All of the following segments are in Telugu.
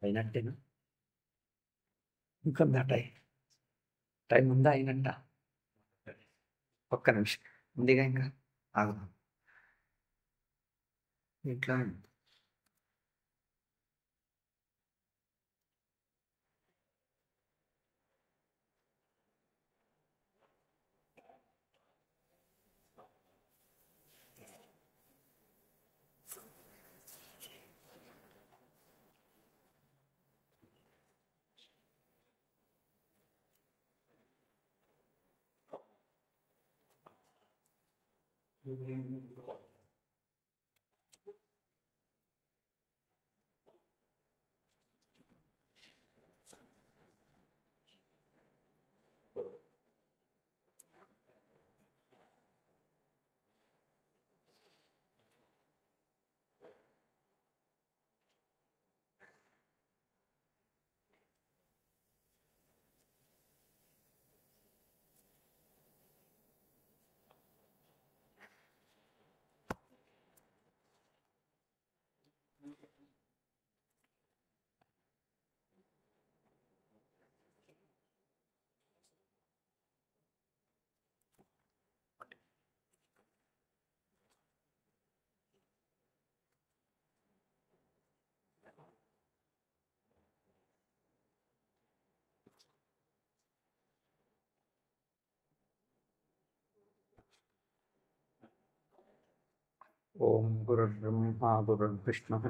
అయినట్టేనా? ఇంకొందా టైం ఉందా? అయినట్ట? ఒక్క నిమిషం ఉందిగా, ఇంకా ఆగుదాం. ఇట్లా ఓం గురుర్బ్రహ్మ గురుర్విష్ణుః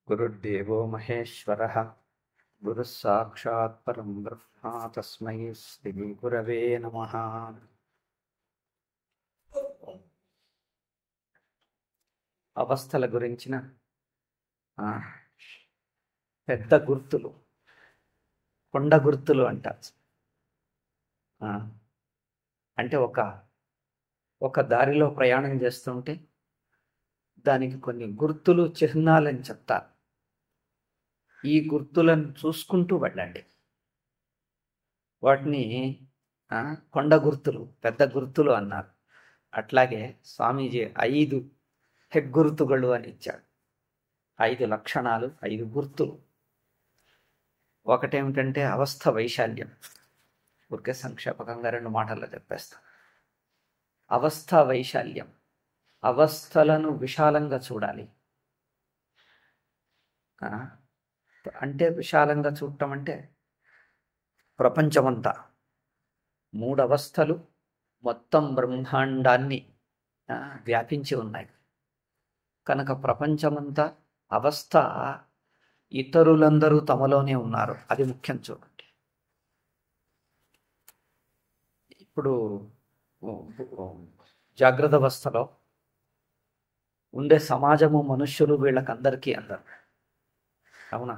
గురుర్దేవో మహేశ్వరః గురుః సాక్షాత్ పరం బ్రహ్మ తస్మై శ్రీ గురవే నమః. అవస్థల గురించిన పెద్ద గుర్తులు, కొండ గుర్తులు అంటారు. అంటే ఒక దారిలో ప్రయాణం చేస్తుంటే దానికి కొన్ని గుర్తులు, చిహ్నాలని చెప్తారు. ఈ గుర్తులను చూసుకుంటూ వెళ్ళండి. వాటిని కొండ గుర్తులు, పెద్ద గుర్తులు అన్నారు. అట్లాగే స్వామీజీ 5 హెగ్గుర్తుಗಳು అని ఇచ్చాడు. 5 లక్షణాలు, 5 గుర్తులు. ఒకటేమిటంటే అవస్థ వైశాల్యం. ఊరికే సంక్షేపకంగా 2 మాటల్లో చెప్పేస్తా. అవస్థ వైశాల్యం, అవస్థలను విశాలంగా చూడాలి. అంటే విశాలంగా చూడటం అంటే ప్రపంచమంతా 3 అవస్థలు మొత్తం బ్రహ్మాండాన్ని వ్యాపించి ఉన్నాయి కనుక ప్రపంచమంతా అవస్థ ఇతరులందరూ తమలోనే ఉన్నారు. అది ముఖ్యం. చూడండి, ఇప్పుడు జాగ్రత్త అవస్థలో ఉండే సమాజము, మనుష్యులు వీళ్ళకందరికీ అందరు, అవునా?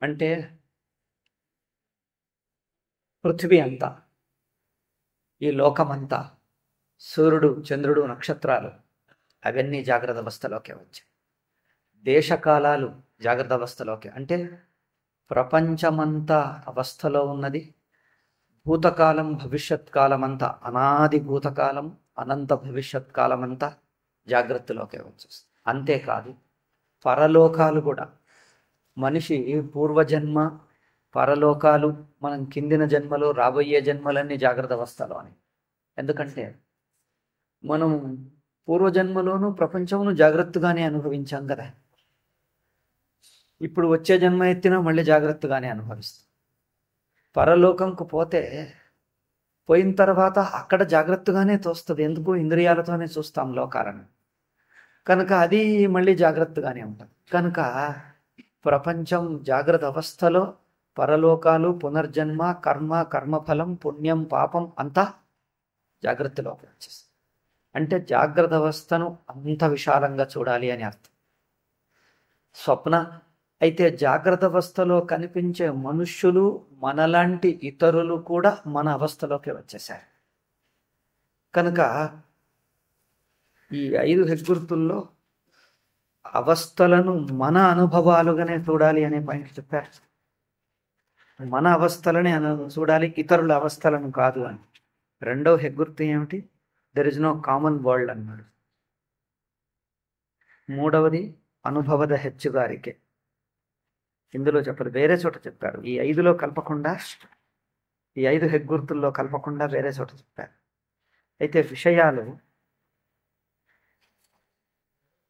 అంటే పృథివీ అంతా, ఈ లోకమంతా, సూర్యుడు, చంద్రుడు, నక్షత్రాలు అవన్నీ జాగ్రత్త అవస్థలోకే వచ్చాయి. దేశకాలాలు జాగ్రత్త అవస్థలోకే. అంటే ప్రపంచమంతా అవస్థలో ఉన్నది. భూతకాలం, భవిష్యత్ కాలం అంతా, అనాది భూతకాలం, అనంత భవిష్యత్ కాలం అంతా జాగ్రత్తలోకే వచ్చేస్తుంది. అంతేకాదు పరలోకాలు కూడా, మనిషి పూర్వజన్మ, పరలోకాలు, మనం కిందిన జన్మలు, రాబోయే జన్మలన్నీ జాగ్రత్త అవస్థలో అని. ఎందుకంటే మనం పూర్వజన్మలోనూ ప్రపంచమును జాగ్రత్తగానే అనుభవించాం కదా. ఇప్పుడు వచ్చే జన్మ ఎత్తినా మళ్ళీ జాగ్రత్తగానే అనుభవిస్తాం. పరలోకంకు పోయిన తర్వాత అక్కడ జాగ్రత్తగానే తోస్తుంది. ఎందుకు? ఇంద్రియాలతోనే చూస్తాం లోకాలను. కనుక అది మళ్ళీ జాగ్రత్తగానే ఉంటుంది. కనుక ప్రపంచం జాగ్రత్త అవస్థలో పరలోకాలు, పునర్జన్మ, కర్మఫలం, పుణ్యం, పాపం అంతా జాగ్రత్తలోకి వచ్చేస్తుంది. అంటే జాగ్రత్త అవస్థను అంత విశాలంగా చూడాలి అని అర్థం. స్వప్న అయితే జాగ్రత్త అవస్థలో కనిపించే మనుష్యులు, మనలాంటి ఇతరులు కూడా మన అవస్థలోకి వచ్చేసారు. కనుక ఈ 5 హెగ్గుర్తుల్లో అవస్థలను మన అనుభవాలుగానే చూడాలి అనే పాయింట్ చెప్పారు. మన అవస్థలనే చూడాలి, ఇతరుల అవస్థలను కాదు అని. రెండవ హెగ్గుర్తు ఏమిటి? There is no common world అన్నాడు. మూడవది అనుభవద హెచ్చుగారికే. ఇందులో చెప్పరు, వేరే చోట చెప్పారు. ఈ 5లో కలపకుండా, ఈ 5 హెగ్గుర్తుల్లో కలపకుండా వేరే చోట చెప్పారు. అయితే విషయాలు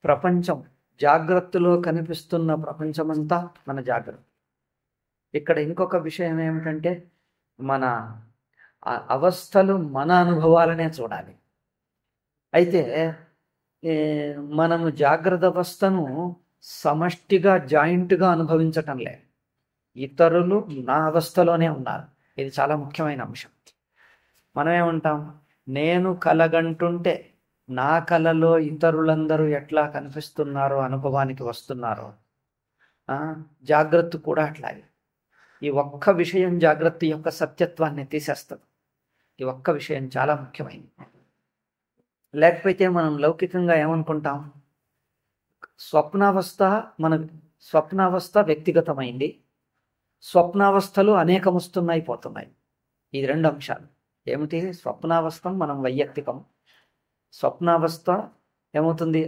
ప్రపంచం జాగ్రత్తలో కనిపిస్తున్న ప్రపంచమంతా మన జాగ్రత్త. ఇక్కడ ఇంకొక విషయం ఏమిటంటే మన అవస్థలు మన అనుభవాలనే చూడాలి. అయితే మనము జాగ్రత్త అవస్థను సమష్టిగా జాయింట్గా అనుభవించటం లేదు. ఇతరులు నా అవస్థలోనే ఉన్నారు. ఇది చాలా ముఖ్యమైన అంశం. మనమేమంటాం? నేను కలగంటుంటే నా కలలో ఇతరులందరూ ఎట్లా కనిపిస్తున్నారో, అనుభవానికి వస్తున్నారో, జాగ్రత్త కూడా అట్లాగే. ఈ ఒక్క విషయం జాగ్రత్త యొక్క సత్యత్వాన్ని తీసేస్తుంది. ఈ ఒక్క విషయం చాలా ముఖ్యమైనది. లేకపోతే మనం లౌకికంగా ఏమనుకుంటాం? స్వప్నావస్థ వ్యక్తిగతమైంది, స్వప్నావస్థలు అనేకం వస్తున్నాయి పోతున్నాయి. ఈ 2 అంశాలు ఏమిటి? స్వప్నావస్థ మనం వైయక్తికం, స్వప్నావస్థ ఏమవుతుంది?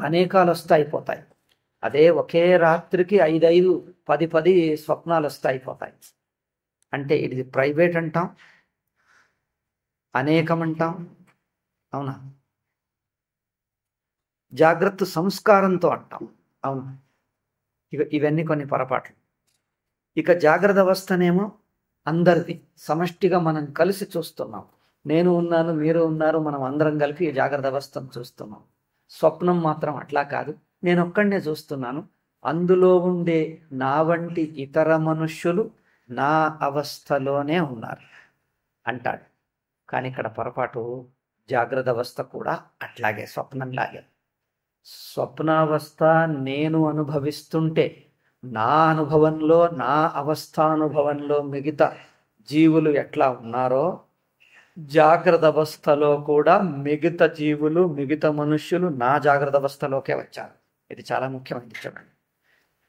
అనేకాలు వస్తాయి పోతాయి. అదే ఒకే రాత్రికి 5, 10 స్వప్నాలు వస్తాయి పోతాయి. అంటే ఇది ప్రైవేట్ అంటాం, అనేకం అంటాం, అవునా? జాగ్రత్త సంస్కారంతో అంటాం, అవును. ఇవన్నీ కొన్ని పొరపాట్లు. ఇక జాగ్రత్త అవస్థనేమో అందరిది, సమష్టిగా మనం కలిసి చూస్తున్నాం. నేను ఉన్నాను, మీరు ఉన్నారు, మనం అందరం కలిపి జాగ్రత్త అవస్థను చూస్తున్నాం. స్వప్నం మాత్రం అట్లా కాదు, నేను ఒక్కడనే చూస్తున్నాను, అందులో ఉండే నా వంటి ఇతర మనుష్యులు నా అవస్థలోనే ఉన్నారు అంటాడు. కానీ ఇక్కడ పొరపాటు. జాగ్రత్త అవస్థ కూడా అట్లాగే, స్వప్నంలాగే. స్వప్నావస్థ నేను అనుభవిస్తుంటే నా అనుభవంలో, నా అవస్థానుభవంలో మిగతా జీవులు ఎట్లా ఉన్నారో, జాగ్రత్త అవస్థలో కూడా మిగతా జీవులు, మిగతా మనుష్యులు నా జాగ్రత్త అవస్థలోకే వచ్చారు. ఇది చాలా ముఖ్యమైనది చూడండి.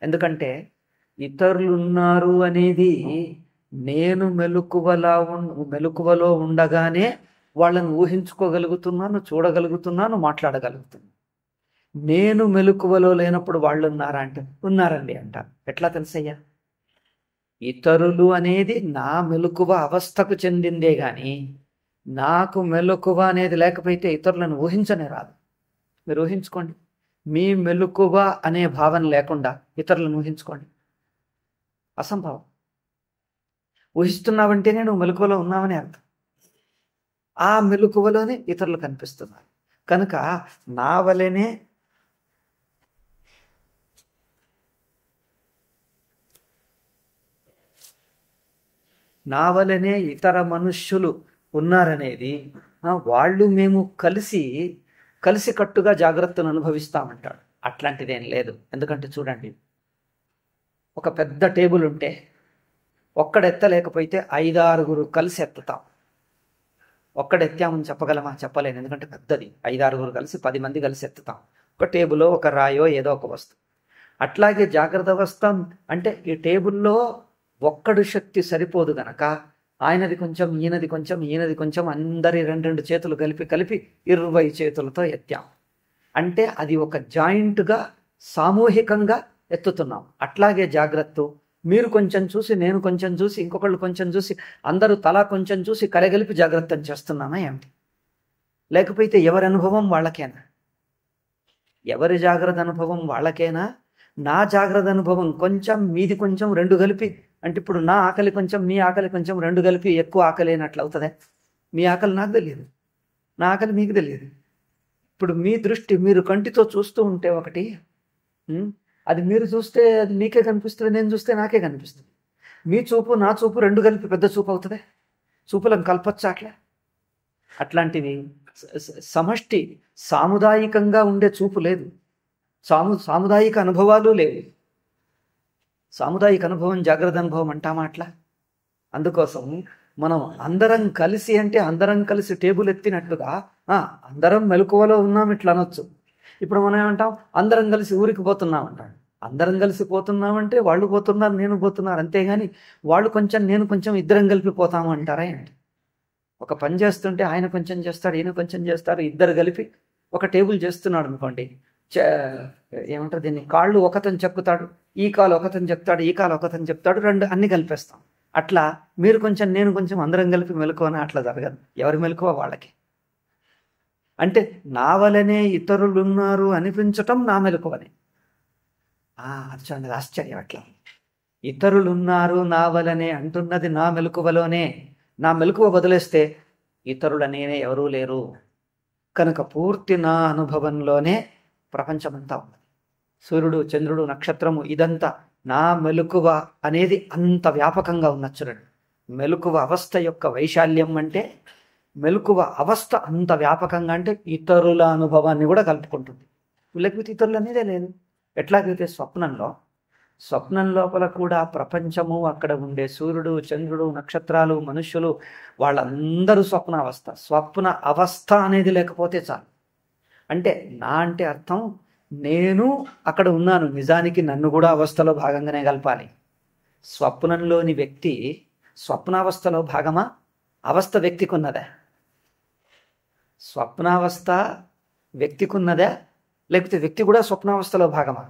ఎందుకంటే ఇతరులు ఉన్నారు అనేది నేను మెలకువలో ఉండగానే వాళ్ళని ఊహించుకోగలుగుతున్నాను, చూడగలుగుతున్నాను, మాట్లాడగలుగుతున్నాను. నేను మెలకువలో లేనప్పుడు వాళ్ళు ఉన్నారా అంటే ఉన్నారండి అంటారు. ఎట్లా తెలుసయ్యా? ఇతరులు అనేది నా మెలకువ అవస్థకు చెందిందే గాని నాకు మెలకువ అనేది లేకపోతే ఇతరులను ఊహించనే రాదు. మీరు ఊహించుకోండి, మీ మెలకువ అనే భావన లేకుండా ఇతరులను ఊహించుకోండి, అసంభవం. ఊహిస్తున్నావంటేనే నువ్వు మెలకువలో ఉన్నావని అర్థం. ఆ మెలకువలోనే ఇతరులు కనిపిస్తున్నారు. కనుక నా వలనే ఇతర మనుష్యులు ఉన్నారనేది, వాళ్ళు మేము కలిసి కట్టుగా జాగ్రత్తను అనుభవిస్తామంటాడు. అట్లాంటిదేం లేదు. ఎందుకంటే చూడండి, ఒక పెద్ద టేబుల్ ఉంటే ఒక్కడెత్తలేకపోతే 5, 6 కలిసి ఎత్తుతాం. ఒక్కడెత్తామని చెప్పగలమా? చెప్పలేను. ఎందుకంటే పెద్దది. 5, 6 కలిసి 10 మంది కలిసి ఎత్తుతాం. ఒక టేబుల్లో ఒక రాయో ఏదో ఒక వస్తువు. అట్లాగే జాగ్రత్త అవస్థ అంటే ఈ టేబుల్లో ఒక్కడు శక్తి సరిపోదు గనక ఆయనది కొంచెం, ఈయనది కొంచెం అందరి 2 చేతులు కలిపి 20 చేతులతో ఎత్తాం. అంటే అది ఒక జాయింట్గా, సామూహికంగా ఎత్తుతున్నాం. అట్లాగే జాగ్రత్త, మీరు కొంచెం చూసి, నేను కొంచెం చూసి, ఇంకొకళ్ళు కొంచెం చూసి, అందరూ తలా కొంచెం చూసి కలగలిపి జాగ్రత్తను చేస్తున్నామా ఏమిటి? లేకపోతే ఎవరి అనుభవం వాళ్ళకేనా? ఎవరి జాగ్రత్త అనుభవం వాళ్ళకేనా? నా జాగ్రత్త అనుభవం కొంచెం, మీది కొంచెం, రెండు కలిపి, అంటే ఇప్పుడు నా ఆకలి కొంచెం, మీ ఆకలి కొంచెం, రెండు కలిపి ఎక్కువ ఆకలి అయినట్లు అవుతుందే? మీ ఆకలి నాకు తెలియదు, నా ఆకలి మీకు తెలియదు. ఇప్పుడు మీ దృష్టి మీరు కంటితో చూస్తూ ఉంటే ఒకటి, అది మీరు చూస్తే అది మీకే కనిపిస్తుంది, నేను చూస్తే నాకే కనిపిస్తుంది. మీ చూపు నా చూపు రెండు కలిపి పెద్ద చూపు అవుతుంది. చూపులను కలపచ్చా అట్లా? అట్లాంటివి సమష్టి సాముదాయికంగా ఉండే చూపు లేదు, సాముదాయిక అనుభవాలు లేవు. సాముదాయిక అనుభవం జాగ్రత్త అనుభవం అంటామా అట్లా? అందుకోసం మనం అందరం కలిసి అంటే అందరం కలిసి టేబుల్ ఎత్తినట్లుగా అందరం మెలకువలో ఉన్నాం ఇట్లా అనొచ్చు. ఇప్పుడు మనం ఏమంటాం? అందరం కలిసి ఊరికి పోతున్నాం అంటాం. అందరం కలిసి పోతున్నామంటే వాళ్ళు పోతున్నారు, నేను పోతున్నారు, అంతేగాని వాళ్ళు కొంచెం నేను కొంచెం ఇద్దరం కలిపి పోతాము అంటారా ఏంటి? ఒక పని చేస్తుంటే ఆయన కొంచెం చేస్తాడు, ఈయన కొంచెం చేస్తారు, ఇద్దరు కలిపి ఒక టేబుల్ చేస్తున్నాడు అనుకోండి. ఏమంటారు దీన్ని? కాళ్ళు ఒకతను చెక్కుతాడు, ఈ కాలు ఒకతను చెప్తాడు, ఈ కాలు ఒకతను చెప్తాడు, రెండు అన్ని కలిపేస్తాం. అట్లా మీరు కొంచెం నేను కొంచెం అందరం కలిపి మెలకువన అట్లా జరగదు. ఎవరి మెలకువ వాళ్ళకి. అంటే నా వలనే ఇతరులున్నారు అనిపించటం నా మెలకువని. అది చూడండి ఆశ్చర్యం. అట్లా ఇతరులున్నారు నా వలనే అంటున్నది నా మెలకువలోనే. నా మెలకువ వదిలేస్తే ఇతరులనేనే ఎవరూ లేరు. కనుక పూర్తి నా అనుభవంలోనే ప్రపంచమంతా ఉన్నది. సూర్యుడు, చంద్రుడు, నక్షత్రము, ఇదంతా నా మెలకువ అనేది అంత వ్యాపకంగా ఉన్న. చూడండి, మెలకువ అవస్థ యొక్క వైశాల్యం అంటే మెలకువ అవస్థ అంత వ్యాపకంగా అంటే ఇతరుల అనుభవాన్ని కూడా కలుపుకుంటుంది. లేకపోతే ఇతరులు అనేదే లేదు. ఎట్లాగైతే స్వప్నం లోపల కూడా ప్రపంచము, అక్కడ ఉండే సూర్యుడు, చంద్రుడు, నక్షత్రాలు, మనుష్యులు, వాళ్ళందరూ స్వప్నావస్థ. స్వప్న అవస్థ అనేది లేకపోతే చాలు. అంటే నా అంటే అర్థం నేను అక్కడ ఉన్నాను, నిజానికి నన్ను కూడా అవస్థలో భాగంగానే కలపాలి. స్వప్నంలోని వ్యక్తి స్వప్నావస్థలో భాగమా? అవస్థ వ్యక్తికి ఉన్నదా? స్వప్నావస్థ వ్యక్తికి ఉన్నదా? లేకపోతే వ్యక్తి కూడా స్వప్నావస్థలో భాగమా?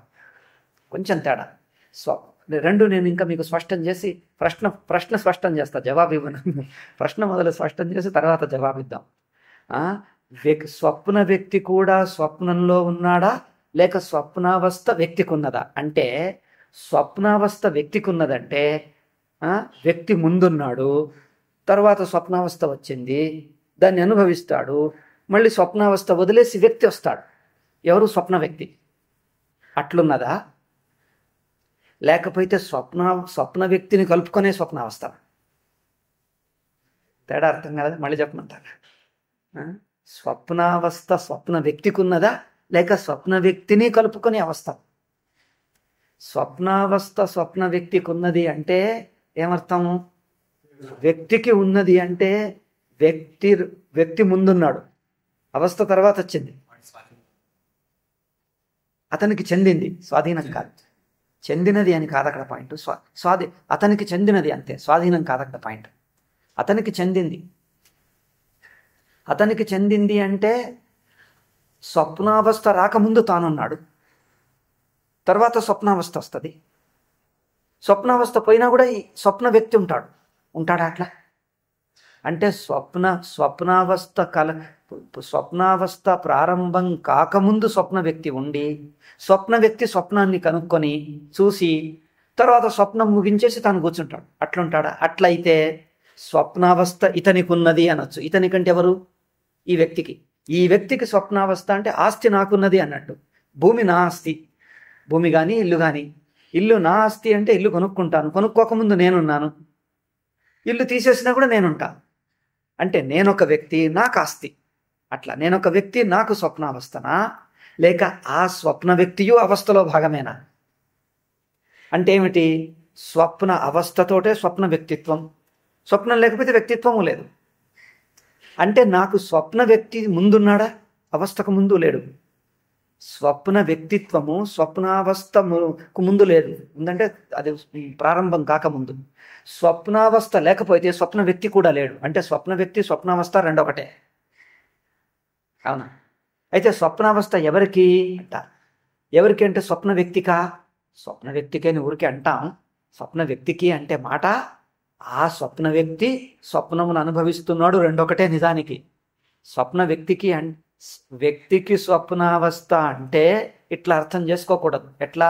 కొంచెం తేడా. రెండు నేను ఇంకా మీకు స్పష్టం చేసి ప్రశ్న స్పష్టం చేస్తా, జవాబు ఇవ్వను. ప్రశ్న మొదలు స్పష్టం చేసి తర్వాత జవాబిద్దాం. స్వప్న వ్యక్తి కూడా స్వప్నంలో ఉన్నాడా, లేక స్వప్నావస్థ వ్యక్తికి ఉన్నదా? అంటే స్వప్నావస్థ వ్యక్తికి ఉన్నదంటే వ్యక్తి ముందున్నాడు, తర్వాత స్వప్నావస్థ వచ్చింది, దాన్ని అనుభవిస్తాడు, మళ్ళీ స్వప్నావస్థ వదిలేసి వ్యక్తి వస్తాడు. ఎవరు? స్వప్న వ్యక్తి. అట్లున్నదా? లేకపోతే స్వప్న వ్యక్తిని కలుపుకొనే స్వప్నావస్థ? తేడా అర్థం కాదు, మళ్ళీ చెప్పమంటారు. స్వప్నావస్థ స్వప్న వ్యక్తికి ఉన్నదా, లేక స్వప్న వ్యక్తిని కలుపుకునే అవస్థ? స్వప్నావస్థ స్వప్న వ్యక్తికి ఉన్నది అంటే ఏమర్థం? వ్యక్తికి ఉన్నది అంటే వ్యక్తి ముందున్నాడు, అవస్థ తర్వాత వచ్చింది, అతనికి చెందింది, స్వాధీనం కాదు. చెందినది అని కాదు అక్కడ పాయింట్. అతనికి చెందినది అంతే, స్వాధీనం కాదు అక్కడ పాయింట్. అతనికి చెందింది అంటే స్వప్నావస్థ రాకముందు తానున్నాడు, తర్వాత స్వప్నావస్థ వస్తుంది. స్వప్నావస్థ పోయినా కూడా ఈ స్వప్న వ్యక్తి ఉంటాడా అట్లా? అంటే స్వప్నావస్థ ప్రారంభం కాకముందు స్వప్న వ్యక్తి ఉండి, స్వప్న వ్యక్తి స్వప్నాన్ని కనుక్కొని చూసి తర్వాత స్వప్నం ముగించేసి తాను కూర్చుంటాడు. అట్లుంటాడా? అట్లయితే స్వప్నావస్థ ఇతనికి ఉన్నది అనొచ్చు. ఇతనికంటే ఎవరు? ఈ వ్యక్తికి స్వప్నావస్థ అంటే ఆస్తి నాకున్నది అన్నట్టు. భూమి నా ఆస్తి, భూమి కానీ ఇల్లు కానీ. ఇల్లు నా ఆస్తి అంటే ఇల్లు కొనుక్కుంటాను, కొనుక్కోకముందు నేనున్నాను. ఇల్లు తీసేసినా కూడా నేనుంటాను. అంటే నేనొక వ్యక్తి, నాకు ఆస్తి. అట్లా నేనొక వ్యక్తి, నాకు స్వప్నావస్థనా, లేక ఆ స్వప్న వ్యక్తియు అవస్థలో భాగమేనా? అంటే ఏమిటి? స్వప్న అవస్థతోటే స్వప్న వ్యక్తిత్వం, స్వప్నం లేకపోతే వ్యక్తిత్వము లేదు. అంటే నాకు స్వప్న వ్యక్తి ముందున్నాడా? అవస్థకు ముందు లేడు. స్వప్న వ్యక్తిత్వము స్వప్నావస్థకు ముందు లేదు, ఉందంటే అది ప్రారంభం కాకముందు. స్వప్నావస్థ లేకపోతే స్వప్న వ్యక్తి కూడా లేడు. అంటే స్వప్న వ్యక్తి స్వప్నావస్థ రెండొకటే. అవునా? అయితే స్వప్నావస్థ ఎవరికి అంటారు? ఎవరికి అంటే స్వప్న వ్యక్తికా? స్వప్న వ్యక్తికే ఊరికి అంటాం. స్వప్న వ్యక్తికి అంటే మాట ఆ స్వప్న వ్యక్తి స్వప్నమును అనుభవిస్తున్నాడు, రెండొకటే నిజానికి. స్వప్న వ్యక్తికి వ్యక్తికి స్వప్నావస్థ అంటే ఇట్లా అర్థం చేసుకోకూడదు. ఎట్లా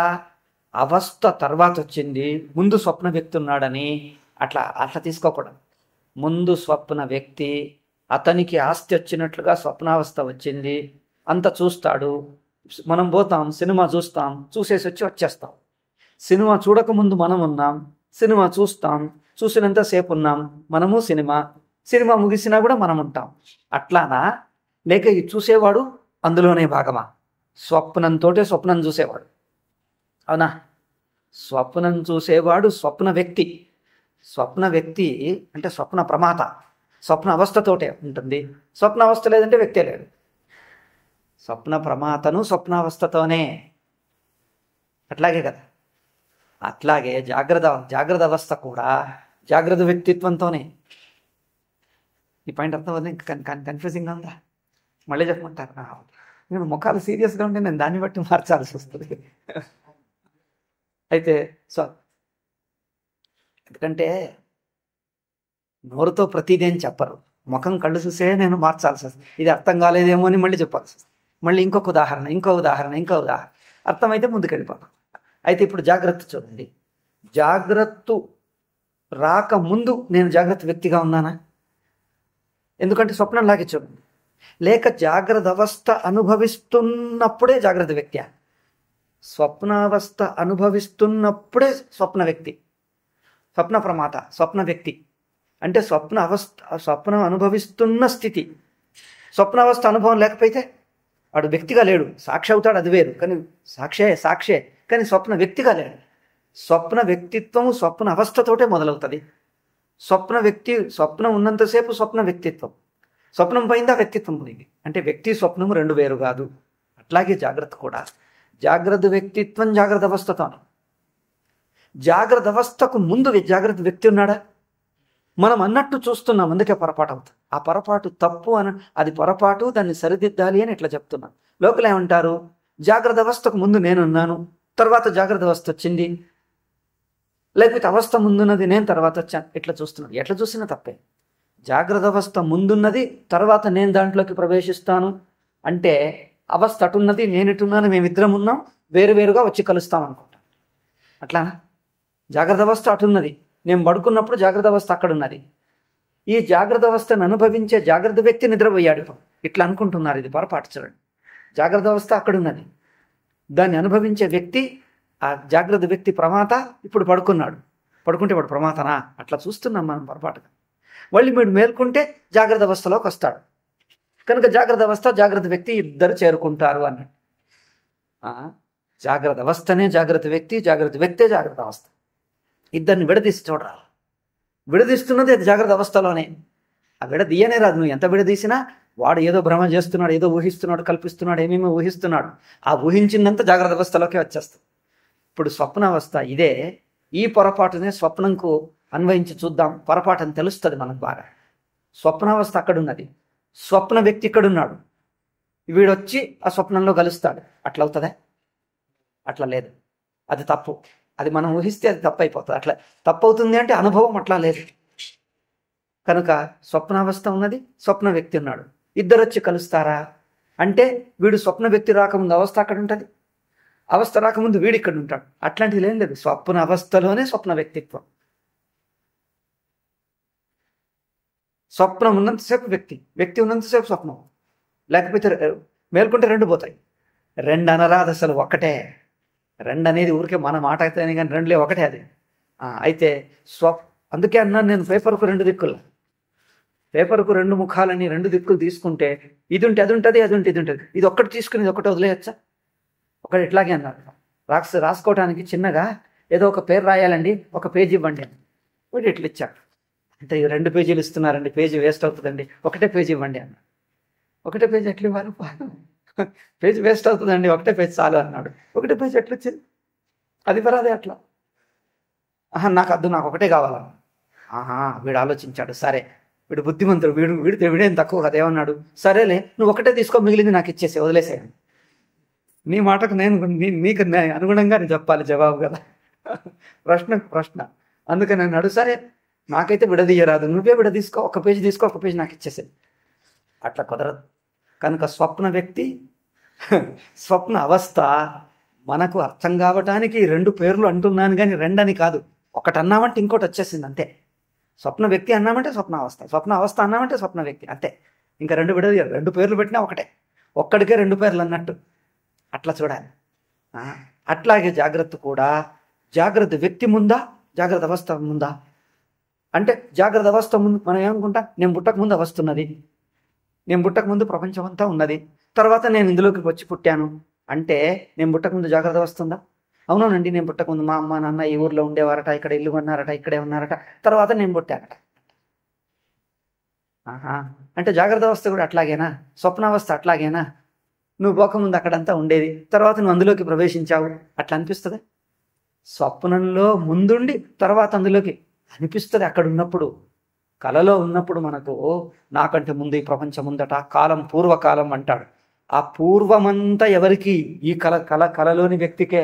అవస్థ తర్వాత వచ్చింది, ముందు స్వప్న వ్యక్తి ఉన్నాడని అట్లా అట్లా తీసుకోకూడదు. ముందు స్వప్న వ్యక్తి, అతనికి ఆస్తి వచ్చినట్లుగా స్వప్నావస్థ వచ్చింది, అంత చూస్తాడు. మనం పోతాం, సినిమా చూస్తాం, చూసేసి వచ్చేస్తాం. సినిమా చూడకముందు మనం ఉన్నాం, సినిమా చూస్తాం, చూసినంతసేపు ఉన్నాం మనము. సినిమా ముగిసినా కూడా మనం ఉంటాం. అట్లానా? లేక ఈ చూసేవాడు అందులోనే భాగమా? స్వప్నంతో స్వప్నం చూసేవాడు, అవునా? స్వప్నం చూసేవాడు స్వప్న వ్యక్తి. స్వప్న వ్యక్తి అంటే స్వప్న ప్రమాత, స్వప్న అవస్థతోటే ఉంటుంది. స్వప్న అవస్థ లేదంటే వ్యక్తే లేడు. స్వప్న ప్రమాతను స్వప్నావస్థతోనే. అట్లాగే కదా. అట్లాగే జాగ్రత్త అవస్థ కూడా జాగ్రత్త వ్యక్తిత్వంతోనే. ఈ పాయింట్ అర్థం అవుతుంది? కన్ఫ్యూజింగ్గా ఉందా? మళ్ళీ చెప్పమంటారు? నేను ముఖాలు సీరియస్గా ఉంటే నేను దాన్ని బట్టి మార్చాల్సి వస్తుంది. అయితే ఎందుకంటే నోరుతో ప్రతిదేం చెప్పరు, ముఖం కళ్ళు చూసే నేను మార్చాల్సి వస్తుంది. ఇది అర్థం కాలేదేమో అని మళ్ళీ చెప్పాల్సి వస్తుంది. మళ్ళీ ఇంకొక ఉదాహరణ, ఇంకో ఉదాహరణ. అర్థమైతే ముందుకు వెళ్ళిపోతాం. అయితే ఇప్పుడు జాగ్రత్త చూడండి. జాగ్రత్త రాకముందు నేను జాగ్రత్త వ్యక్తిగా ఉన్నానా? ఎందుకంటే స్వప్నం లాగే చూడండి. లేక జాగ్రత్త అవస్థ అనుభవిస్తున్నప్పుడే జాగ్రత్త వ్యక్తి, స్వప్నావస్థ అనుభవిస్తున్నప్పుడే స్వప్న వ్యక్తి, స్వప్న ప్రమాత, స్వప్న వ్యక్తి అంటే స్వప్నం అనుభవిస్తున్న స్థితి. స్వప్నావస్థ అనుభవం లేకపోతే వాడు వ్యక్తిగా లేడు, సాక్షి అవుతాడు, అది వేరు. కానీ సాక్షే కానీ స్వప్న వ్యక్తిగా లేడు. స్వప్న వ్యక్తిత్వం స్వప్న అవస్థతోటే మొదలవుతుంది. స్వప్నం ఉన్నంతసేపు స్వప్న వ్యక్తిత్వం, స్వప్నం పోయిందా వ్యక్తిత్వం పోయింది. అంటే వ్యక్తి స్వప్నము రెండు వేరు కాదు. అట్లాగే జాగ్రత్త కూడా జాగ్రత్త వ్యక్తిత్వం జాగ్రత్త అవస్థతోనే. జాగ్రత్త అవస్థకు ముందు జాగ్రత్త వ్యక్తి ఉన్నాడా? మనం అన్నట్టు చూస్తున్నాం, అందుకే పొరపాటు అవుతుంది. ఆ పొరపాటు తప్పు అని, అది పొరపాటు, దాన్ని సరిదిద్దాలి అని ఇట్లా చెప్తున్నాను. లోకలు ఏమంటారు? జాగ్రత్త అవస్థకు ముందు నేనున్నాను, తర్వాత జాగ్రత్త అవస్థ వచ్చింది, లేకపోతే అవస్థ ముందున్నది, నేను తర్వాత వచ్చాను. ఇట్లా చూస్తున్నాను. ఎట్లా చూసినా తప్పే. జాగ్రత్త అవస్థ ముందున్నది, తర్వాత నేను దాంట్లోకి ప్రవేశిస్తాను అంటే అవస్థ అటున్నది, నేను ఇటున్నాను, మేమిద్దరం ఉన్నాం, వేరువేరుగా వచ్చి కలుస్తాం అనుకుంటాం. అట్లా జాగ్రత్త అవస్థ అటున్నది, నేను పడుకున్నప్పుడు జాగ్రత్త అవస్థ అక్కడున్నది. ఈ జాగ్రత్త అవస్థను అనుభవించే జాగ్రత్త వ్యక్తి నిద్రపోయాడు ఇట్లా అనుకుంటున్నారు. ఇది పొరపాటు. చూడండి, జాగ్రత్త అవస్థ అక్కడున్నది, దాన్ని అనుభవించే వ్యక్తి, ఆ జాగ్రత్త వ్యక్తి ప్రమాత ఇప్పుడు పడుకుంటే వాడు ప్రమాతనా? అట్లా చూస్తున్నాం మనం పొరపాటుగా. మళ్ళీ మీరు మేల్కొంటే జాగ్రత్త అవస్థలోకి వస్తాడు కనుక జాగ్రత్త అవస్థ జాగ్రత్త వ్యక్తి ఇద్దరు చేరుకుంటారు అన్నాడు. జాగ్రత్త అవస్థనే జాగ్రత్త వ్యక్తి, జాగ్రత్త వ్యక్తే జాగ్రత్త అవస్థ. ఇద్దరిని విడదీసి చూడరాలి. విడదీస్తున్నది అది జాగ్రత్త అవస్థలోనే. ఆ విడదీయనే రాదు. నువ్వు ఎంత విడదీసినా వాడు ఏదో భ్రమ చేస్తున్నాడు, ఏదో ఊహిస్తున్నాడు, కల్పిస్తున్నాడు, ఏమేమో ఊహిస్తున్నాడు. ఆ ఊహించిందంతా జాగ్రత్త అవస్థలోకి వచ్చేస్తుంది. ఇప్పుడు స్వప్నావస్థ ఇదే. ఈ పొరపాటునే స్వప్నంకు అన్వయించి చూద్దాం. పొరపాటు అని తెలుస్తుంది మనకు బాగా. స్వప్నావస్థ అక్కడున్నది, స్వప్న వ్యక్తి ఇక్కడున్నాడు. వీడొచ్చి ఆ స్వప్నంలో కలుస్తాడు. అట్లా అవుతుందా? అట్లా లేదు. అది తప్పు. అది మనం ఊహిస్తే అది తప్పు అయిపోతుంది. అట్లా తప్పు అవుతుంది అంటే అనుభవం అట్లా లేదు. కనుక స్వప్నావస్థ ఉన్నది, స్వప్న వ్యక్తి ఉన్నాడు. ఇద్దరు వచ్చి కలుస్తారా అంటే వీడు స్వప్న వ్యక్తి రాకముందు అవస్థ అక్కడ ఉంటుంది, అవస్థ రాకముందు వీడు ఇక్కడ ఉంటాడు. అట్లాంటిది ఏం లేదు. స్వప్న అవస్థలోనే స్వప్న వ్యక్తిత్వం. స్వప్నం ఉన్నంతసేపు వ్యక్తి ఉన్నంతసేపు స్వప్నం. లేకపోతే మేల్కొంటే రెండు పోతాయి. రెండు అనరాదు, అసలు ఒకటే. రెండు అనేది ఊరికే మన మాట అయితేనే కానీ రెండులే ఒకటే అది. అయితే అందుకే అన్నాను నేను, పేపర్కు రెండు దిక్కులు, పేపర్కు రెండు ముఖాలని, రెండు దిక్కులు తీసుకుంటే ఇది ఉంటే అది ఉంటుంది, అది ఉంటే ఇది ఉంటుంది. ఇది ఒక్కటి తీసుకుని ఇది ఒకటి వదిలేయచ్చా? ఒకటి ఇట్లాగే అన్నారు. రాసుకోవడానికి చిన్నగా ఏదో ఒక పేరు రాయాలండి, ఒక పేజీ ఇవ్వండి అని. వీడు ఇట్లా ఇచ్చాడు. అంటే ఈ 2 పేజీలు ఇస్తున్నారండి, పేజీ వేస్ట్ అవుతుందండి, ఒకటే పేజీ ఇవ్వండి అన్నాడు. ఒకటే పేజీ ఎట్లా ఇవ్వాలి? పేజీ వేస్ట్ అవుతుందండి, ఒకటే పేజీ చాలు అన్నాడు. ఒకటే పేజీ ఎట్లా వచ్చింది? అది పరాదే అట్లా. నాకు వద్దు, నాకు ఒకటే కావాలన్నా. వీడు ఆలోచించాడు. సరే, వీడు బుద్ధిమంతుడు, వీడేం తక్కువ కదా. ఏమన్నాడు? సరేలే, నువ్వు ఒకటే తీసుకో, మిగిలింది నాకు ఇచ్చేసి వదిలేసేయండి. నీ మాటకు నీకు అనుగుణంగా నేను చెప్పాలి జవాబు కదా. ప్రశ్న. అందుకని అన్నాడు, సరే నాకైతే విడదీయరాదు, నువ్వే విడదీసుకో, ఒక పేజీ తీసుకో, ఒక పేజీ నాకు ఇచ్చేసేది. అట్లా కుదరదు. కనుక స్వప్న వ్యక్తి స్వప్న అవస్థ మనకు అర్థం కావటానికి 2 పేర్లు అంటున్నాను, కానీ 2 అని కాదు. ఒకటి అన్నామంటే ఇంకోటి వచ్చేసింది అంతే. స్వప్న వ్యక్తి అన్నామంటే స్వప్న అవస్థ, స్వప్న అవస్థ అన్నామంటే స్వప్న వ్యక్తి అంతే. ఇంకా 2 విడదీయాలి. 2 పేర్లు పెట్టినా ఒకటే, ఒక్కడికే 2 పేర్లు అన్నట్టు అట్లా చూడాలి. అట్లాగే జాగ్రత్త కూడా జాగ్రత్త వ్యక్తి ముందా, జాగ్రత్త అవస్థ ముందా అంటే జాగ్రత్త అవస్థ ముందు మనం ఏమనుకుంటా, నేను పుట్టక ముందు అవస్థ ఉన్నది, నేను పుట్టక ముందు ప్రపంచం అంతా ఉన్నది, తర్వాత నేను ఇందులోకి వచ్చి పుట్టాను అంటే నేను పుట్టక ముందు జాగ్రత్త వస్తుందా? అవునండి, నేను పుట్టక ముందు మా అమ్మ నాన్న ఈ ఊర్లో ఉండేవారట, ఇక్కడ ఇల్లు కొన్నారట, ఇక్కడే ఉన్నారట, తర్వాత నేను పుట్టానట. అంటే జాగ్రత్త అవస్థ కూడా అట్లాగేనా? స్వప్నావస్థ అట్లాగేనా? నువ్వు పోకముందు అక్కడంతా ఉండేది, తర్వాత నువ్వు అందులోకి ప్రవేశించావు అట్లా అనిపిస్తుంది. స్వప్నంలో ముందుండి తర్వాత అందులోకి అనిపిస్తుంది. అక్కడ ఉన్నప్పుడు, కలలో ఉన్నప్పుడు మనకు నాకంటే ముందు ఈ ప్రపంచం ఉందట, కాలం పూర్వకాలం అంటాడు. ఆ పూర్వమంతా ఎవరికి? ఈ కలలోని వ్యక్తికే.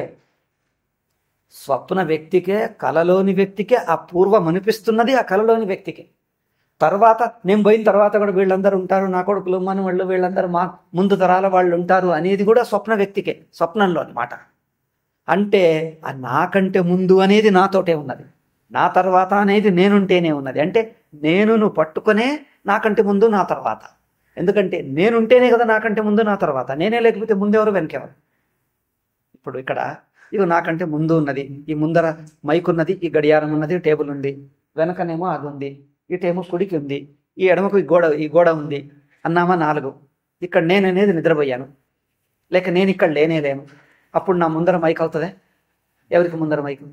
స్వప్న వ్యక్తికే, కలలోని వ్యక్తికే ఆ పూర్వం అనిపిస్తున్నది ఆ కలలోని వ్యక్తికే. తర్వాత నేను పోయిన తర్వాత కూడా వీళ్ళందరూ ఉంటారు, నా కొడుకులు మనవాళ్ళు వీళ్ళందరూ మా ముందు తరాల వాళ్ళు ఉంటారు అనేది కూడా స్వప్న వ్యక్తికే, స్వప్నంలో అన్నమాట. అంటే ఆ నాకంటే ముందు అనేది నాతోటే ఉన్నది, నా తర్వాత అనేది నేనుంటేనే ఉన్నది. అంటే నేనును పట్టుకునే నాకంటే ముందు నా తర్వాత. ఎందుకంటే నేనుంటేనే కదా నాకంటే ముందు నా తర్వాత. నేనే లేకపోతే ముందెవరు వెనకెవరు? ఇప్పుడు ఇక్కడ ఇది నాకంటే ముందు ఉన్నది, ఈ ముందర మైక్ ఉన్నది, ఈ గడియారం ఉన్నది, టేబుల్ ఉంది, వెనకనేమో అది ఉంది, ఇటేమో కుడికి ఉంది, ఈ ఎడమకు ఈ గోడ ఉంది అన్నామా 4. ఇక్కడ నేననేది నిద్రపోయాను, లేక నేను ఇక్కడ లేనేలేను. అప్పుడు నా ముందర మైక్ అవుతుందే? ఎవరికి ముందర మైకు?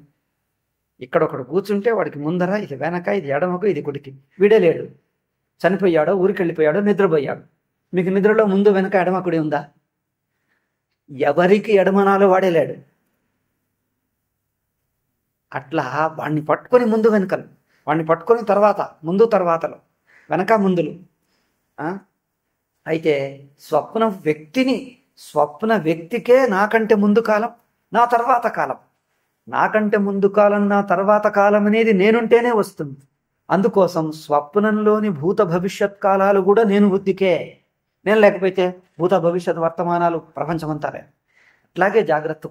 ఇక్కడ ఒకడు కూర్చుంటే వాడికి ముందర ఇది వెనక, ఇది ఎడమకు, ఇది కుడికి. వీడే లేడు, చనిపోయాడో ఊరికి వెళ్ళిపోయాడో నిద్రపోయాడు. మీకు నిద్రలో ముందు వెనక ఎడమ కుడి ఉందా? ఎవరికి ఎడమనాలో వాడే లేడు. అట్లా వాడిని పట్టుకొని ముందు వెనుకలు, వాడిని పట్టుకొని తర్వాత ముందు తర్వాతలు, వెనక ముందులు. అయితే స్వప్న వ్యక్తికే నాకంటే ముందు కాలం, నా తర్వాత కాలం. నాకంటే ముందు కాలం, నా తర్వాత కాలం అనేది నేనుంటేనే వస్తుంది. అందుకోసం స్వప్నంలోని భూత భవిష్యత్ కాలాలు కూడా నేను బుద్ధికే. నేను లేకపోతే భూత భవిష్యత్ వర్తమానాలు ప్రపంచమంతారే. అట్లాగే జాగ్రత్త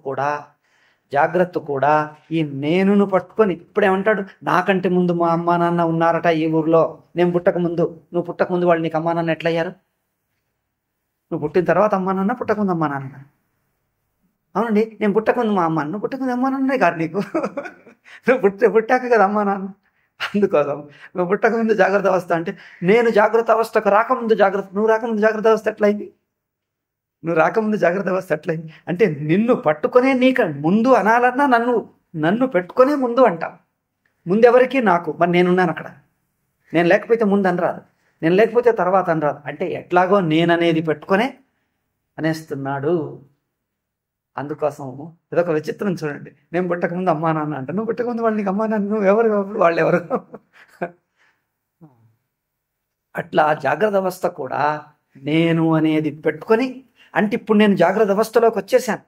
కూడా ఈ నేనును పట్టుకొని ఇప్పుడేమంటాడు, నాకంటే ముందు మా అమ్మా నాన్న ఉన్నారట ఈ ఊర్లో, నేను పుట్టక ముందు. నువ్వు పుట్టక ముందు వాళ్ళు నీకు అమ్మా నాన్న ఎట్లయ్యారు? నువ్వు పుట్టిన తర్వాత అమ్మా నాన్న, పుట్టకముందు అమ్మా నాన్న. అవునండి, నేను పుట్టకముందు మా అమ్మ, నువ్వు పుట్టకముందు అమ్మా నాన్నే కాదు నీకు. నువ్వు పుట్టాక కదా అమ్మా నాన్న. అందుకోసం నువ్వు పుట్టకముందు జాగ్రత్త అవస్థ అంటే, నేను జాగ్రత్త అవస్థకు రాకముందు జాగ్రత్త, నువ్వు రాకముందు జాగ్రత్త అవస్థ ఎట్లయింది? నువ్వు రాకముందు జాగ్రత్త అవస్థ ఎట్లయింది అంటే నిన్ను పట్టుకునే నీకు ముందు అనాలన్నా నన్ను పెట్టుకునే ముందు అంటాం. ముందెవరికి? నాకు. మరి నేనున్నాను అక్కడ. నేను లేకపోతే ముందు అనరాదు, నేను లేకపోతే తర్వాత అనరాదు. అంటే ఎట్లాగో నేననేది పెట్టుకునే అనేస్తున్నాడు. అందుకోసం ఇదొక విచిత్రం చూడండి. నేను పుట్టకముందు అమ్మా నాన్న అంట, నువ్వు పుట్టకముందు వాళ్ళు నీకు అమ్మా నాన్న, నువ్వు ఎవరు వాళ్ళు ఎవరు? అట్లా జాగ్రత్త అవస్థ కూడా నేను అనేది పెట్టుకొని, అంటే ఇప్పుడు నేను జాగ్రత్త అవస్థలోకి వచ్చేసాను,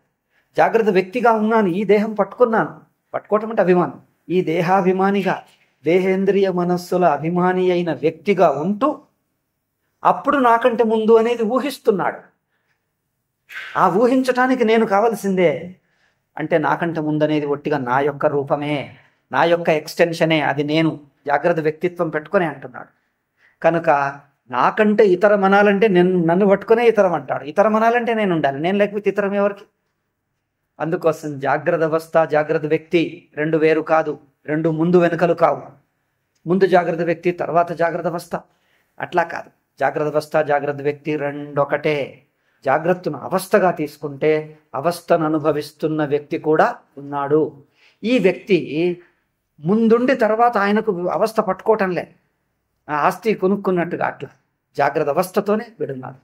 జాగ్రత్త వ్యక్తిగా ఉన్నాను, ఈ దేహం పట్టుకోవటం అంటే అభిమానం. ఈ దేహాభిమానిగా, దేహేంద్రియ మనస్సుల అభిమాని అయిన వ్యక్తిగా ఉంటూ అప్పుడు నాకంటే ముందు అనేది ఊహిస్తున్నాడు. ఆ ఊహించటానికి నేను కావలసిందే. అంటే నాకంటే ముందు అనేది ఒట్టిగా నా యొక్క రూపమే, నా యొక్క ఎక్స్టెన్షనే, అది నేను జాగ్రత్త వ్యక్తిత్వం పెట్టుకునే అంటున్నాడు. కనుక నాకంటే ఇతరం అనాలంటే నన్ను పట్టుకునే ఇతరం అంటాడు. ఇతరం అనాలంటే నేను ఉండాలి, నేను లేకపోతే ఇతరం ఎవరికి? అందుకోసం జాగ్రత్త అవస్థ, జాగ్రత్త వ్యక్తి 2 వేరు కాదు, 2 ముందు వెనుకలు కావు. ముందు జాగ్రత్త వ్యక్తి, తర్వాత జాగ్రత్త అవస్థ. అట్లా కాదు. జాగ్రత్త అవస్థ, జాగ్రత్త వ్యక్తి 2 ఒకటే. జాగ్రత్తను అవస్థగా తీసుకుంటే అవస్థను అనుభవిస్తున్న వ్యక్తి కూడా ఉన్నాడు. ఈ వ్యక్తి ముందుండి తర్వాత ఆయనకు అవస్థ పట్టుకోవటంలే, ఆ ఆస్తి కొనుక్కున్నట్టుగా అట్లా జాగ్రత్త అవస్థతోనే విడున్నాడు.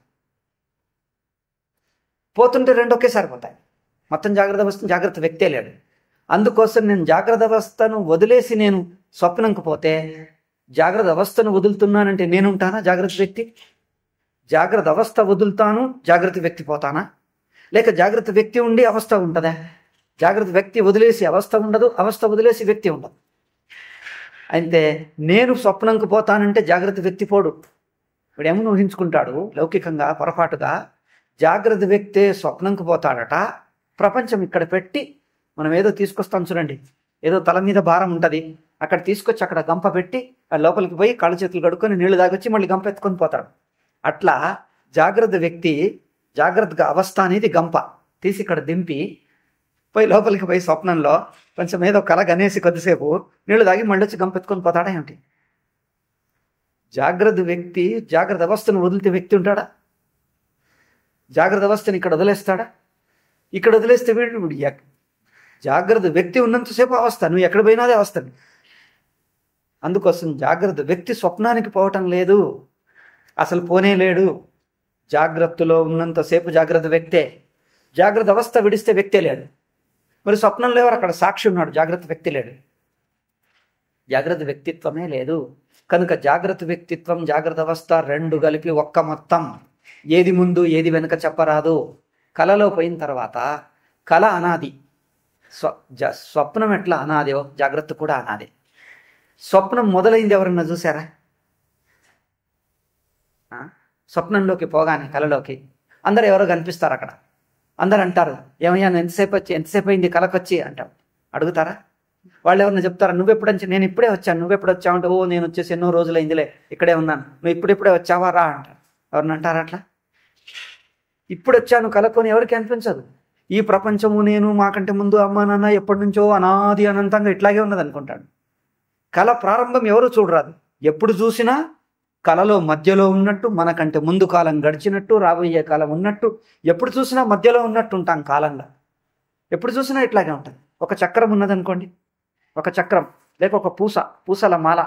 పోతుంటే 2 ఒకేసారి పోతాయి. మొత్తం జాగ్రత్త అవస్థ, జాగ్రత్త వ్యక్తే లేడు. అందుకోసం నేను జాగ్రత్త అవస్థను వదిలేసి నేను స్వప్నంకు పోతే, జాగ్రత్త అవస్థను వదులుతున్నానంటే నేనుంటానా జాగ్రత్త వ్యక్తి? జాగ్రత్త అవస్థ వదులుతాను, జాగ్రత్త వ్యక్తి పోతానా? లేక జాగ్రత్త వ్యక్తి ఉండి అవస్థ ఉంటుందా? జాగ్రత్త వ్యక్తి వదిలేసి అవస్థ ఉండదు, అవస్థ వదిలేసి వ్యక్తి ఉండదు. అయితే నేను స్వప్నంకు పోతానంటే జాగ్రత్త వ్యక్తి పోడు. ఇప్పుడు ఏమని ఊహించుకుంటాడు లౌకికంగా పొరపాటుగా, జాగ్రత్త వ్యక్తే స్వప్నంకు పోతాడట, ప్రపంచం ఇక్కడ పెట్టి మనం ఏదో తీసుకొస్తాం చూడండి, ఏదో తల మీద భారం ఉంటుంది, అక్కడ తీసుకొచ్చి అక్కడ గంప పెట్టి ఆ లోపలికి పోయి కాళ్ళు చేతులు కడుక్కొని నీళ్లు తాగొచ్చి మళ్ళీ గంప ఎత్తుకొని పోతాడు. అట్లా జాగ్రత్త వ్యక్తి జాగ్రత్తగా అవస్థ అనేది గంప తీసి ఇక్కడ దింపి పోయి లోపలికి పోయి స్వప్నంలో కొంచెం ఏదో కల గనేసి కొద్దిసేపు నీళ్లు తాగి మళ్ళీ వచ్చి గంప ఎత్తుకొని పోతాడా ఏమిటి? జాగ్రత్త వ్యక్తి జాగ్రత్త అవస్థను వదిలితే వ్యక్తి ఉంటాడా? జాగ్రత్త అవస్థని ఇక్కడ వదిలేస్తాడా? ఇక్కడ వదిలేస్తే వీడు జాగ్రత్త వ్యక్తి ఉన్నంతసేపు అవస్థ, నువ్వు ఎక్కడ పోయినాదే అవస్థని. అందుకోసం జాగ్రత్త వ్యక్తి స్వప్నానికి పోవటం లేదు, అసలు పోనే లేడు. జాగ్రత్తలో ఉన్నంతసేపు జాగ్రత్త వ్యక్తే, జాగ్రత్త అవస్థ విడిస్తే వ్యక్తే లేడు. మరి స్వప్నంలో ఎవరు? అక్కడ సాక్షి ఉన్నాడు, జాగ్రత్త వ్యక్తి లేడు, జాగ్రత్త వ్యక్తిత్వమే లేదు. కనుక జాగ్రత్త వ్యక్తిత్వం జాగ్రత్త అవస్థ రెండు కలిపి ఒక్క మొత్తం. ఏది ముందు ఏది వెనుక చెప్పరాదు. కలలో పోయిన తర్వాత కళ అనాది, స్వప్నం ఎట్లా అనాదో జాగ్రత్త కూడా అనాది. స్వప్నం మొదలైంది ఎవరన్నా చూసారా? స్వప్నంలోకి పోగానే కలలోకి అందరు ఎవరో కనిపిస్తారు. అక్కడ అందరు అంటారు, ఏమయ్యా ఎంతసేపు అయింది కలకొచ్చి అంటాం. అడుగుతారా? వాళ్ళు ఎవరన్నా చెప్తారా? నువ్వెప్పుడొచ్చి? నేను ఇప్పుడే వచ్చాను. నువ్వెప్పుడు వచ్చావు అంటే, ఓ నేను వచ్చేసి ఎన్నో రోజులైందిలే, ఇక్కడే ఉన్నాను. నువ్వు ఇప్పుడిప్పుడే వచ్చావా రా అంటారు. ఎవరిని అంటారా అట్లా? ఇప్పుడు వచ్చాను కలకొని ఎవరికి అనిపించదు. ఈ ప్రపంచము నేను మాకంటే ముందు అమ్మ నాన్న ఎప్పటి నుంచో అనాది అనంతంగా ఇట్లాగే ఉన్నది అనుకుంటాడు. కళ ప్రారంభం ఎవరు చూడరాదు. ఎప్పుడు చూసినా కళలో మధ్యలో ఉన్నట్టు, మనకంటే ముందు కాలం గడిచినట్టు, రాబోయే కాలం ఉన్నట్టు, ఎప్పుడు చూసినా మధ్యలో ఉన్నట్టు ఉంటాం కాలంలో. ఎప్పుడు చూసినా ఇట్లాగే ఉంటుంది. ఒక చక్రం ఉన్నదనుకోండి, ఒక చక్రం లేక ఒక పూసల మాల,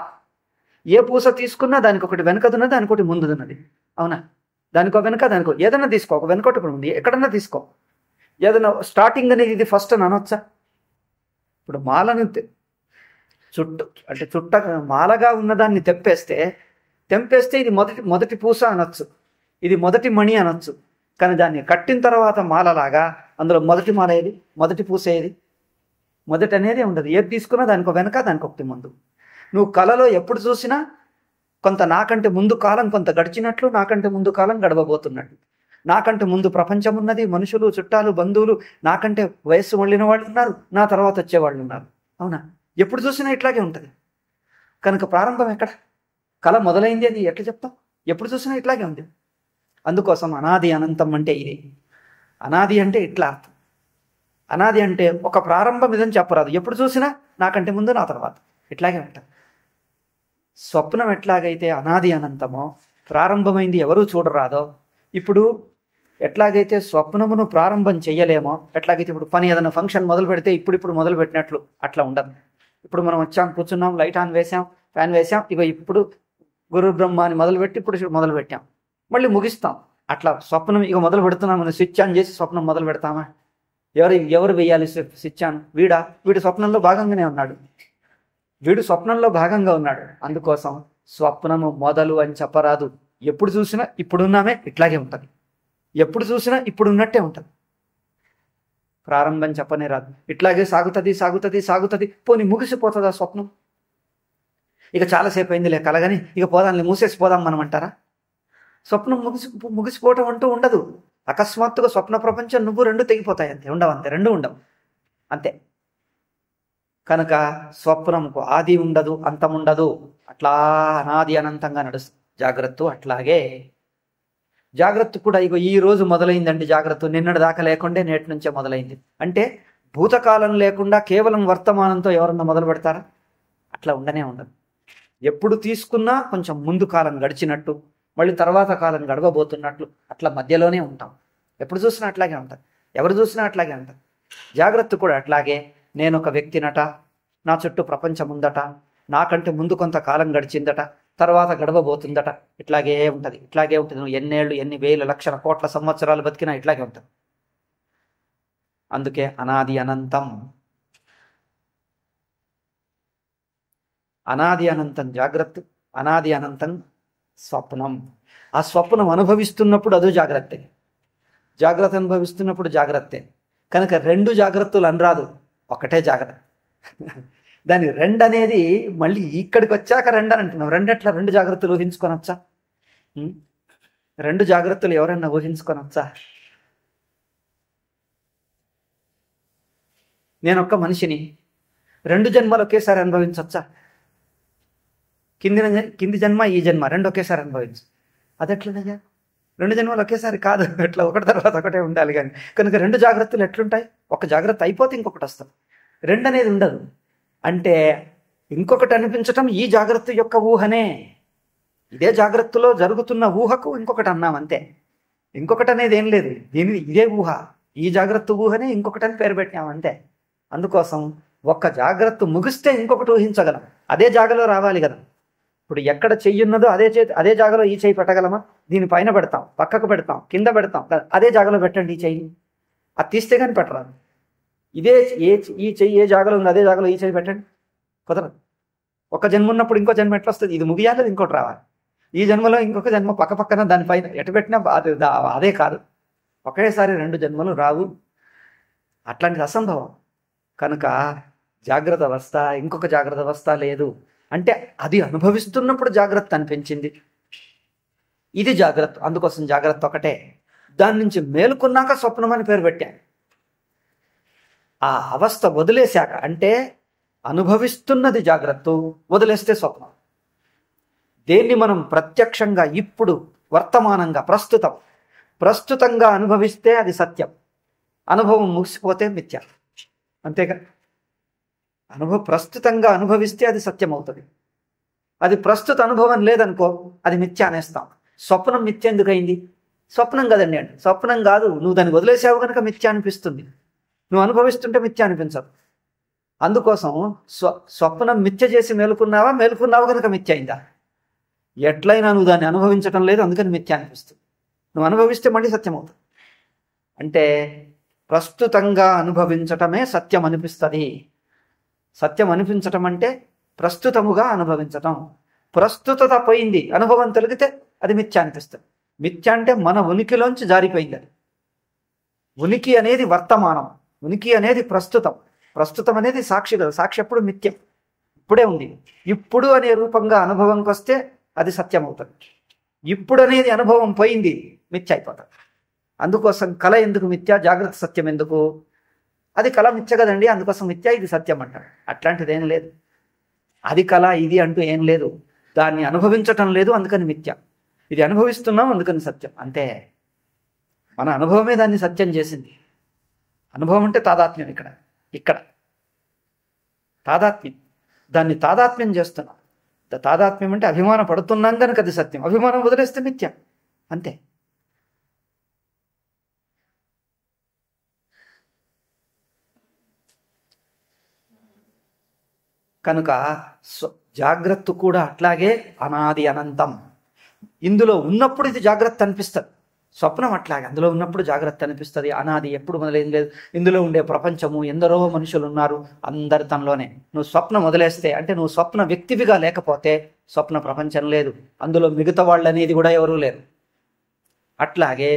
ఏ పూస తీసుకున్నా దానికి ఒకటి వెనకదున్నది, దానికి ఒకటి ముందున్నది. అవునా? దానికో వెనక దానికో ఏదన్నా తీసుకో, ఒక వెనకొటి ఒకటి ఉంది, ఎక్కడన్నా తీసుకో. ఏదైనా స్టార్టింగ్ అనేది ఇది ఫస్ట్ అని అనొచ్చా? ఇప్పుడు మాలను చుట్ట మాలగా ఉన్నదాన్ని తెంపేస్తే ఇది మొదటి పూస అనొచ్చు, ఇది మొదటి మణి అనొచ్చు. కానీ దాన్ని కట్టిన తర్వాత మాలలాగా అందులో మొదటి మాల ఏది, మొదటి పూస ఏది? మొదటి అనేది ఉండదు. ఏది తీసుకున్నా దానికో వెనక దానికొకటి ముందు. నువ్వు కళలో ఎప్పుడు చూసినా కొంత నాకంటే ముందు కాలం కొంత గడిచినట్లు, నాకంటే ముందు కాలం గడవబోతున్నట్టు, నాకంటే ముందు ప్రపంచం ఉన్నది, మనుషులు, చుట్టాలు, బంధువులు, నాకంటే వయస్సు మళ్ళిన వాళ్ళు ఉన్నారు, నా తర్వాత వచ్చేవాళ్ళు ఉన్నారు. అవునా? ఎప్పుడు చూసినా ఇట్లాగే ఉంటుంది. కనుక ప్రారంభం ఎక్కడ? కళ మొదలైంది అది ఎట్లా చెప్తాం? ఎప్పుడు చూసినా ఇట్లాగే ఉంది. అందుకోసం అనాది అనంతం అంటే ఇది. అనాది అంటే ఇట్లా అర్థం. అనాది అంటే ఒక ప్రారంభం ఇదని చెప్పరాదు. ఎప్పుడు చూసినా నాకంటే ముందు నా తర్వాత ఇట్లాగే ఉంటుంది. స్వప్నం ఎట్లాగైతే అనాది అనంతమో, ప్రారంభమైంది ఎవరూ చూడరాదో, ఇప్పుడు ఎట్లాగైతే స్వప్నమును ప్రారంభం చెయ్యలేమో, ఎట్లాగైతే ఇప్పుడు పని ఏదైనా ఫంక్షన్ మొదలు పెడితే ఇప్పుడు మొదలు పెట్టినట్లు అట్లా ఉండదు. ఇప్పుడు మనం వచ్చాం, కూర్చున్నాం, లైట్ ఆన్ వేసాం, ఫ్యాన్ వేసాం, ఇప్పుడు గురు బ్రహ్మ అని మొదలుపెట్టి ఇప్పుడు మొదలు పెట్టాం, మళ్ళీ ముగిస్తాం. అట్లా స్వప్నం ఇక మొదలు పెడుతున్నాం, స్విచ్ ఆన్ చేసి స్వప్నం మొదలు పెడతామా? ఎవరు వేయాలి స్విచ్ ఆన్? వీడు స్వప్నంలో భాగంగానే ఉన్నాడు, వీడు స్వప్నంలో భాగంగా ఉన్నాడు. అందుకోసం స్వప్నము మొదలు అని చెప్పరాదు. ఎప్పుడు చూసినా ఇప్పుడున్నామే ఇట్లాగే ఉంటుంది, ఎప్పుడు చూసినా ఇప్పుడు ఉన్నట్టే ఉంటుంది. ప్రారంభం చెప్పనే రాదు. ఇట్లాగే సాగుతుంది, పోనీ ముగిసిపోతుందా స్వప్నం? ఇక చాలాసేపు అయిందిలే కలగని, ఇక పోదాంలే, మూసేసిపోదాం మనం అంటారా? స్వప్నం ముగిసిపోవటం అంటూ ఉండదు. అకస్మాత్తుగా స్వప్న ప్రపంచం నువ్వు రెండు తెగిపోతాయి, అంతే. రెండు ఉండవు అంతే. కనుక స్వప్నంకు ఆది ఉండదు, అంతం ఉండదు, అట్లా అనాది అనంతంగా నడుస్తుంది. జాగ్రత్త అట్లాగే. జాగ్రత్త కూడా ఇగో ఈ రోజు మొదలైందండి జాగ్రత్త, నిన్నటి దాకా లేకుండే నేటి నుంచే మొదలైంది అంటే భూతకాలం లేకుండా కేవలం వర్తమానంతో ఎవరన్నా మొదలు పెడతారా? అట్లా ఉండదు. ఎప్పుడు తీసుకున్నా కొంచెం ముందు కాలం గడిచినట్టు, మళ్ళీ తర్వాత కాలం గడవబోతున్నట్లు, అట్లా మధ్యలోనే ఉంటాం. ఎప్పుడు చూసినా అట్లాగే ఉంటుంది, ఎవరు చూసినా అట్లాగే ఉంటుంది. జాగ్రత్త కూడా అట్లాగే. నేను ఒక వ్యక్తినట, నా చుట్టూ ప్రపంచం ఉందట, నాకంటే ముందు కొంతకాలం గడిచిందట, తర్వాత గడవబోతుందట, ఇట్లాగే ఉంటుంది. నువ్వు ఎన్నేళ్ళు, ఎన్ని వేల లక్షల కోట్ల సంవత్సరాలు బతికినా ఇట్లాగే ఉంటుంది. అందుకే అనాది అనంతం. అనాది అనంతం జాగ్రత్త, అనాది అనంతం స్వప్నం. ఆ స్వప్నం అనుభవిస్తున్నప్పుడు అదో జాగ్రత్తే, జాగ్రత్త అనుభవిస్తున్నప్పుడు జాగ్రత్తే. కనుక రెండు జాగ్రత్తలు అనరాదు, ఒకటే జాగ్రత్త. దాని రెండు అనేది మళ్ళీ ఇక్కడికి వచ్చాక రెండు అని అంటున్నావు. రెండెట్లా? రెండు జాగ్రత్తలు ఊహించుకొనొచ్చా? ఉం? రెండు జాగ్రత్తలు ఎవరన్నా ఊహించుకొనొచ్చా? నేను ఒక్క మనిషిని, రెండు జన్మలు ఒకేసారి అనుభవించవచ్చా? కింది జన్మ ఈ జన్మ రెండు ఒకేసారి అనుభవించు. అదెట్లనయ్యా? రెండు జన్మలు ఒకేసారి కాదు, అట్లా ఒకటి తర్వాత ఒకటే ఉండాలి. కానీ కనుక రెండు జాగ్రత్తలు ఎట్లుంటాయి? ఒక జాగ్రత్త అయిపోతే ఇంకొకటి వస్తుంది, రెండు అనేది ఉండదు. అంటే ఇంకొకటి అనిపించటం ఈ జాగ్రత్త యొక్క ఊహనే. ఇదే జాగ్రత్తలో జరుగుతున్న ఊహకు ఇంకొకటి అన్నాం అంతే. ఇంకొకటి అనేది ఏం లేదు, ఇదే ఊహ, ఈ జాగ్రత్త ఊహనే ఇంకొకటి అని పేరు పెట్టాం అంతే. అందుకోసం ఒక్క జాగ్రత్త ముగిస్తే ఇంకొకటి ఊహించగలం, అదే జాగలో రావాలి కదా. ఇప్పుడు ఎక్కడ చెయ్యి ఉన్నదో అదే జాగలో ఈ చెయ్యి పెట్టగలమా? దీని పైన పెడతాం, పక్కకు పెడతాం, కింద పెడతాం, అదే జాగలో పెట్టండి ఈ చెయ్యి. అది తీస్తే కానీ పెట్టరాదు. ఈ చెయ్యి ఏ జాగలో ఉంది అదే జాగలో ఈ చెయ్యి పెట్టండి, కుదరదు. ఒక జన్మ ఉన్నప్పుడు ఇంకో జన్మ ఎట్లా వస్తుంది? ఇది ముగియాలి, ఇంకోటి రావాలి. ఈ జన్మలో ఇంకొక జన్మ పక్క పక్కన దానిపైన ఎటు పెట్టినా అదే కాదు. ఒకేసారి రెండు జన్మలు రావు, అట్లాంటిది అసంభవం. కనుక జాగ్రత్త అవస్థ ఇంకొక జాగ్రత్త అవస్థ లేదు. అంటే అది అనుభవిస్తున్నప్పుడు జాగ్రత్త అనిపించింది, ఇది జాగ్రత్త. అందుకోసం జాగ్రత్త ఒకటే. దాని నుంచి మేలుకున్నాక స్వప్నం అని పేరు పెట్టాను. ఆ అవస్థ వదిలేశాక, అంటే అనుభవిస్తున్నది జాగ్రత్త, వదిలేస్తే స్వప్నం. దేన్ని మనం ప్రత్యక్షంగా ఇప్పుడు వర్తమానంగా ప్రస్తుతంగా అనుభవిస్తే అది సత్యం, అనుభవం ముగిసిపోతే మిథ్య. అంతేగా? ప్రస్తుతంగా అనుభవిస్తే అది సత్యం అవుతుంది. అది ప్రస్తుత అనుభవం లేదనుకో, అది మిథ్య అనేస్తాం. స్వప్నం మిథ్య ఎందుకు అయింది? స్వప్నం కదండి అంటే స్వప్నం కాదు, నువ్వు దాన్ని వదిలేసావు కనుక మిథ్య అనిపిస్తుంది, నువ్వు అనుభవిస్తుంటే మిథ్య అనిపించదు. అందుకోసం స్వప్నం మిథ్య చేసి మేలుకున్నావు కనుక మిథ్య అయిందా? ఎట్లయినా నువ్వు దాన్ని అనుభవించటం లేదు, అందుకని మిథ్య అనిపిస్తుంది. నువ్వు అనుభవిస్తే మళ్ళీ సత్యం అవుతుంది. అంటే ప్రస్తుతంగా అనుభవించటమే సత్యం అనిపిస్తుంది. సత్యం అనిపించటం అంటే ప్రస్తుతముగా అనుభవించటం. ప్రస్తుతత పోయింది, అనుభవం తొలగితే అది మిథ్య అనిపిస్తుంది. మిథ్య అంటే మన ఉనికిలోంచి జారిపోయింది. అది ఉనికి అనేది వర్తమానం, ఉనికి అనేది ప్రస్తుతం అనేది సాక్షి కదా. సాక్షి ఎప్పుడు మిథ్యం, ఇప్పుడే ఉంది. ఇప్పుడు అనే రూపంగా అనుభవంకి వస్తే అది సత్యం అవుతుంది. ఇప్పుడు అనేది అనుభవం పోయింది, మిథ్య అయిపోతుంది. అందుకోసం కళ ఎందుకు మిథ్య, జాగ్రత్త సత్యం ఎందుకు? అది కళ మిథ్య కదండి, అందుకోసం మిథ్య, ఇది సత్యం అంటాడు. అట్లాంటిది ఏం లేదు. అది కళ ఇది అంటూ ఏం లేదు. దాన్ని అనుభవించటం లేదు, అందుకని మిథ్య. ఇది అనుభవిస్తున్నాం, అందుకని సత్యం. అంతే. మన అనుభవమే దాన్ని సత్యం చేసింది. అనుభవం అంటే తాదాత్మ్యం. ఇక్కడ తాదాత్మ్యం, దాన్ని తాదాత్మ్యం చేస్తున్నాం. తాదాత్మ్యం అంటే అభిమానం పడుతున్నాం కనుక అది సత్యం, అభిమానం వదిలేస్తే మిథ్య అంతే. కనుక జాగ్రత్త కూడా అట్లాగే అనాది అనంతం. ఇందులో ఉన్నప్పుడు ఇది జాగ్రత్త అనిపిస్తుంది, స్వప్నం అట్లాగే అందులో ఉన్నప్పుడు జాగ్రత్త అనిపిస్తుంది. అనాది, ఎప్పుడు మొదలైంది లేదు. ఇందులో ఉండే ప్రపంచము, ఎందరో మనుషులు ఉన్నారు, అందరి తనలోనే. నువ్వు స్వప్నం వదిలేస్తే, అంటే నువ్వు స్వప్న వ్యక్తివిగా లేకపోతే స్వప్న ప్రపంచం లేదు, అందులో మిగతా వాళ్ళు అనేది కూడా ఎవరూ లేరు. అట్లాగే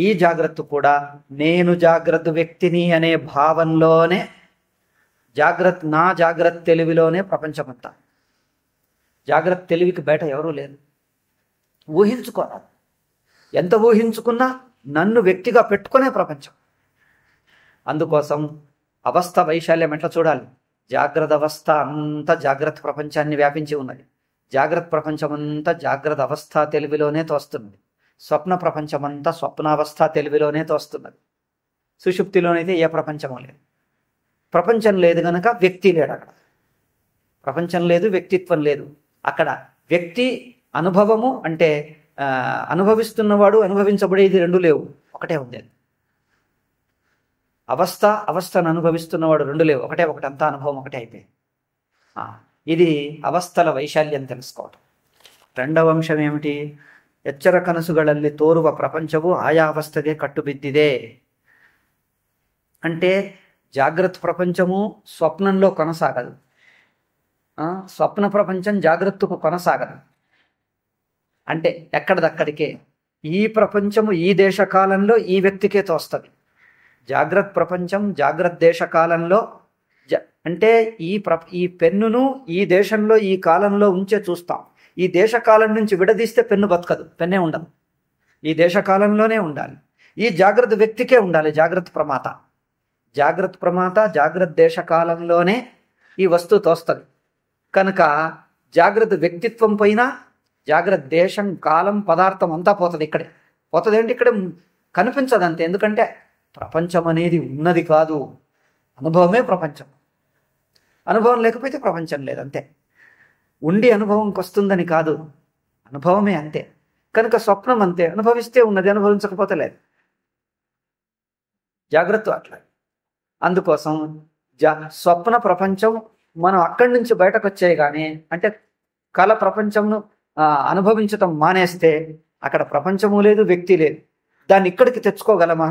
ఈ జాగ్రత్త కూడా నేను జాగ్రత్త వ్యక్తిని అనే భావంలోనే నా జాగ్రత్త తెలివిలోనే ప్రపంచమంతా. జాగ్రత్త తెలివికి బయట ఎవరూ లేరు. ఊహించుకోరాదు. ఎంత ఊహించుకున్నా నన్ను వ్యక్తిగా పెట్టుకునే ప్రపంచం. అందుకోసం అవస్థ వైశాల్యం ఎట్లా చూడాలి? జాగ్రత్త అవస్థ అంతా జాగ్రత్త ప్రపంచాన్ని వ్యాపించి ఉన్నది. జాగ్రత్త ప్రపంచం అంతా జాగ్రత్త అవస్థ తెలివిలోనే తోస్తున్నది. స్వప్న ప్రపంచమంతా స్వప్నావస్థ తెలివిలోనే తోస్తున్నది. సుషుప్తిలోనైతే ఏ ప్రపంచమో లేదు. ప్రపంచం లేదు కనుక వ్యక్తి లేడు. అక్కడ ప్రపంచం లేదు, వ్యక్తిత్వం లేదు. అక్కడ వ్యక్తి అనుభవము అంటే అనుభవిస్తున్నవాడు, అనుభవించబడేది రెండు లేవు, ఒకటే ఉంది. అవస్థను అనుభవిస్తున్నవాడు రెండు లేవు, ఒకటి అంతా అనుభవం ఒకటే అయిపోయింది. ఇది అవస్థల వైశాల్యం తెలుసుకోవటం. రెండవ అంశం ఏమిటి? ಎಚ್ಚರ ಕನಸುಗಳಲ್ಲಿ ತೋರುವ ಪ್ರಪಂಚವು ఆయా అవస్థಗೆ కట్టుబిద్దిదే. అంటే జాగ్రత్త ప్రపంచము స్వప్నంలో కొనసాగదు, స్వప్న ప్రపంచం జాగ్రత్తకు కొనసాగదు. అంటే ఎక్కడిదక్కడికే. ఈ ప్రపంచము ఈ దేశకాలంలో ఈ వ్యక్తికే తోస్తుంది. జాగ్రత్త ప్రపంచం జాగ్రత్త దేశకాలంలో అంటే ఈ పెన్నును ఈ దేశంలో ఈ కాలంలో ఉంచే చూస్తాం. ఈ దేశకాలం నుంచి విడదీస్తే పెన్ను బతకదు, పెన్నే ఉండదు. ఈ దేశకాలంలోనే ఉండాలి. ఈ జాగ్రత్త వ్యక్తికే ఉండాలి. జాగ్రత్త ప్రమాత, జాగ్రత్త ప్రమాత జాగ్రత్త దేశకాలంలోనే ఈ వస్తువు తోస్తుంది. కనుక జాగ్రత్త వ్యక్తిత్వం పైన జాగ్రత్త దేశం, కాలం, పదార్థం అంతా పోతుంది. ఇక్కడే పోతుంది. ఏంటి ఇక్కడ కనిపించదు అంతే. ఎందుకంటే ప్రపంచం అనేది ఉన్నది కాదు, అనుభవమే ప్రపంచం. అనుభవం లేకపోతే ప్రపంచం లేదంతే. ఉండి అనుభవంకి వస్తుందని కాదు, అనుభవమే అంతే. కనుక స్వప్నం అంతే, అనుభవిస్తే ఉన్నది, అనుభవించకపోతే లేదు. జాగ్రత్త అట్లా. అందుకోసం స్వప్న ప్రపంచం మనం అక్కడి నుంచి బయటకు వచ్చాయి. కానీ అంటే కళ ప్రపంచంను అనుభవించటం మానేస్తే అక్కడ ప్రపంచము లేదు, వ్యక్తి లేదు. దాన్ని ఇక్కడికి తెచ్చుకోగలమా?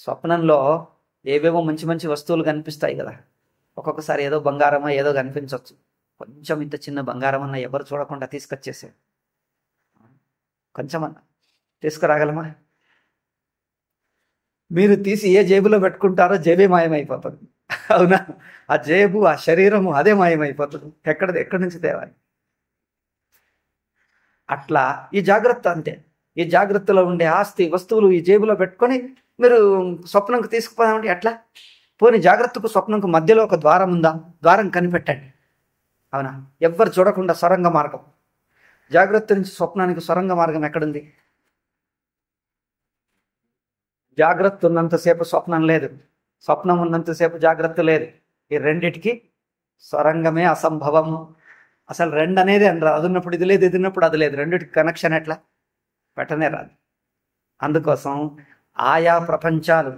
స్వప్నంలో ఏవేవో మంచి మంచి వస్తువులు కనిపిస్తాయి కదా. ఒక్కొక్కసారి ఏదో బంగారమో ఏదో కనిపించవచ్చు. కొంచెం ఇంత చిన్న బంగారం అన్న ఎవరు చూడకుండా తీసుకొచ్చేసే, కొంచెమన్నా తీసుకురాగలమా? మీరు తీసి ఏ జేబులో పెట్టుకుంటారో జేబే మాయమైపోతుంది. అవునా? ఆ జేబు, ఆ శరీరము అదే మాయమైపోతుంది. ఎక్కడి నుంచి తేవాలి? అట్లా ఈ జాగ్రత్త అంతే. ఈ జాగ్రత్తలో ఉండే ఆస్తి, వస్తువులు ఈ జేబులో పెట్టుకొని మీరు స్వప్నంకు తీసుకుపోదామంటే ఎట్లా? పోనీ జాగ్రత్తకు స్వప్నంకు మధ్యలో ఒక ద్వారం ఉందా? ద్వారం కనిపెట్టండి. అవునా? ఎవ్వరు చూడకుండా సొరంగ మార్గం. జాగ్రత్త నుంచి స్వప్నానికి సొరంగ మార్గం ఎక్కడుంది? జాగ్రత్త ఉన్నంతసేపు స్వప్నం లేదు, స్వప్నం ఉన్నంతసేపు జాగ్రత్త లేదు. ఈ రెండిటికి సొరంగమే అసంభవం. అసలు రెండు అనేది అని రాదు. అది ఉన్నప్పుడు ఇది లేదు, ఇది ఉన్నప్పుడు అది లేదు. రెండిటికి కనెక్షన్ ఎట్లా? పెట్టనే రాదు. అందుకోసం ఆయా ప్రపంచాలు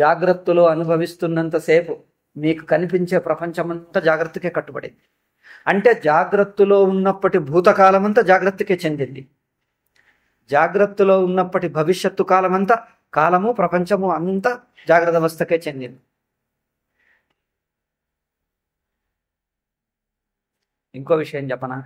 జాగ్రత్తలో అనుభవిస్తున్నంతసేపు మీకు కనిపించే ప్రపంచమంతా జాగ్రత్తకే కట్టుబడింది. అంటే జాగ్రత్తలో ఉన్నప్పటి భూతకాలం అంతా జాగ్రత్తకే చెందింది. జాగ్రత్తలో ఉన్నప్పటి భవిష్యత్తు కాలమంతా, కాలము ప్రపంచము అంతా జాగ్రత్త అవస్థకే చెందింది. ఇంకో విషయం చెప్పనా?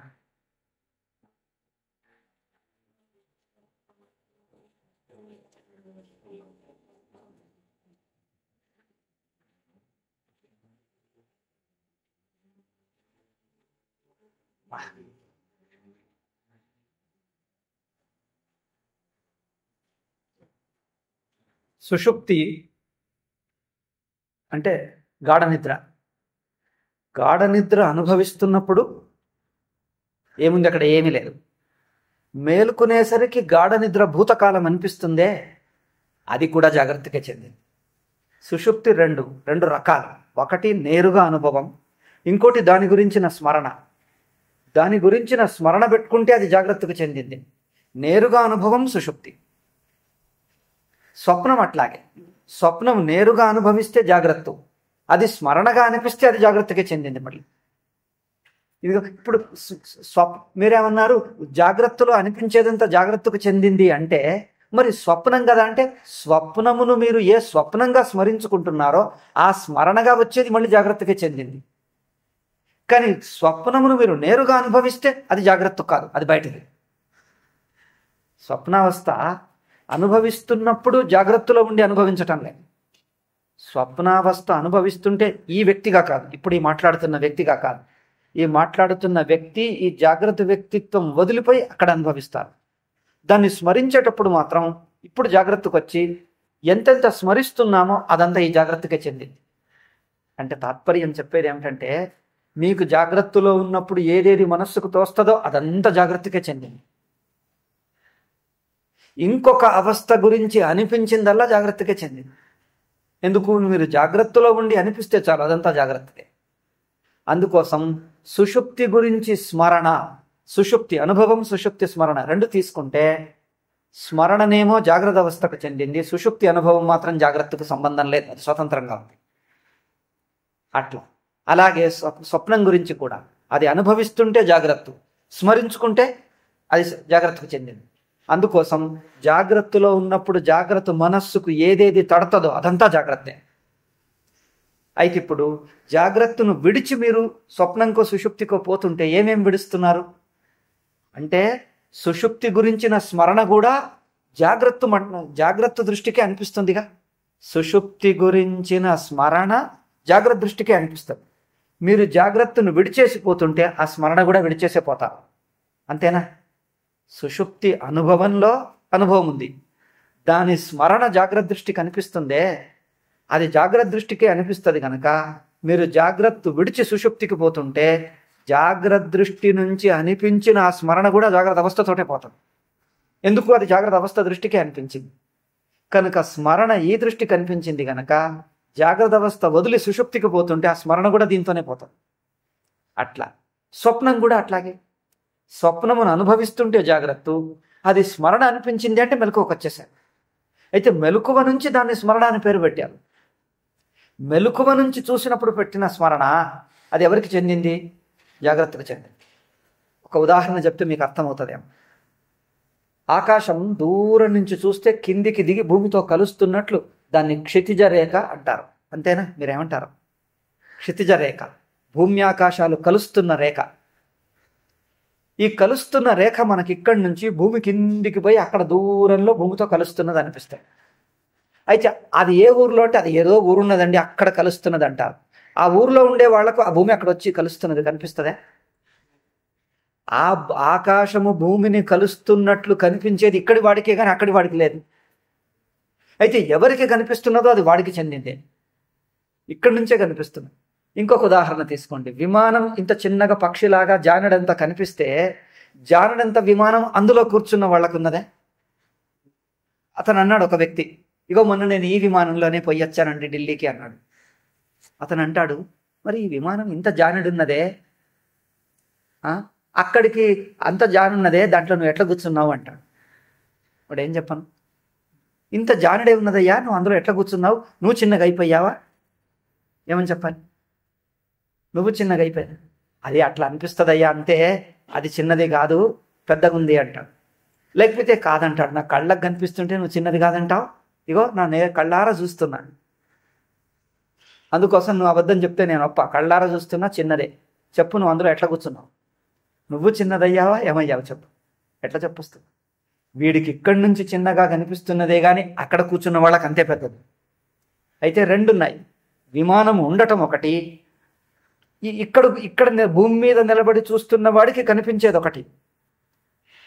సుషుప్తి అంటే గాఢ నిద్ర. గాఢ నిద్ర అనుభవిస్తున్నప్పుడు ఏముంది? అక్కడ ఏమీ లేదు. మేలుకునేసరికి గాఢ నిద్ర భూతకాలం అనిపిస్తుందే, అది కూడా జాగ్రత్తగా చెందింది. సుషుప్తి రెండు రకాలు. ఒకటి నేరుగా అనుభవం, ఇంకోటి దాని గురించిన స్మరణ. దాని గురించిన స్మరణ పెట్టుకుంటే అది జాగ్రత్తకు చెందింది. నేరుగా అనుభవం సుషుప్తి. స్వప్నం అట్లాగే. స్వప్నం నేరుగా అనుభవిస్తే జాగ్రత్త, అది స్మరణగా అనిపిస్తే అది జాగ్రత్తగా చెందింది. మళ్ళీ ఇది ఇప్పుడు మీరేమన్నారు? జాగ్రత్తలో అనిపించేదంతా జాగ్రత్తకు చెందింది అంటే మరి స్వప్నం కదా అంటే, స్వప్నమును మీరు ఏ స్వప్నంగా స్మరించుకుంటున్నారో ఆ స్మరణగా వచ్చేది మళ్ళీ జాగ్రత్తగా చెందింది. కానీ స్వప్నమును మీరు నేరుగా అనుభవిస్తే అది జాగ్రత్త కాదు, అది బయటది. స్వప్నావస్థ అనుభవిస్తున్నప్పుడు జాగ్రత్తలో ఉండి అనుభవించటం లేదు. స్వప్నావస్థ అనుభవిస్తుంటే ఈ వ్యక్తిగా కాదు, ఇప్పుడు ఈ మాట్లాడుతున్న వ్యక్తిగా కాదు, ఈ మాట్లాడుతున్న వ్యక్తి ఈ జాగ్రత్త వ్యక్తిత్వం వదిలిపోయి అక్కడ అనుభవిస్తారు. దాన్ని స్మరించేటప్పుడు మాత్రం ఇప్పుడు జాగ్రత్తకు వచ్చి ఎంతెంత స్మరిస్తున్నామో అదంతా ఈ జాగ్రత్తకే చెందింది. అంటే తాత్పర్యం చెప్పేది ఏమిటంటే, మీకు జాగ్రత్తలో ఉన్నప్పుడు ఏదేది మనస్సుకు తోస్తుందో అదంతా జాగ్రత్తకే చెందింది. ఇంకొక అవస్థ గురించి అనిపించిందల్లా జాగ్రత్తకే చెందింది. ఎందుకు? మీరు జాగ్రత్తలో ఉండి అనిపిస్తే చాలు, అదంతా జాగ్రత్తకే. అందుకోసం సుషుప్తి గురించి స్మరణ, సుషుప్తి అనుభవం, సుషుప్తి స్మరణ రెండు తీసుకుంటే, స్మరణనేమో జాగ్రత్త అవస్థకు చెందింది, సుషుప్తి అనుభవం మాత్రం జాగ్రత్తకు సంబంధం లేదు, అది స్వతంత్రంగా ఉంది. అట్లా అలాగే స్వప్నం గురించి కూడా అది అనుభవిస్తుంటే జాగ్రత్త, స్మరించుకుంటే అది జాగ్రత్తకు చెందింది. అందుకోసం జాగ్రత్తలో ఉన్నప్పుడు జాగ్రత్త మనస్సుకు ఏదేది తడతదో అదంతా జాగ్రత్తే. అయితే ఇప్పుడు జాగ్రత్తను విడిచి మీరు స్వప్నంకో సుషుప్తికో పోతుంటే ఏమేం విడుస్తున్నారు అంటే, సుషుప్తి గురించిన స్మరణ కూడా జాగ్రత్త దృష్టికే అనిపిస్తుందిగా. సుషుప్తి గురించిన స్మరణ జాగ్రత్త దృష్టికే అనిపిస్తుంది. మీరు జాగ్రత్తను విడిచేసిపోతుంటే ఆ స్మరణ కూడా విడిచేసే పోతారు. అంతేనా? సుషుప్తి అనుభవంలో అనుభవం ఉంది, దాని స్మరణ జాగ్రత్త దృష్టికి అనిపిస్తుందే, అది జాగ్రత్త దృష్టికే అనిపిస్తుంది కనుక మీరు జాగ్రత్త విడిచి సుషుప్తికి పోతుంటే జాగ్రత్త దృష్టి నుంచి అనిపించిన ఆ స్మరణ కూడా జాగ్రత్త అవస్థతోటే పోతుంది. ఎందుకు? అది జాగ్రత్త అవస్థ దృష్టికే అనిపించింది కనుక స్మరణ ఈ దృష్టికి అనిపించింది కనుక జాగ్రత్త అవస్థ వదిలి సుషుప్తికి పోతుంటే ఆ స్మరణ కూడా దీంతోనే పోతుంది. అట్లా స్వప్నం కూడా అట్లాగే. స్వప్నమును అనుభవిస్తుంటే జాగ్రత్త, అది స్మరణ అనిపించింది అంటే మెలకువకు వచ్చేసారు. అయితే మెలకువ నుంచి దాన్ని స్మరణ అని పేరు పెట్టారు. మెలకువ నుంచి చూసినప్పుడు పెట్టిన స్మరణ అది ఎవరికి చెందింది? జాగ్రత్తకు చెందింది. ఒక ఉదాహరణ చెప్తే మీకు అర్థమవుతుందేమో. ఆకాశం దూరం నుంచి చూస్తే కిందికి దిగి భూమితో కలుస్తున్నట్లు దాన్ని క్షితిజ రేఖ అంటారు. అంతేనా? మీరేమంటారు? క్షితిజ రేఖ, భూమి ఆకాశాలు కలుస్తున్న రేఖ. ఈ కలుస్తున్న రేఖ మనకి ఇక్కడి నుంచి భూమి కిందికి పోయి అక్కడ దూరంలో భూమితో కలుస్తున్నది అనిపిస్తాయి. అయితే అది ఏ ఊర్లో అంటే అది ఏదో ఊరున్నదండి అక్కడ కలుస్తున్నది అంటారు. ఆ ఊర్లో ఉండే వాళ్లకు ఆ భూమి అక్కడ వచ్చి కలుస్తున్నది కనిపిస్తుందే? ఆ ఆకాశము భూమిని కలుస్తున్నట్లు కనిపించేది ఇక్కడి వాడికే కానీ అక్కడి వాడికి లేదు. అయితే ఎవరికి కనిపిస్తున్నదో అది వాడికి చెందిందే, ఇక్కడి నుంచే కనిపిస్తుంది. ఇంకొక ఉదాహరణ తీసుకోండి. విమానం ఇంత చిన్నగా పక్షిలాగా జానడంత కనిపిస్తే జానడంత విమానం అందులో కూర్చున్న వాళ్ళకు ఉన్నదే? అతను అన్నాడు, ఒక వ్యక్తి, ఇగో మొన్న నేను ఈ విమానంలోనే పోయి వచ్చానండి ఢిల్లీకి అన్నాడు. అతను అంటాడు, మరి ఈ విమానం ఇంత జానడున్నదే, అక్కడికి అంత జానున్నదే, దాంట్లో నువ్వు ఎట్లా కూర్చున్నావు అంటాడు. వాడు ఏం చెప్పను? ఇంత జానుడే ఉన్నదయ్యా, నువ్వు అందులో ఎట్లా కూర్చున్నావు, నువ్వు చిన్నగా అయిపోయావా? ఏమని చెప్పాలి? నువ్వు చిన్నగా అయిపోయావు. అది అట్లా అనిపిస్తుందయ్యా అంతే, అది చిన్నది కాదు పెద్దగా ఉంది అంటాడు. లేకపోతే కాదంటాడు, నా కళ్ళకు కనిపిస్తుంటే నువ్వు చిన్నది కాదంటావు, ఇగో నా కళ్ళారా చూస్తున్నాను, అందుకోసం నువ్వు అబద్ధం చెప్తే నేను ఒప్ప, కళ్ళారా చూస్తున్నా చిన్నదే, చెప్పు నువ్వు అందులో ఎట్లా కూర్చున్నావు, నువ్వు చిన్నదయ్యావా ఏమయ్యావు చెప్పు, ఎట్లా చెప్పొస్తుంది? వీడికి ఇక్కడి నుంచి చిన్నగా కనిపిస్తున్నదే కానీ అక్కడ కూర్చున్న వాళ్ళకి అంతే పెద్దది. అయితే రెండున్నాయి, విమానం ఉండటం ఒకటి, ఇక్కడ భూమి మీద నిలబడి చూస్తున్న వాడికి కనిపించేది ఒకటి.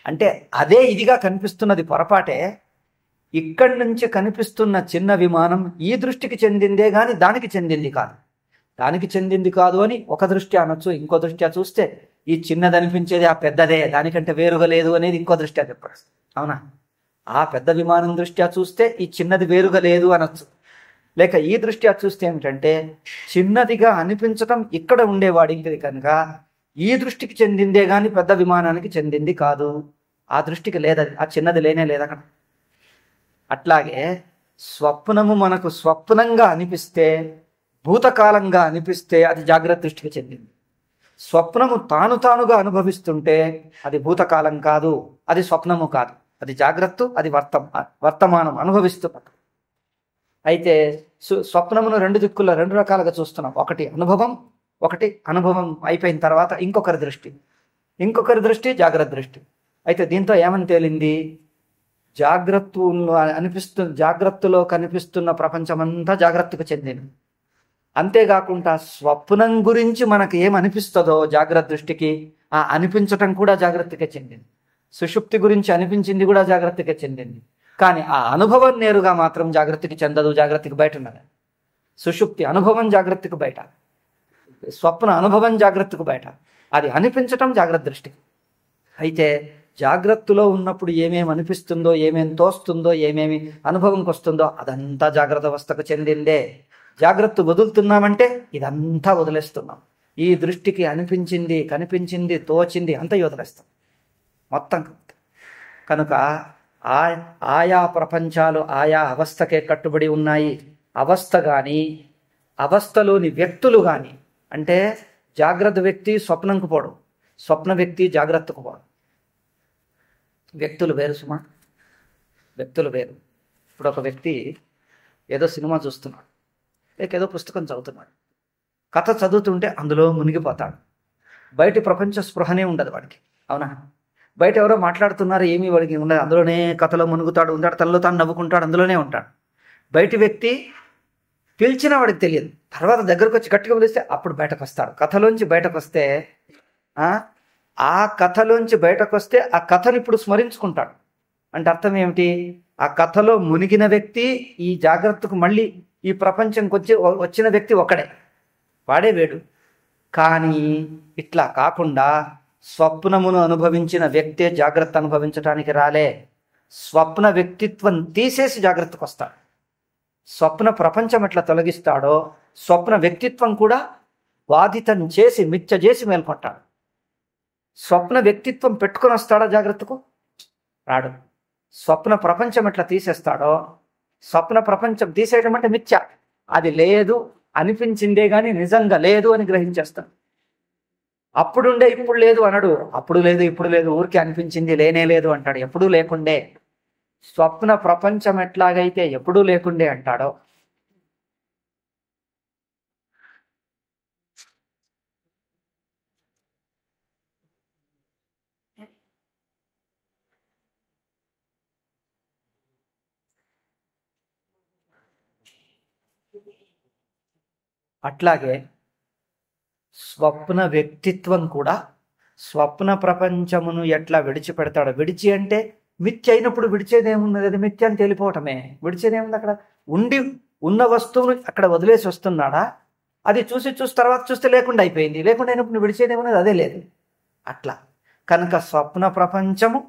అంటే అదే ఇదిగా కనిపిస్తున్నది పొరపాటే. ఇక్కడి నుంచి కనిపిస్తున్న చిన్న విమానం ఈ దృష్టికి చెందిందే కానీ దానికి చెందింది కాదు. దానికి చెందింది కాదు అని ఒక దృష్ట్యా అనొచ్చు, ఇంకో దృష్ట్యా చూస్తే ఈ చిన్నది అనిపించేది ఆ పెద్దదే, దానికంటే వేరుగా లేదు అనేది ఇంకో దృష్ట్యా చెప్పచ్చు. అవునా? ఆ పెద్ద విమానం దృష్ట్యా చూస్తే ఈ చిన్నది వేరుగా లేదు అనొచ్చు. లేక ఈ దృష్ట్యా చూస్తే ఏమిటంటే చిన్నదిగా అనిపించటం ఇక్కడ ఉండేవాడికి కనుక ఈ దృష్టికి చెందిందే కానీ పెద్ద విమానానికి చెందింది కాదు. ఆ దృష్టికి లేదది, ఆ చిన్నది లేనే లేదు అక్కడ. అట్లాగే స్వప్నము మనకు స్వప్నంగా అనిపిస్తే, భూతకాలంగా అనిపిస్తే అది జాగ్రత్త దృష్టికి చెందింది. స్వప్నము తానుగా అనుభవిస్తుంటే అది భూతకాలం కాదు, అది స్వప్నము కాదు, అది జాగ్రత్త, అది వర్తమానం అనుభవిస్తున్నది. అయితే స్వప్నమును రెండు దిక్కుల్లో రెండు రకాలుగా చూస్తున్నాం. ఒకటి అనుభవం, ఒకటి అనుభవం అయిపోయిన తర్వాత ఇంకొకరి దృష్టి జాగ్రత్త దృష్టి. అయితే దీంతో ఏమని తేలింది? జాగ్రత్తలో కనిపిస్తున్న ప్రపంచమంతా జాగ్రత్తకు చెందింది. అంతేకాకుండా స్వప్నం గురించి మనకు ఏమనిపిస్తుందో జాగ్రత్త దృష్టికి ఆ అనిపించటం కూడా జాగ్రత్తకే చెందింది. సుషుప్తి గురించి అనిపించింది కూడా జాగ్రత్తకే చెందింది. కానీ ఆ అనుభవం నేరుగా మాత్రం జాగ్రత్తకి చెందదు, జాగ్రత్తకి బయట ఉన్నది. సుషుప్తి అనుభవం జాగ్రత్తకు బయట, స్వప్న అనుభవం జాగ్రత్తకు బయట, అది అనిపించటం జాగ్రత్త దృష్టికి. అయితే జాగ్రత్తలో ఉన్నప్పుడు ఏమేమి అనిపిస్తుందో, ఏమేమి తోస్తుందో, ఏమేమి అనుభవంకి వస్తుందో అదంతా జాగ్రత్త అవస్థకు చెందిందే. జాగ్రత్త వదులుతున్నామంటే ఇదంతా వదిలేస్తున్నాం. ఈ దృష్టికి అనిపించింది, కనిపించింది, తోచింది అంతా వదిలేస్తాం మొత్తం. కనుక ఆయా ప్రపంచాలు ఆయా అవస్థకే కట్టుబడి ఉన్నాయి. అవస్థ కానీ అవస్థలోని వ్యక్తులు కానీ, అంటే జాగ్రత్త వ్యక్తి స్వప్నంకు పోవడం, స్వప్న వ్యక్తి జాగ్రత్తకు పోవడం. వ్యక్తులు వేరు సుమా, వ్యక్తులు వేరు. ఇప్పుడు ఒక వ్యక్తి ఏదో సినిమా చూస్తున్నాడు, లేక ఏదో పుస్తకం చదువుతున్నాడు, కథ చదువుతుంటే అందులో మునిగిపోతాడు. బయటి ప్రపంచ స్పృహనే ఉండదు వాడికి. అవునా? బయట ఎవరో మాట్లాడుతున్నారు, ఏమీ వాడికి ఉండదు, అందులోనే కథలో ఉంటాడు, తనలో తాను నవ్వుకుంటాడు, అందులోనే ఉంటాడు. బయటి వ్యక్తి పిలిచినా వాడికి తెలియదు, తర్వాత దగ్గరకు వచ్చి గట్టిగా పిలిస్తే అప్పుడు బయటకు వస్తాడు. కథలోంచి బయటకు వస్తే ఆ కథలోంచి బయటకు వస్తే ఆ కథను ఇప్పుడు స్మరించుకుంటాడు. అంటే అర్థం ఏమిటి? ఆ కథలో మునిగిన వ్యక్తి ఈ జాగ్రత్తకు మళ్ళీ ఈ ప్రపంచంకి వచ్చిన వ్యక్తి ఒకడే, వాడే వేడు. కానీ ఇట్లా కాకుండా స్వప్నమును అనుభవించిన వ్యక్తే జాగ్రత్త అనుభవించడానికి రాలే. స్వప్న వ్యక్తిత్వం తీసేసి జాగ్రత్తకు వస్తాడు. స్వప్న ప్రపంచం ఎట్లా తొలగిస్తాడో స్వప్న వ్యక్తిత్వం కూడా బాధితం చేసి మిథ్య చేసి మేల్కొంటాడు. స్వప్న వ్యక్తిత్వం పెట్టుకొని వస్తాడా జాగ్రత్తకు? రాడు. స్వప్న ప్రపంచం ఎట్లా తీసేస్తాడో, స్వప్న ప్రపంచం తీసేయడం అంటే మిథ్య, అది లేదు అనిపించిందే గాని నిజంగా లేదు అని గ్రహించేస్తాడు. అప్పుడుండే ఇప్పుడు లేదు అనడు, అప్పుడు లేదు ఇప్పుడు లేదు, ఊరికి అనిపించింది లేనే లేదు అంటాడు. ఎప్పుడూ లేకుండే. స్వప్న ప్రపంచం ఎట్లాగైతే ఎప్పుడూ లేకుండే అంటాడో, అట్లాగే స్వప్న వ్యక్తిత్వం కూడా స్వప్న ప్రపంచమును ఎట్లా విడిచిపెడతాడో, విడిచి అంటే మిథ్య అయినప్పుడు విడిచేదేమున్నది? అది మిథ్య అని తెలిపోవటమే. విడిచేదేముంది? అక్కడ ఉండి ఉన్న వస్తువును అక్కడ వదిలేసి వస్తున్నాడా? అది చూసి తర్వాత చూస్తే లేకుండా అయిపోయింది. లేకుండా అయినప్పుడు విడిచేదేమున్నది? అదే లేదు. అట్లా కనుక స్వప్న ప్రపంచము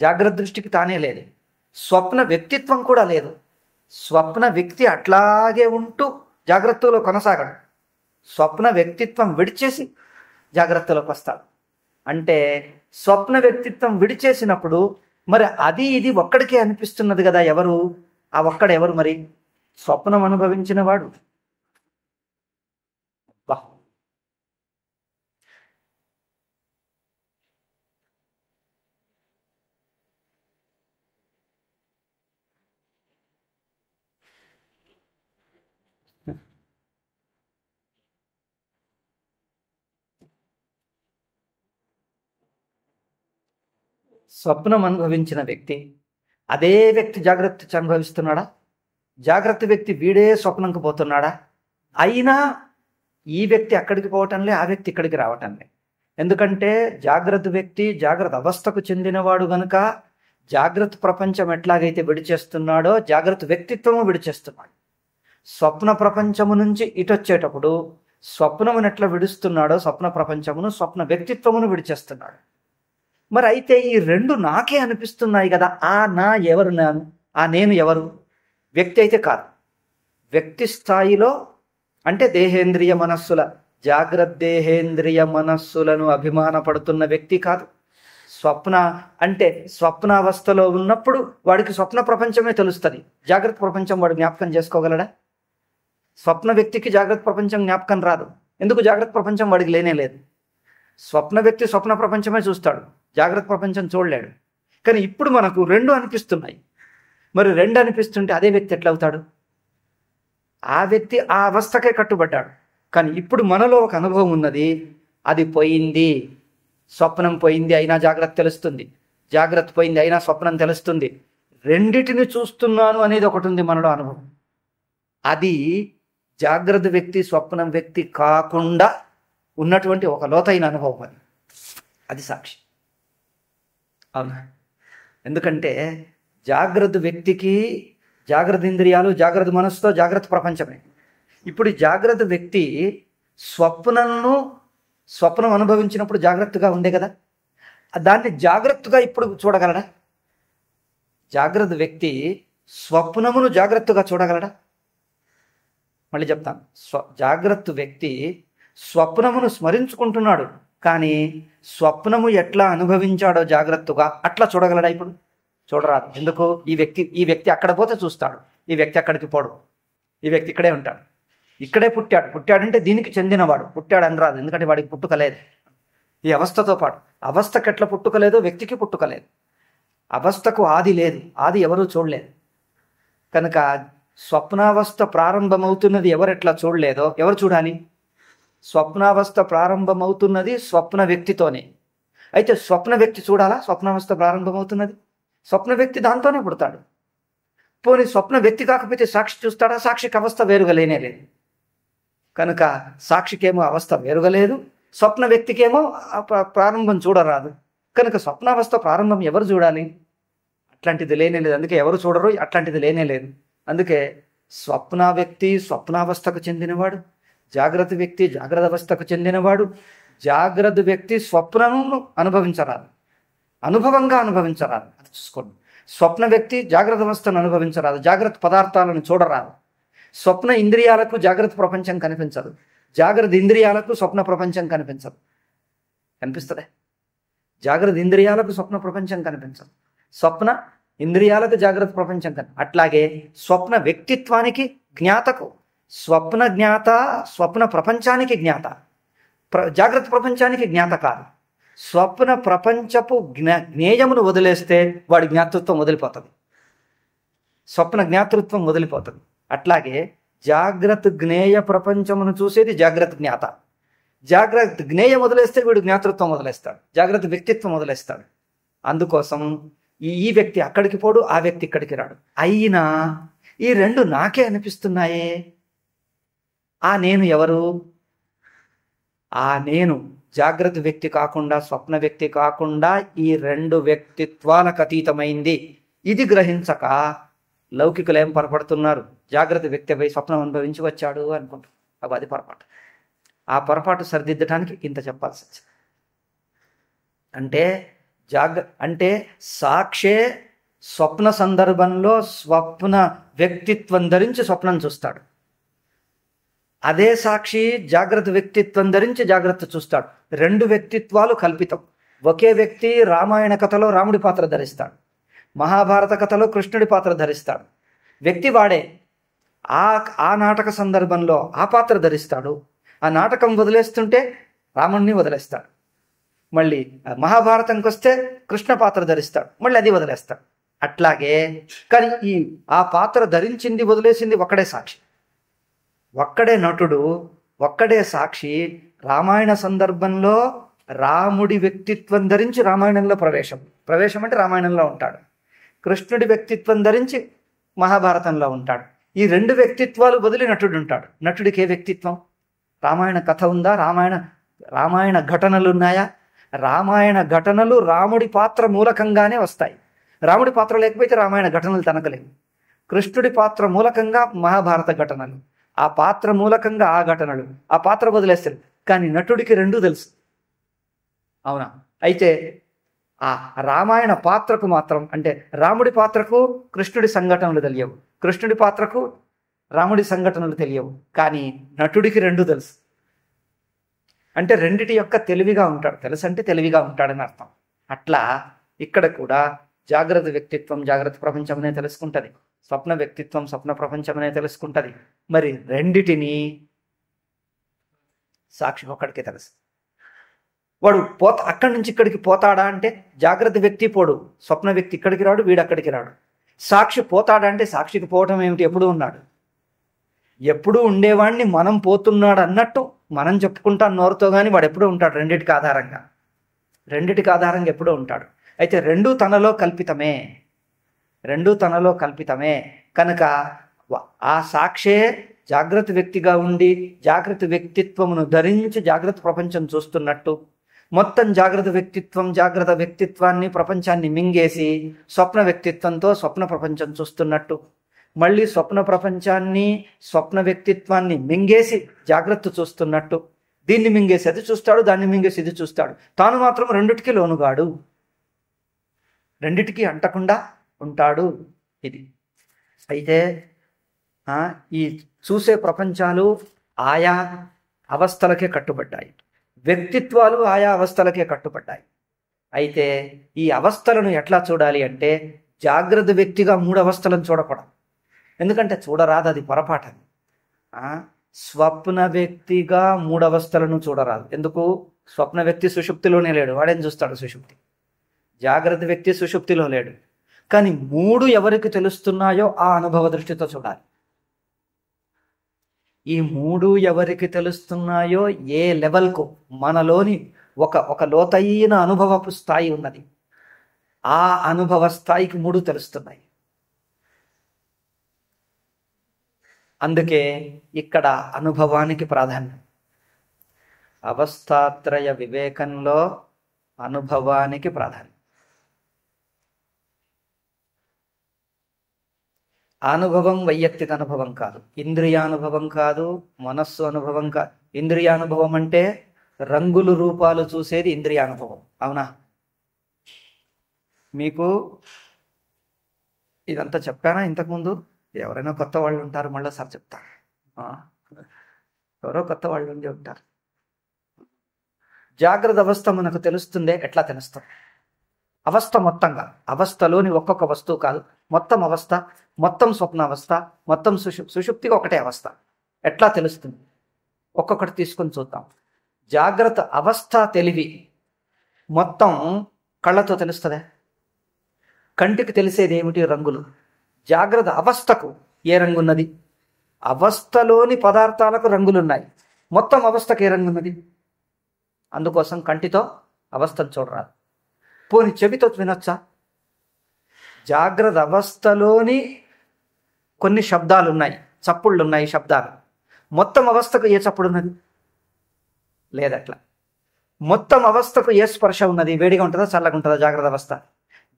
జాగ్రత్త దృష్టికి తానే లేదు. స్వప్న వ్యక్తిత్వం కూడా లేదు. స్వప్న వ్యక్తి అట్లాగే ఉంటూ జాగ్రత్తలో కొనసాగడు. స్వప్న వ్యక్తిత్వం విడిచేసి జాగ్రత్తలోకి వస్తాడు. అంటే స్వప్న వ్యక్తిత్వం విడిచేసినప్పుడు మరి అది ఇది ఒక్కడికే అనిపిస్తున్నది కదా. ఎవరు ఆ ఒక్కడెవరు? మరి స్వప్నం అనుభవించిన వాడు. స్వప్నం అనుభవించిన వ్యక్తి అదే వ్యక్తి జాగ్రత్త అనుభవిస్తున్నాడా? జాగ్రత్త వ్యక్తి వీడే స్వప్నంకి పోతున్నాడా? అయినా ఈ వ్యక్తి అక్కడికి పోవటంలే, ఆ వ్యక్తి ఇక్కడికి రావటంలే. ఎందుకంటే జాగ్రత్త వ్యక్తి జాగ్రత్త అవస్థకు చెందినవాడు గనుక జాగ్రత్త ప్రపంచం ఎట్లాగైతే విడిచేస్తున్నాడో జాగ్రత్త వ్యక్తిత్వము విడిచేస్తున్నాడు. స్వప్న ప్రపంచము నుంచి ఇటొచ్చేటప్పుడు స్వప్నమును ఎట్లా విడుస్తున్నాడో స్వప్న ప్రపంచమును స్వప్న వ్యక్తిత్వమును విడిచేస్తున్నాడు. మరి అయితే ఈ రెండు నాకే అనిపిస్తున్నాయి కదా. ఆ నా ఎవరు? ఆ నేను ఎవరు? వ్యక్తి అయితే కాదు. వ్యక్తి స్థాయిలో అంటే దేహేంద్రియ మనస్సుల జాగ్రత్త దేహేంద్రియ మనస్సులను అభిమానపడుతున్న వ్యక్తి కాదు. స్వప్న అంటే స్వప్నావస్థలో ఉన్నప్పుడు వాడికి స్వప్న ప్రపంచమే తెలుస్తుంది. జాగ్రత్త ప్రపంచం వాడు జ్ఞాపకం చేసుకోగలడా? స్వప్న వ్యక్తికి జాగ్రత్త ప్రపంచం జ్ఞాపకం రాదు. ఎందుకు? జాగ్రత్త ప్రపంచం వాడికి లేనే లేదు. స్వప్న వ్యక్తి స్వప్న ప్రపంచమే చూస్తాడు, జాగ్రత్త ప్రపంచం చూడలేడు. కానీ ఇప్పుడు మనకు రెండు అనిపిస్తున్నాయి. మరి రెండు అనిపిస్తుంటే అదే వ్యక్తి ఎట్లా అవుతాడు? ఆ వ్యక్తి ఆ అవస్థకే కట్టుబడ్డాడు. కానీ ఇప్పుడు మనలో ఒక అనుభవం ఉన్నది, అది పోయింది. స్వప్నం పోయింది అయినా జాగ్రత్త తెలుస్తుంది, జాగ్రత్త పోయింది అయినా స్వప్నం తెలుస్తుంది. రెండిటిని చూస్తున్నాను అనేది ఒకటి ఉంది మనలో అనుభవం. అది జాగ్రత్త వ్యక్తి స్వప్నం వ్యక్తి కాకుండా ఉన్నటువంటి ఒక లోతైన అనుభవం. అది సాక్షి. అవునా? ఎందుకంటే జాగ్రత్త వ్యక్తికి జాగ్రత్త ఇంద్రియాలు జాగ్రత్త మనస్సుతో జాగ్రత్త ప్రపంచమే. ఇప్పుడు జాగ్రత్త వ్యక్తి స్వప్నం అనుభవించినప్పుడు జాగ్రత్తగా ఉండే కదా, దాన్ని జాగ్రత్తగా ఇప్పుడు చూడగలడా? జాగ్రత్త వ్యక్తి స్వప్నమును జాగ్రత్తగా చూడగలడా? మళ్ళీ చెప్తాను. జాగ్రత్త వ్యక్తి స్వప్నమును స్మరించుకుంటున్నాడు, కానీ స్వప్నము ఎట్లా అనుభవించాడో జాగ్రత్తగా అట్లా చూడగలడా? ఇప్పుడు చూడరాదు. ఎందుకు? ఈ వ్యక్తి అక్కడ పోతే చూస్తాడు, ఈ వ్యక్తి అక్కడికి పోడు. ఈ వ్యక్తి ఇక్కడే ఉంటాడు, ఇక్కడే పుట్టాడంటే దీనికి చెందినవాడు. పుట్టాడు అని రాదు, ఎందుకంటే వాడికి పుట్టుకలేదు. ఈ అవస్థతో పాటు అవస్థకు ఎట్లా పుట్టుకలేదో వ్యక్తికి పుట్టుకలేదు. అవస్థకు ఆది లేదు, ఆది ఎవరూ చూడలేదు. కనుక స్వప్నావస్థ ప్రారంభమవుతున్నది ఎవరెట్లా చూడలేదో ఎవరు చూడాలి? స్వప్నావస్థ ప్రారంభమవుతున్నది స్వప్న వ్యక్తితోనే. అయితే స్వప్న వ్యక్తి చూడాలా? స్వప్నావస్థ ప్రారంభమవుతున్నది స్వప్న వ్యక్తి దాంతోనే పుడతాడు. పోనీ స్వప్న వ్యక్తి కాకపోతే సాక్షి చూస్తాడా? సాక్షికి అవస్థ వేరుగా లేనే లేదు. కనుక సాక్షికేమో అవస్థ వేరుగలేదు, స్వప్న వ్యక్తికేమో ప్రారంభం చూడరాదు. కనుక స్వప్నావస్థ ప్రారంభం ఎవరు చూడాలి? అట్లాంటిది లేనే లేదు. అందుకే ఎవరు చూడరు, అట్లాంటిది లేనే లేదు. అందుకే స్వప్న వ్యక్తి స్వప్నావస్థకు చెందినవాడు, జాగ్రత్త వ్యక్తి జాగ్రత్త అవస్థకు చెందినవాడు. జాగ్రత్త వ్యక్తి స్వప్నము అనుభవించరాదు, అనుభవంగా అనుభవించరాదు. అది చూసుకోండి. స్వప్న వ్యక్తి జాగ్రత్త అవస్థను అనుభవించరాదు, జాగ్రత్త పదార్థాలను చూడరాదు. స్వప్న ఇంద్రియాలకు జాగ్రత్త ప్రపంచం కనిపించదు, జాగ్రత్త ఇంద్రియాలకు స్వప్న ప్రపంచం కనిపించదు. కనిపిస్తుందే? జాగ్రత్త ఇంద్రియాలకు స్వప్న ప్రపంచం కనిపించదు, స్వప్న ఇంద్రియాలకు జాగ్రత్త ప్రపంచం అట్లాగే స్వప్న వ్యక్తిత్వానికి జ్ఞాతకు స్వప్న జ్ఞాత స్వప్న ప్రపంచానికి జ్ఞాత, జాగ్రత్త ప్రపంచానికి జ్ఞాత కాదు. స్వప్న ప్రపంచపు జ్ఞేయమును వదిలేస్తే వాడి జ్ఞాతృత్వం వదిలిపోతుంది, స్వప్న జ్ఞాతృత్వం వదిలిపోతుంది. అట్లాగే జాగ్రత్త జ్ఞేయ ప్రపంచమును చూసేది జాగ్రత్త జ్ఞాత, జాగ్రత్త జ్ఞేయం వదిలేస్తే వీడు జ్ఞాతృత్వం వదిలేస్తాడు, జాగ్రత్త వ్యక్తిత్వం వదిలేస్తాడు. అందుకోసం ఈ వ్యక్తి అక్కడికి పోడు, ఆ వ్యక్తి ఇక్కడికి రాడు. అయినా ఈ రెండు నాకే అనిపిస్తున్నాయే. ఆ నేను ఎవరు? ఆ నేను జాగ్రత్త వ్యక్తి కాకుండా స్వప్న వ్యక్తి కాకుండా ఈ రెండు వ్యక్తిత్వాలకు అతీతమైంది. ఇది గ్రహించక లౌకికులు ఏం పొరపడుతున్నారు? జాగ్రత్త వ్యక్తి పోయి స్వప్నం అనుభవించి వచ్చాడు అనుకుంటారు. అది పొరపాటు. ఆ పొరపాటు సరిదిద్దడానికి ఇంత చెప్పాల్సి వచ్చింది. అంటే సాక్షే స్వప్న సందర్భంలో స్వప్న వ్యక్తిత్వం ధరించి స్వప్నం చూస్తాడు, అదే సాక్షి జాగ్రత్త వ్యక్తిత్వం ధరించి జాగ్రత్త చూస్తాడు. రెండు వ్యక్తిత్వాలు కల్పితం. ఒకే వ్యక్తి రామాయణ కథలో రాముడి పాత్ర ధరిస్తాడు, మహాభారత కథలో కృష్ణుడి పాత్ర ధరిస్తాడు. వ్యక్తి వాడే. ఆ నాటక సందర్భంలో ఆ పాత్ర ధరిస్తాడు, ఆ నాటకం వదిలేస్తుంటే రాముడిని వదిలేస్తాడు. మళ్ళీ మహాభారతంకి వస్తే కృష్ణ పాత్ర ధరిస్తాడు, మళ్ళీ అది వదిలేస్తాడు. అట్లాగే కానీ ఆ పాత్ర ధరించింది వదిలేసింది ఒక్కడే సాక్షి, ఒక్కడే నటుడు, ఒక్కడే సాక్షి. రామాయణ సందర్భంలో రాముడి వ్యక్తిత్వం ధరించి రామాయణంలో ప్రవేశం అంటే రామాయణంలో ఉంటాడు. కృష్ణుడి వ్యక్తిత్వం ధరించి మహాభారతంలో ఉంటాడు. ఈ రెండు వ్యక్తిత్వాలు వదిలి నటుడు ఉంటాడు. నటుడికి ఏ వ్యక్తిత్వం? రామాయణ కథ ఉందా? రామాయణ ఘటనలు ఉన్నాయా? రామాయణ ఘటనలు రాముడి పాత్ర మూలకంగానే వస్తాయి. రాముడి పాత్ర లేకపోతే రామాయణ ఘటనలు తనకలేవు. కృష్ణుడి పాత్ర మూలకంగా మహాభారత ఘటనలు, ఆ పాత్ర మూలకంగా ఆ ఘటనలు, ఆ పాత్ర వదిలేస్తారు. కానీ నటుడికి రెండూ తెలుసు, అవునా? అయితే ఆ రామాయణ పాత్రకు మాత్రం, అంటే రాముడి పాత్రకు కృష్ణుడి సంఘటనలు తెలియవు, కృష్ణుడి పాత్రకు రాముడి సంఘటనలు తెలియవు. కానీ నటుడికి రెండూ తెలుసు. అంటే రెండిటి యొక్క తెలివిగా ఉంటాడు. తెలుసు అంటే తెలివిగా ఉంటాడని అర్థం. అట్లా ఇక్కడ కూడా జాగ్రత్త వ్యక్తిత్వం జాగ్రత్త ప్రపంచమనే తెలుసుకుంటుంది, స్వప్న వ్యక్తిత్వం స్వప్న ప్రపంచమనే తెలుసుకుంటుంది. మరి రెండిటిని సాక్షి ఒక్కడికే తెలుసు. వాడు అక్కడి నుంచి ఇక్కడికి పోతాడా అంటే జాగ్రత్త వ్యక్తి పోడు, స్వప్న వ్యక్తి ఇక్కడికి రాడు, వీడు అక్కడికి రాడు. సాక్షి పోతాడా అంటే సాక్షికి పోవటం ఏమిటి? ఎప్పుడూ ఉన్నాడు. ఎప్పుడూ ఉండేవాడిని మనం పోతున్నాడు అన్నట్టు మనం చెప్పుకుంటాం నోరుతో, కానీ వాడు ఎప్పుడూ ఉంటాడు. రెండిటికి ఆధారంగా ఎప్పుడూ ఉంటాడు. అయితే రెండూ తనలో కల్పితమే కనుక ఆ సాక్షే జాగ్రత్త వ్యక్తిగా ఉండి జాగ్రత్త వ్యక్తిత్వమును ధరించి జాగ్రత్త ప్రపంచం చూస్తున్నట్టు, మొత్తం జాగ్రత్త వ్యక్తిత్వాన్ని ప్రపంచాన్ని మింగేసి స్వప్న వ్యక్తిత్వంతో స్వప్న ప్రపంచం చూస్తున్నట్టు, మళ్ళీ స్వప్న ప్రపంచాన్ని స్వప్న వ్యక్తిత్వాన్ని మింగేసి జాగ్రత్త చూస్తున్నట్టు, దీన్ని మింగేసి అది చూస్తాడు, దాన్ని మింగేసి ఇది చూస్తాడు. తాను మాత్రం రెండిటికి లోనుగాడు, రెండిటికి అంటకుండా ఉంటాడు. ఇది అయితే ఈ చూసే ప్రపంచాలు ఆయా అవస్థలకే కట్టుబడ్డాయి, వ్యక్తిత్వాలు ఆయా అవస్థలకే కట్టుబడ్డాయి. అయితే ఈ అవస్థలను ఎట్లా చూడాలి అంటే జాగ్రత్త వ్యక్తిగా 3 అవస్థలను చూడకూడదు. ఎందుకంటే చూడరాదు, అది పొరపాటని. స్వప్న వ్యక్తిగా 3 అవస్థలను చూడరాదు. ఎందుకు? స్వప్న వ్యక్తి సుషుప్తిలోనే లేడు, వాడేం చూస్తాడు సుషుప్తి. జాగ్రత్త వ్యక్తి సుషుప్తిలో లేడు. కానీ 3 ఎవరికి తెలుస్తున్నాయో ఆ అనుభవ దృష్టితో చూడాలి. ఈ 3 ఎవరికి తెలుస్తున్నాయో ఏ లెవెల్కు మనలోని ఒక లోతైన అనుభవపు స్థాయి ఉన్నది, ఆ అనుభవ స్థాయికి 3 తెలుస్తున్నాయి. అందుకే ఇక్కడ అనుభవానికి ప్రాధాన్యం. అవస్థాత్రయ వివేకంలో అనుభవానికి ప్రాధాన్యం. అనుభవం వైయక్తిక అనుభవం కాదు, ఇంద్రియానుభవం కాదు, మనస్సు అనుభవం కాదు. ఇంద్రియానుభవం అంటే రంగులు రూపాలు చూసేది ఇంద్రియానుభవం. అవునా? మీకు ఇదంతా చెప్పానా ఇంతకుముందు? ఎవరైనా కొత్త వాళ్ళు ఉంటారు, మళ్ళీ సార్ చెప్తారు. ఎవరో కొత్త వాళ్ళు ఉండి ఉంటారు. జాగ్రత్త అవస్థ మనకు తెలుస్తుందే, ఎట్లా తెలుస్తాం? అవస్థ మొత్తంగా, అవస్థలోని ఒక్కొక్క వస్తువు కాదు, మొత్తం అవస్థ, మొత్తం స్వప్న అవస్థ, మొత్తం సుషుప్తిగా ఒకటే అవస్థ. ఎట్లా తెలుస్తుంది? ఒక్కొక్కటి తీసుకొని చూద్దాం. జాగ్రత్త అవస్థ తెలివి మొత్తం కళ్ళతో తెలుస్తుందే. కంటికి తెలిసేది ఏమిటి? రంగులు. జాగ్రత్త అవస్థకు ఏ రంగు ఉన్నది? అవస్థలోని పదార్థాలకు రంగులున్నాయి. మొత్తం అవస్థకు ఏ రంగు ఉన్నది? అందుకోసం కంటితో అవస్థను చూడరాదు. పోని చెవితో వినొచ్చా? జాగ్రత్త అవస్థలోని కొన్ని శబ్దాలు ఉన్నాయి, చప్పుళ్ళు ఉన్నాయి, శబ్దాలు. మొత్తం అవస్థకు ఏ చప్పుడు ఉన్నది? లేదట్లా. మొత్తం అవస్థకు ఏ స్పర్శ ఉన్నది? వేడిగా ఉంటుందా, చల్లగా ఉంటుందా? జాగ్రత్త అవస్థ.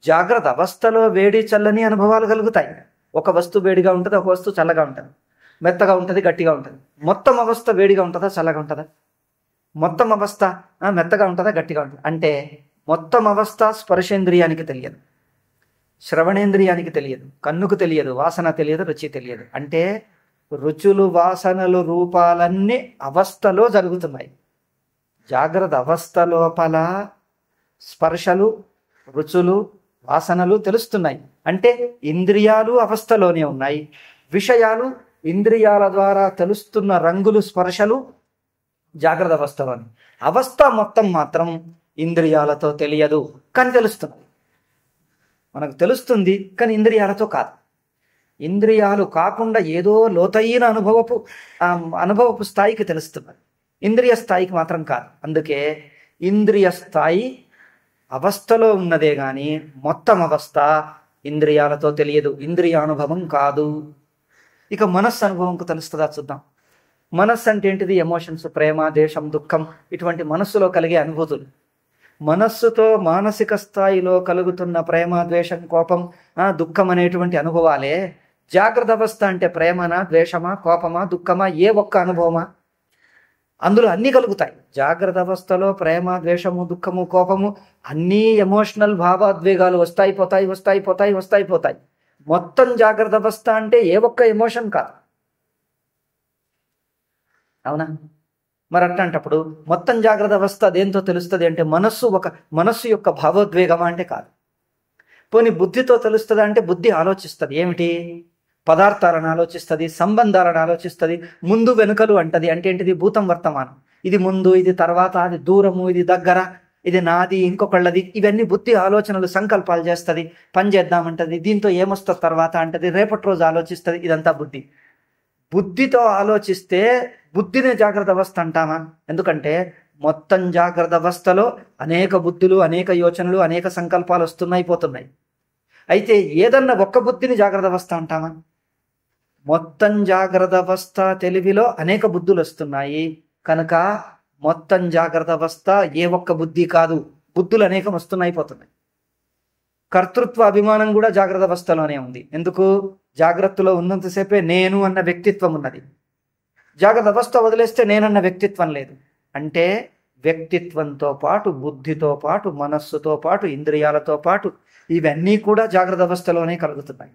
జాగ్రత్త అవస్థలో వేడి చల్లని అనుభవాలు కలుగుతాయి. ఒక వస్తువు వేడిగా ఉంటుంది, ఒక వస్తువు చల్లగా ఉంటుంది, మెత్తగా ఉంటుంది, గట్టిగా ఉంటుంది. మొత్తం అవస్థ వేడిగా ఉంటుందా, చల్లగా ఉంటుందా? మొత్తం అవస్థ మెత్తగా ఉంటుందా, గట్టిగా ఉంటుంది? అంటే మొత్తం అవస్థ స్పర్శేంద్రియానికి తెలియదు, శ్రవణేంద్రియానికి తెలియదు, కన్నుకు తెలియదు, వాసన తెలియదు, రుచి తెలియదు. అంటే రుచులు, వాసనలు, రూపాలన్నీ అవస్థలో జరుగుతున్నాయి. జాగ్రత్త అవస్థ లోపల స్పర్శలు, రుచులు, వాసనలు తెలుస్తున్నాయి. అంటే ఇంద్రియాలు అవస్థలోనే ఉన్నాయి. విషయాలు, ఇంద్రియాల ద్వారా తెలుస్తున్న రంగులు, స్పర్శలు జాగ్రత్త అవస్థలోని. అవస్థ మొత్తం మాత్రం ఇంద్రియాలతో తెలియదు, కానీ తెలుస్తుంది. మనకు తెలుస్తుంది, కానీ ఇంద్రియాలతో కాదు. ఇంద్రియాలు కాకుండా ఏదో లోతైన అనుభవపు స్థాయికి తెలుస్తున్నది, ఇంద్రియ స్థాయికి మాత్రం కాదు. అందుకే ఇంద్రియ స్థాయి అవస్థలో ఉన్నదే గాని మొత్తం అవస్థ ఇంద్రియాలతో తెలియదు, ఇంద్రియానుభవం కాదు. ఇక మనస్సు అనుభవంకు తెలుస్తుందా చూద్దాం. మనస్సు అంటే ఏంటిది? ఎమోషన్స్, ప్రేమ, దేశం, దుఃఖం, ఇటువంటి మనస్సులో కలిగే అనుభూతులు. మనస్సుతో మానసిక స్థాయిలో కలుగుతున్న ప్రేమ, ద్వేషం, కోపం, దుఃఖం అనేటువంటి అనుభవాలే. జాగ్రత్త అవస్థ అంటే ప్రేమనా, ద్వేషమా, కోపమా, దుఃఖమా, ఏ ఒక్క అనుభవమా? అందులో అన్నీ కలుగుతాయి. జాగ్రత్త అవస్థలో ప్రేమ, ద్వేషము, దుఃఖము, కోపము, అన్నీ ఎమోషనల్ భావోద్వేగాలు వస్తాయి పోతాయి, వస్తాయి పోతాయి, వస్తాయి పోతాయి. మొత్తం జాగ్రత్త అవస్థ అంటే ఏ ఒక్క ఎమోషన్ కాదు. అవునా? మరి అట్లాంటప్పుడు మొత్తం జాగ్రత్త అవస్థ దేంతో తెలుస్తుంది అంటే మనస్సు యొక్క భావోద్వేగమా అంటే కాదు. పోనీ బుద్ధితో తెలుస్తుందా అంటే బుద్ధి ఆలోచిస్తుంది. ఏమిటి? పదార్థాలను ఆలోచిస్తుంది, సంబంధాలను ఆలోచిస్తుంది, ముందు వెనుకలు అంటది. అంటే ఏంటిది? భూతం వర్తమానం. ఇది ముందు, ఇది తర్వాత, అది దూరము, ఇది దగ్గర, ఇది నాది, ఇంకొకళ్ళది. ఇవన్నీ బుద్ధి ఆలోచనలు, సంకల్పాలు చేస్తుంది. పని చేద్దామంటది, దీంతో ఏమొస్తుంది తర్వాత అంటది, రేపటి రోజు ఆలోచిస్తుంది. ఇదంతా బుద్ధి. బుద్ధితో ఆలోచిస్తే బుద్ధినే జాగ్రత్త అవస్థ అంటామా? ఎందుకంటే మొత్తం జాగ్రత్త అవస్థలో అనేక బుద్ధులు, అనేక యోచనలు, అనేక సంకల్పాలు వస్తున్నాయి, పోతున్నాయి. అయితే ఏదన్నా ఒక్క బుద్ధిని జాగ్రత్త అవస్థ అంటామా? మొత్తం జాగ్రత్త అవస్థ తెలివిలో అనేక బుద్ధులు వస్తున్నాయి కనుక మొత్తం జాగ్రత్త అవస్థ ఏ ఒక్క బుద్ధి కాదు, బుద్ధులు అనేకం వస్తున్నాయి, పోతున్నాయి. కర్తృత్వ అభిమానం కూడా జాగ్రత్త అవస్థలోనే ఉంది. ఎందుకు? జాగ్రత్తలో ఉన్నంతసేపే నేను అన్న వ్యక్తిత్వం ఉన్నది. జాగ్రత్త అవస్థ వదిలేస్తే నేనన్న వ్యక్తిత్వం లేదు. అంటే వ్యక్తిత్వంతో పాటు, బుద్ధితో పాటు, మనస్సుతో పాటు, ఇంద్రియాలతో పాటు ఇవన్నీ కూడా జాగ్రత్త అవస్థలోనే కలుగుతున్నాయి.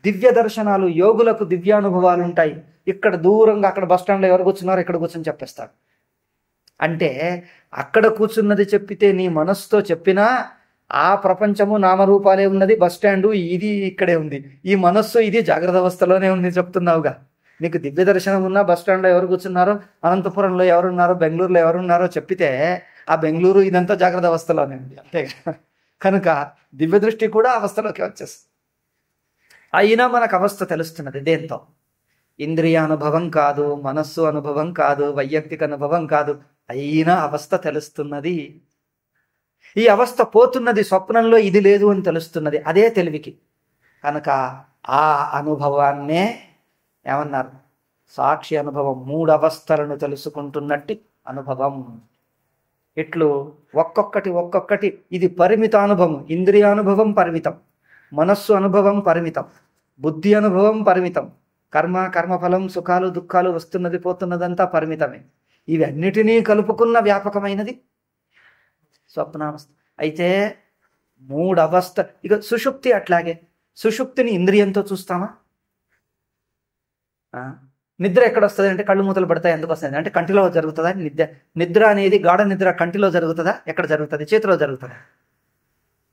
దివ్య దర్శనాలు, యోగులకు దివ్యానుభవాలు ఉంటాయి. ఇక్కడ దూరంగా అక్కడ బస్టాండ్లో ఎవరు కూర్చున్నారో ఇక్కడ కూర్చొని చెప్పేస్తాడు. అంటే అక్కడ కూర్చున్నది చెప్పితే నీ మనస్సుతో చెప్పినా ఆ ప్రపంచము నామరూపాలే ఉన్నది, బస్టాండు ఇది ఇక్కడే ఉంది, ఈ మనస్సు ఇది జాగ్రత్త అవస్థలోనే ఉంది చెప్తున్నావుగా. నీకు దివ్య దర్శనం ఉన్నా, బస్టాండ్లో ఎవరు కూర్చున్నారో, అనంతపురంలో ఎవరున్నారో, బెంగళూరులో ఎవరున్నారో చెప్పితే ఆ బెంగళూరు ఇదంతా జాగ్రత్త అవస్థలోనే ఉంది, అంతేగా. కనుక దివ్య దృష్టి కూడా అవస్థలోకి వచ్చేస్తుంది. అయినా మనకు అవస్థ తెలుస్తున్నది దేంతో? ఇంద్రియానుభవం కాదు, మనస్సు అనుభవం కాదు, వైయక్తిక అనుభవం కాదు, అయినా అవస్థ తెలుస్తున్నది. ఈ అవస్థ పోతున్నది, స్వప్నంలో ఇది లేదు అని తెలుస్తున్నది, అదే తెలివికి. కనుక ఆ అనుభవాన్నే ఏమన్నారు? సాక్షి అనుభవం 3 అవస్థలను తెలుసుకుంటున్నట్టు అనుభవం. ఇట్లు ఒక్కొక్కటి ఇది పరిమిత అనుభవం. ఇంద్రియానుభవం పరిమితం, మనస్సు అనుభవం పరిమితం, బుద్ధి అనుభవం పరిమితం, కర్మఫలం సుఖాలు దుఃఖాలు వస్తున్నది పోతున్నదంతా పరిమితమే. ఇవి అన్నిటినీ కలుపుకున్న వ్యాపకమైనది స్వప్నావస్థ. అయితే 3 అవస్థ. ఇక సుషుప్తి అట్లాగే. సుషుప్తిని ఇంద్రియంతో చూస్తామా? నిద్ర ఎక్కడ వస్తుంది అంటే కళ్ళు మూతలు పడతాయి. ఎందుకు వస్తుంది అంటే కంటిలో జరుగుతుందా? నిద్ర అనేది గాఢ నిద్ర కంటిలో జరుగుతుందా? ఎక్కడ జరుగుతుంది? చేతిలో జరుగుతుందా?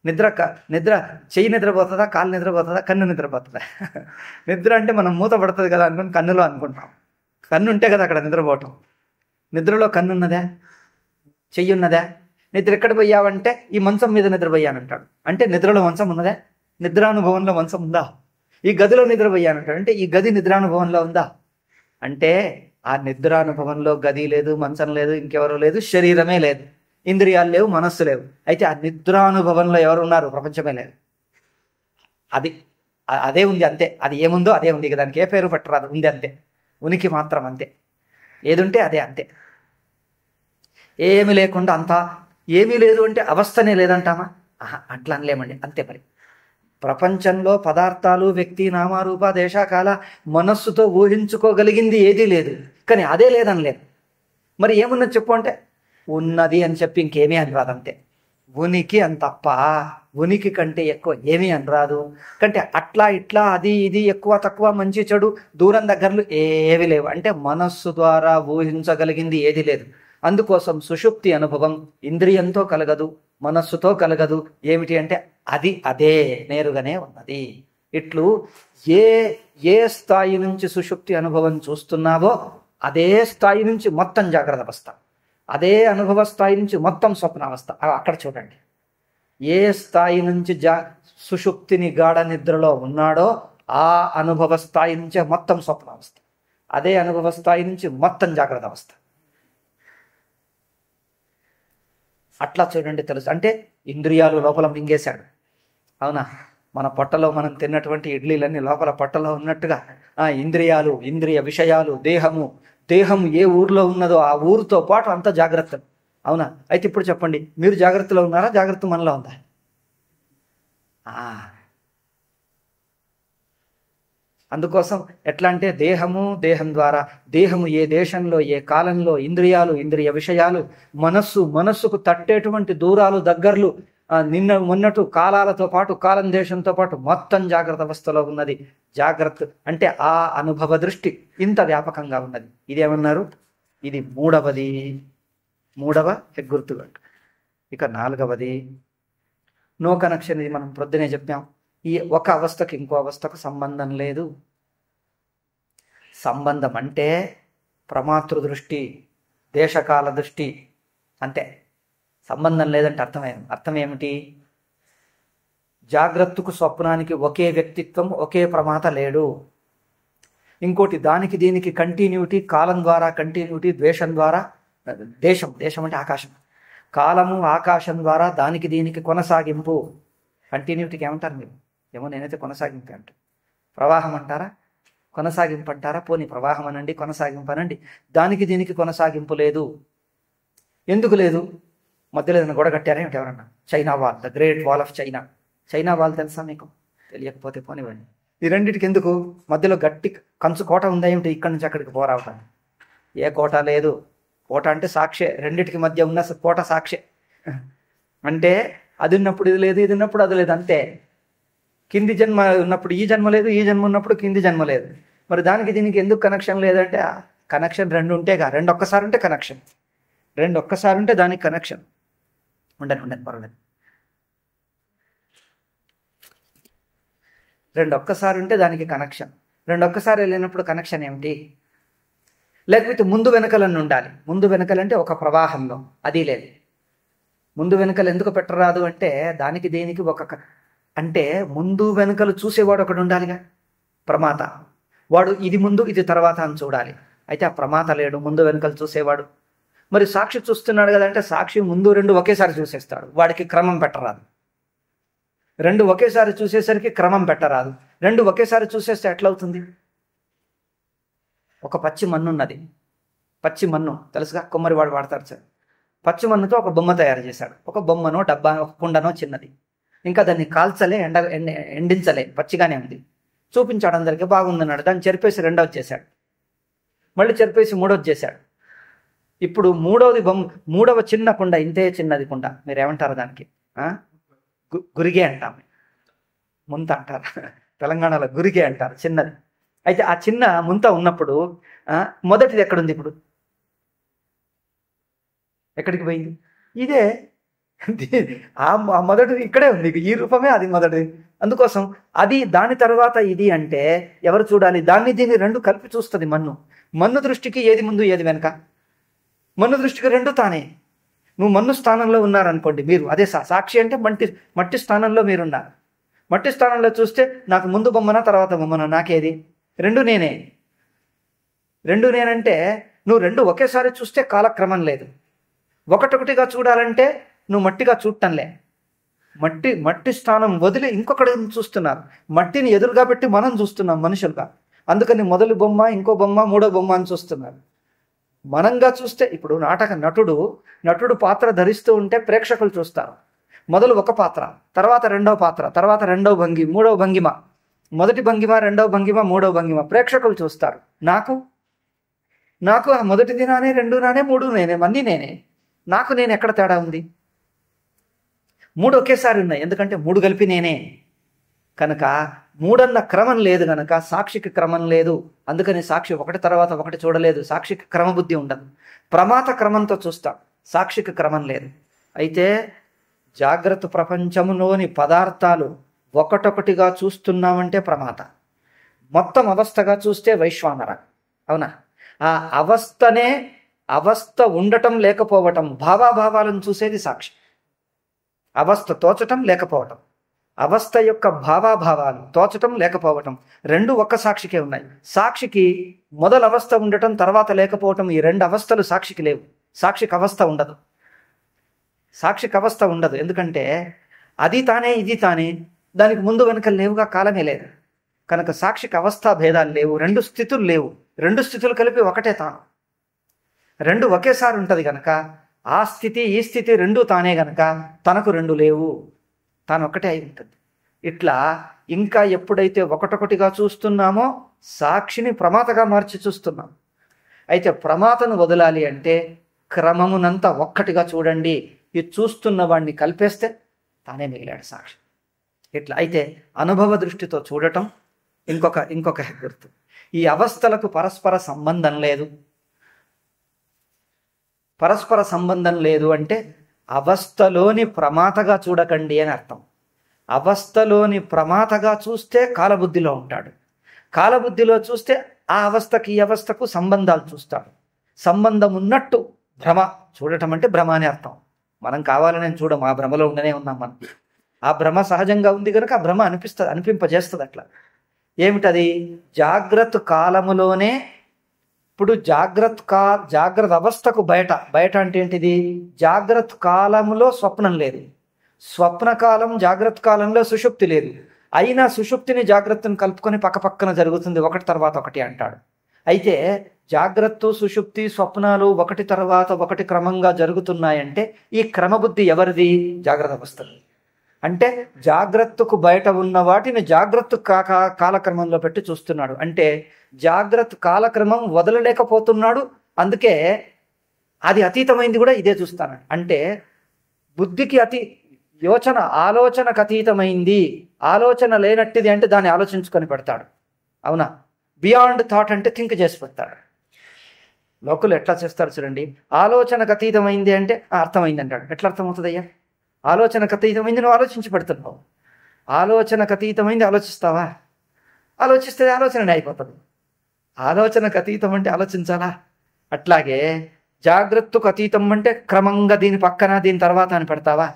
నిద్ర చెయ్యి నిద్రపోతుందా? కాలు నిద్రపోతుందా? కన్ను నిద్రపోతుందా? నిద్ర అంటే మనం మూత పడుతుంది కదా అనుకుని కన్నులో అనుకుంటాం. కన్ను ఉంటే కదా అక్కడ నిద్రపోవటం. నిద్రలో కన్ను ఉన్నదా? చెయ్యి ఉన్నదా? నిద్ర ఎక్కడ పోయావంటే ఈ మంచం మీద నిద్రపోయానంటాడు. అంటే నిద్రలో మంచం ఉన్నదా? నిద్రానుభవంలో మంచం ఉందా? ఈ గదిలో నిద్రపోయానంటాడు. అంటే ఈ గది నిద్రానుభవంలో ఉందా? అంటే ఆ నిద్రానుభవంలో గది లేదు, మంచం లేదు, ఇంకెవరూ లేదు, శరీరమే లేదు, ఇంద్రియాలు లేవు, మనస్సు లేవు. అయితే ఆ నిద్రానుభవంలో ఎవరు ఉన్నారు? ప్రపంచమే లేదు. అదే ఉంది అంతే. అది ఏముందో అదే ఉంది. దానికి ఏ పేరు పెట్టరాదు, ఉంది అంతే. ఉనికి మాత్రం అంతే. ఏది ఉంటే అదే అంతే. ఏమి లేకుండా అంతా ఏమీ లేదు అంటే అవస్థనే లేదంటామా? అట్లా అనలేమండి. అంతే. మరి ప్రపంచంలో పదార్థాలు, వ్యక్తి, నామారూప, దేశకాల, మనస్సుతో ఊహించుకోగలిగింది ఏదీ లేదు. కానీ అదే లేదనలేదు. మరి ఏమున్నది చెప్పు అంటే ఉన్నది అని చెప్పి ఇంకేమీ అని రాదు. అంతే. ఉనికి అని తప్ప ఉనికి కంటే ఎక్కువ ఏమీ అని రాదు. కంటే అట్లా ఇట్లా అది ఇది ఎక్కువ తక్కువ మంచి చెడు దూరం దగ్గరలు ఏవి లేవు. అంటే మనస్సు ద్వారా ఊహించగలిగింది ఏది లేదు. అందుకోసం సుషుప్తి అనుభవం ఇంద్రియంతో కలగదు, మనస్సుతో కలగదు. ఏమిటి అంటే అది అదే నేరుగానే ఉన్నది. ఇట్లు ఏ స్థాయి నుంచి సుషుప్తి అనుభవం చూస్తున్నావో అదే స్థాయి నుంచి మొత్తం జాగ్రత్త అవస్థ, అదే అనుభవ స్థాయి నుంచి మొత్తం స్వప్నావస్థ. అక్కడ చూడండి. ఏ స్థాయి నుంచి సుషుప్తిని గాఢ నిద్రలో ఉన్నాడో ఆ అనుభవ స్థాయి నుంచే మొత్తం స్వప్నావస్థ, అదే అనుభవ స్థాయి నుంచి మొత్తం జాగ్రత్త అవస్థ. అట్లా చూడండి తెలుసు. అంటే ఇంద్రియాలు లోపల మింగేశాడు. అవునా? మన పొట్టలో మనం తిన్నటువంటి ఇడ్లీలన్నీ లోపల పొట్టలో ఉన్నట్టుగా ఇంద్రియాలు, ఇంద్రియ విషయాలు, దేహం ఏ ఊర్లో ఉన్నదో ఆ ఊరితో పాటు అంత జాగ్రత్త. అవునా? అయితే ఇప్పుడు చెప్పండి, మీరు జాగ్రత్తలో ఉన్నారా? జాగ్రత్త మనలో ఉందా? అందుకోసం ఎట్లా అంటే దేహం ద్వారా దేహము ఏ దేశంలో ఏ కాలంలో, ఇంద్రియాలు, ఇంద్రియ విషయాలు, మనస్సుకు తట్టేటువంటి దూరాలు దగ్గరలు, మొన్నటు కాలాలతో పాటు కాలం దేశంతో పాటు మొత్తం జాగ్రత్త అవస్థలో ఉన్నది. జాగ్రత్త అంటే ఆ అనుభవ దృష్టి ఇంత వ్యాపకంగా ఉన్నది. ఇదేమన్నారు? ఇది మూడవ గుర్తుగట్టు. ఇక 4వది నో కనెక్షన్. ఇది మనం ప్రొద్దునే చెప్పాం. ఈ ఒక అవస్థకు ఇంకో అవస్థకు సంబంధం లేదు. సంబంధం అంటే ప్రమాతృ దృష్టి, దేశకాల దృష్టి, అంతే. సంబంధం లేదంటే అర్థం ఏమిటి? జాగ్రత్తకు స్వప్నానికి ఒకే వ్యక్తిత్వం, ఒకే ప్రమాత లేడు. ఇంకోటి దానికి దీనికి కంటిన్యూటీ, కాలం ద్వారా కంటిన్యూటీ, ద్వేషం ద్వారా దేశం అంటే ఆకాశం, కాలము ఆకాశం ద్వారా దానికి దీనికి కొనసాగింపు. కంటిన్యూటీకి ఏమంటారు మీరు? ఏమో నేనైతే కొనసాగింపు అంటే. ప్రవాహం అంటారా? కొనసాగింపు అంటారా? పోనీ ప్రవాహం అనండి, కొనసాగింపు అనండి. దానికి దీనికి కొనసాగింపు లేదు. ఎందుకు లేదు? మధ్యలో ఏదైనా గొడవ కట్టారా ఏమిటి ఎవరన్నా? China wall, the great wall of China wall తెలుసా మీకు? తెలియకపోతే పోనివ్వండి. ఈ రెండింటికి ఎందుకు మధ్యలో గట్టి కంచు కోట ఉందా ఏమిటి? ఇక్కడి నుంచి అక్కడికి పోరావటానికి. ఏ కోట లేదు. కోట అంటే సాక్షే. రెండింటికి మధ్య ఉన్న కోట సాక్షే. అంటే అది ఉన్నప్పుడు ఇది లేదు, ఇది ఉన్నప్పుడు అది లేదు, అంతే. కింది జన్మ ఉన్నప్పుడు ఈ జన్మ లేదు, ఈ జన్మ ఉన్నప్పుడు కింది జన్మ లేదు. మరి దానికి దీనికి ఎందుకు కనెక్షన్ లేదంటే కనెక్షన్ రెండు ఉంటేగా. రెండు ఒక్కసారి ఉంటే కనెక్షన్, రెండు ఒక్కసారి ఉంటే దానికి కనెక్షన్. ఉండండి పర్వాలేదు. రెండు ఒక్కసారి ఉంటే దానికి కనెక్షన్. రెండు ఒక్కసారి వెళ్ళినప్పుడు కనెక్షన్ ఏమిటి? లేకపోతే ముందు వెనకలన్నీ ఉండాలి. ముందు వెనకలంటే ఒక ప్రవాహంలో అది లేదు. ముందు వెనకలు ఎందుకు పెట్టరాదు అంటే దానికి దేనికి అంటే ముందు వెనకలు చూసేవాడు ఒకడు ఉండాలిగా, ప్రమాత. వాడు ఇది ముందు ఇది తర్వాత అని చూడాలి. అయితే ఆ ప్రమాత లేడు, ముందు వెనకలు చూసేవాడు. మరి సాక్షి చూస్తున్నాడు కదా అంటే సాక్షి ముందు రెండు ఒకేసారి చూసేస్తాడు. వాడికి క్రమం పెట్టరాదు. రెండు ఒకేసారి చూసేసరికి క్రమం పెట్టరాదు. రెండు ఒకేసారి చూసేస్తే ఎట్లవుతుంది? ఒక పచ్చి మన్ను ఉన్నది. పచ్చి మన్ను తెలుసుగా, కుమ్మరివాడు వాడతారు సార్. పచ్చి మన్నుతో ఒక బొమ్మ తయారు చేశాడు. ఒక బొమ్మనో డబ్బా, ఒక కుండనో చిన్నది. ఇంకా దాన్ని కాల్చలే, ఎండించలే, పచ్చిగానే ఉంది. చూపించాడు అందరికీ, బాగుందన్నాడు. దాన్ని చెరిపేసి రెండవది చేశాడు, మళ్ళీ చెరిపేసి మూడవది చేశాడు. ఇప్పుడు మూడవ చిన్న కుండ, ఇంతే చిన్నది కుండ, మీరు ఏమంటారు దానికి? గురిగే అంటాం, ముంత అంటారు తెలంగాణలో, గురిగే అంటారు, చిన్నది. అయితే ఆ చిన్న ముంత ఉన్నప్పుడు మొదటిది ఎక్కడుంది? ఇప్పుడు ఎక్కడికి పోయింది? ఇదే ఆ మొదటిది ఇక్కడే ఉంది, ఈ రూపమే అది మొదటిది. అందుకోసం అది దాని తర్వాత ఇది అంటే ఎవరు చూడాలి? దాన్ని దీన్ని రెండు కలిపి చూస్తుంది మన్ను. మన్ను దృష్టికి ఏది ముందు ఏది వెనక? మన్ను దృష్టికి రెండు తానే. నువ్వు మన్ను స్థానంలో ఉన్నారనుకోండి మీరు, అదే సాక్షి అంటే మట్టి స్థానంలో మీరున్నారు. మట్టి స్థానంలో చూస్తే నాకు ముందు బొమ్మన తర్వాత బొమ్మన, నాకేది? రెండు నేనే. రెండు నేనంటే నువ్వు రెండు ఒకేసారి చూస్తే కాలక్రమం లేదు. ఒకటొకటిగా చూడాలంటే నువ్వు మట్టిగా చూడటంలే. మట్టి స్థానం వదిలి ఇంకొకటి చూస్తున్నారు. మట్టిని ఎదురుగా పెట్టి మనం చూస్తున్నాం మనుషులుగా. అందుకని మొదలు బొమ్మ, ఇంకో బొమ్మ, మూడో బొమ్మ అని చూస్తున్నారు. మనంగా చూస్తే ఇప్పుడు నటుడు పాత్ర ధరిస్తూ ఉంటే ప్రేక్షకులు చూస్తారు. మొదలు ఒక పాత్ర, తర్వాత రెండవ పాత్ర, తర్వాత రెండవ భంగి, మూడవ భంగిమ, మొదటి భంగిమ, రెండవ భంగిమ, మూడవ భంగిమ, ప్రేక్షకులు చూస్తారు. నాకు ఆ మొదటిది నానే, రెండు నానే, మూడు నేనే, అన్నీ నేనే. నేను ఎక్కడ తేడా ఉంది? మూడు ఒకేసారి ఉన్నాయి, ఎందుకంటే మూడు కలిపి నేనే కనుక. మూడన్న క్రమం లేదు కనుక సాక్షికి క్రమం లేదు. అందుకని సాక్షి ఒకటి తర్వాత ఒకటి చూడలేదు. సాక్షికి క్రమబుద్ధి ఉండదు. ప్రమాత క్రమంతో చూస్తాం, సాక్షికి క్రమం లేదు. అయితే జాగ్రత్త ప్రపంచంలోని పదార్థాలు ఒకటొకటిగా చూస్తున్నామంటే ప్రమాత. మొత్తం అవస్థగా చూస్తే వైశ్వానర. అవునా? ఆ అవస్థ ఉండటం లేకపోవటం, భావాలను చూసేది సాక్షి. అవస్థ తోచటం లేకపోవటం, అవస్థ యొక్క భావాలు తోచటం లేకపోవటం, రెండు ఒక్క సాక్షికే ఉన్నాయి. సాక్షికి మొదల అవస్థ ఉండటం, తర్వాత లేకపోవటం, ఈ రెండు అవస్థలు సాక్షికి లేవు. సాక్షికి అవస్థ ఉండదు. ఎందుకంటే అది తానే, ఇది తానే, దానికి ముందు వెనుక లేవుగా, కాలమే లేదు కనుక సాక్షికి అవస్థా భేదాలు లేవు. రెండు స్థితులు లేవు. రెండు స్థితులు కలిపి ఒకటే తాను. రెండు ఒకేసారి ఉంటుంది గనక ఆ స్థితి ఈ స్థితి రెండు తానే గనక తనకు రెండు లేవు, తాను ఒక్కటే అయి ఉంటుంది. ఇట్లా ఇంకా ఎప్పుడైతే ఒకటొకటిగా చూస్తున్నామో సాక్షిని ప్రమాతగా మార్చి చూస్తున్నాం. అయితే ప్రమాతను వదలాలి అంటే క్రమమునంతా ఒక్కటిగా చూడండి. ఇది చూస్తున్న వాడిని కలిపేస్తే తానే మిగిలాడు సాక్షి. ఇట్లా అయితే అనుభవ దృష్టితో చూడటం ఇంకొక గుర్తు. ఈ అవస్థలకు పరస్పర సంబంధం లేదు. పరస్పర సంబంధం లేదు అంటే అవస్థలోని ప్రమాతగా చూడకండి అని అర్థం. అవస్థలోని ప్రమాతగా చూస్తే కాలబుద్ధిలో ఉంటాడు. కాలబుద్ధిలో చూస్తే ఆ అవస్థకి ఈ అవస్థకు సంబంధాలు చూస్తాడు. సంబంధం ఉన్నట్టు భ్రమ చూడటం అంటే భ్రమ అని అర్థం. మనం కావాలని చూడం, ఆ భ్రమలో ఉండనే ఉన్నాం మనం. ఆ భ్రమ సహజంగా ఉంది కనుక ఆ భ్రమ అనిపింపజేస్తుంది. అట్లా ఏమిటది? జాగ్రత్త కాలములోనే. ఇప్పుడు జాగ్రత్త అవస్థకు బయట అంటే ఏంటిది? జాగ్రత్త కాలంలో స్వప్నం లేదు, స్వప్న కాలం జాగ్రత్త కాలంలో సుషుప్తి లేదు. అయినా సుషుప్తిని జాగ్రత్తను కలుపుకొని పక్కపక్కన జరుగుతుంది, ఒకటి తర్వాత ఒకటి అంటాడు. అయితే జాగ్రత్త, సుషుప్తి, స్వప్నాలు ఒకటి తర్వాత ఒకటి క్రమంగా జరుగుతున్నాయంటే ఈ క్రమబుద్ధి ఎవరిది? జాగ్రత్త అవస్థది. అంటే జాగ్రత్తకు బయట ఉన్న వాటిని జాగ్రత్త కాలక్రమంలో పెట్టి చూస్తున్నాడు. అంటే జాగ్రత్త కాలక్రమం వదలలేకపోతున్నాడు. అందుకే అది అతీతమైంది కూడా ఇదే చూస్తాను. అంటే బుద్ధికి ఆలోచనకు అతీతమైంది, ఆలోచన లేనట్టిది అంటే దాన్ని ఆలోచించుకొని పెడతాడు. అవునా? బియాండ్ థాట్ అంటే థింక్ చేసి పెడతాడు. లోకులు ఎట్లా చేస్తారు చూడండి. ఆలోచనకు అతీతమైంది అంటే అర్థమైంది అంటాడు. ఎట్లా అర్థమవుతుందయ్యా? ఆలోచనకు అతీతమైంది నువ్వు ఆలోచించి పెడుతున్నావు. ఆలోచనకు అతీతమైంది ఆలోచిస్తావా? ఆలోచిస్తే ఆలోచన అయిపోతుంది. ఆలోచనకు అతీతం అంటే ఆలోచించాలా? అట్లాగే జాగ్రత్తకు అతీతం అంటే క్రమంగా దీని పక్కన దీని తర్వాత అని పెడతావా?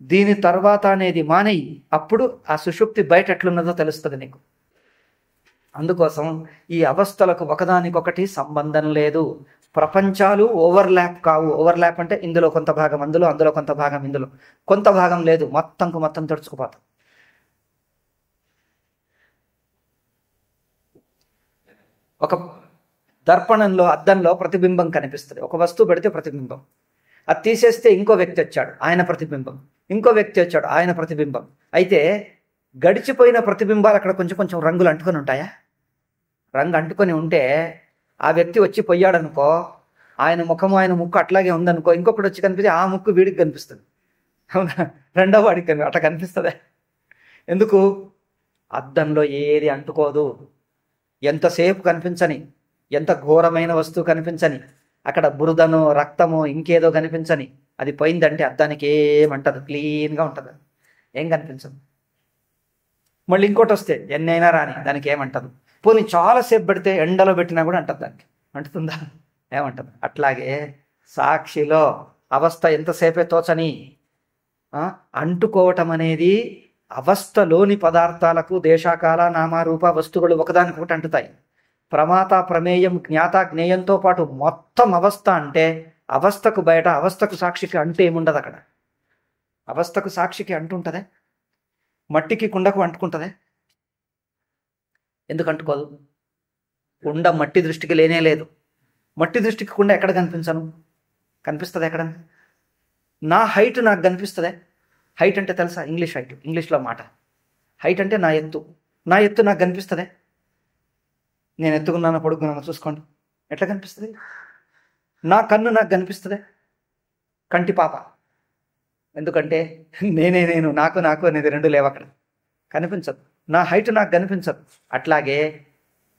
దీని తర్వాత అనేది మానేయి, అప్పుడు ఆ సుషుప్తి బయట ఎట్లున్నదో తెలుస్తుంది నీకు. అందుకోసం ఈ అవస్థలకు ఒకదానికొకటి సంబంధం లేదు. ప్రపంచాలు ఓవర్లాప్ కావు. ఓవర్లాప్ అంటే ఇందులో కొంత భాగం అందులో, అందులో కొంత భాగం ఇందులో, కొంత భాగం లేదు, మొత్తం తెరుచుకుపోతాం. దర్పణంలో అద్దంలో ప్రతిబింబం కనిపిస్తుంది. ఒక వస్తువు పెడితే ప్రతిబింబం, అది తీసేస్తే ఇంకో వ్యక్తి వచ్చాడు, ఆయన ప్రతిబింబం, ఇంకో వ్యక్తి వచ్చాడు, ఆయన ప్రతిబింబం. అయితే గడిచిపోయిన ప్రతిబింబాలు అక్కడ కొంచెం కొంచెం రంగులు అంటుకొని ఉంటాయా? రంగు అంటుకొని ఉంటే ఆ వ్యక్తి వచ్చి పోయాడు అనుకో, ఆయన ముఖము ఆయన ముక్కు అట్లాగే ఉందనుకో, ఇంకొకటి వచ్చి కనిపిస్తే ఆ ముక్కు వీడికి కనిపిస్తుంది, అవునా? రెండో వాడికి అట్లా కనిపిస్తుందా? ఎందుకు? అద్దంలో ఏది అంటుకోదు. ఎంతసేపు కనిపించని, ఎంత ఘోరమైన వస్తువు కనిపించని, అక్కడ బురదనో రక్తమో ఇంకేదో కనిపించని, అది పోయిందంటే అద్దానికి ఏమంటదు, క్లీన్గా ఉంటుంది, ఏం కనిపించదు. మళ్ళీ ఇంకోటి వస్తే ఎన్నైనా రాని దానికి ఏమంటదు. పోనీ చాలాసేపు పెడితే ఎండలో పెట్టినా కూడా అంటది, దానికి అంటుతుందా? ఏమంటదు. అట్లాగే సాక్షిలో అవస్థ ఎంతసేపే తోచని, అంటుకోవటం అనేది అవస్థలోని పదార్థాలకు దేశాకాల నామారూప వస్తువులు ఒకదానికొకటి అంటుతాయి. ప్రమాత ప్రమేయం జ్ఞాత జ్ఞేయంతో పాటు మొత్తం అవస్థ అంటే అవస్థకు బయట అవస్థకు సాక్షికి అంటూ ఏముండదు అక్కడ. అవస్థకు సాక్షికి అంటుంటుందే? మట్టికి కుండకు అంటుకుంటుందే? ఎందుకు అంటుకోదు? కుండ మట్టి దృష్టికి లేనే లేదు. మట్టి దృష్టికి కుండ ఎక్కడ కనిపించను? కనిపిస్తుంది ఎక్కడ? నా హైట్ నాకు కనిపిస్తుందే? హైట్ అంటే తెలుసా? ఇంగ్లీష్ హైట్, ఇంగ్లీష్లో మాట. హైట్ అంటే నా ఎత్తు, నా ఎత్తు నాకు కనిపిస్తుందే? నేను ఎత్తుకున్నాను పొడుగున్నాను చూసుకోండి, ఎట్లా కనిపిస్తుంది? నా కన్ను నాకు కనిపిస్తుందే? కంటి పాప. ఎందుకంటే నేను నాకు అనేది రెండు లేవు అక్కడ, కనిపించదు. నా హైట్ నాకు కనిపించదు. అట్లాగే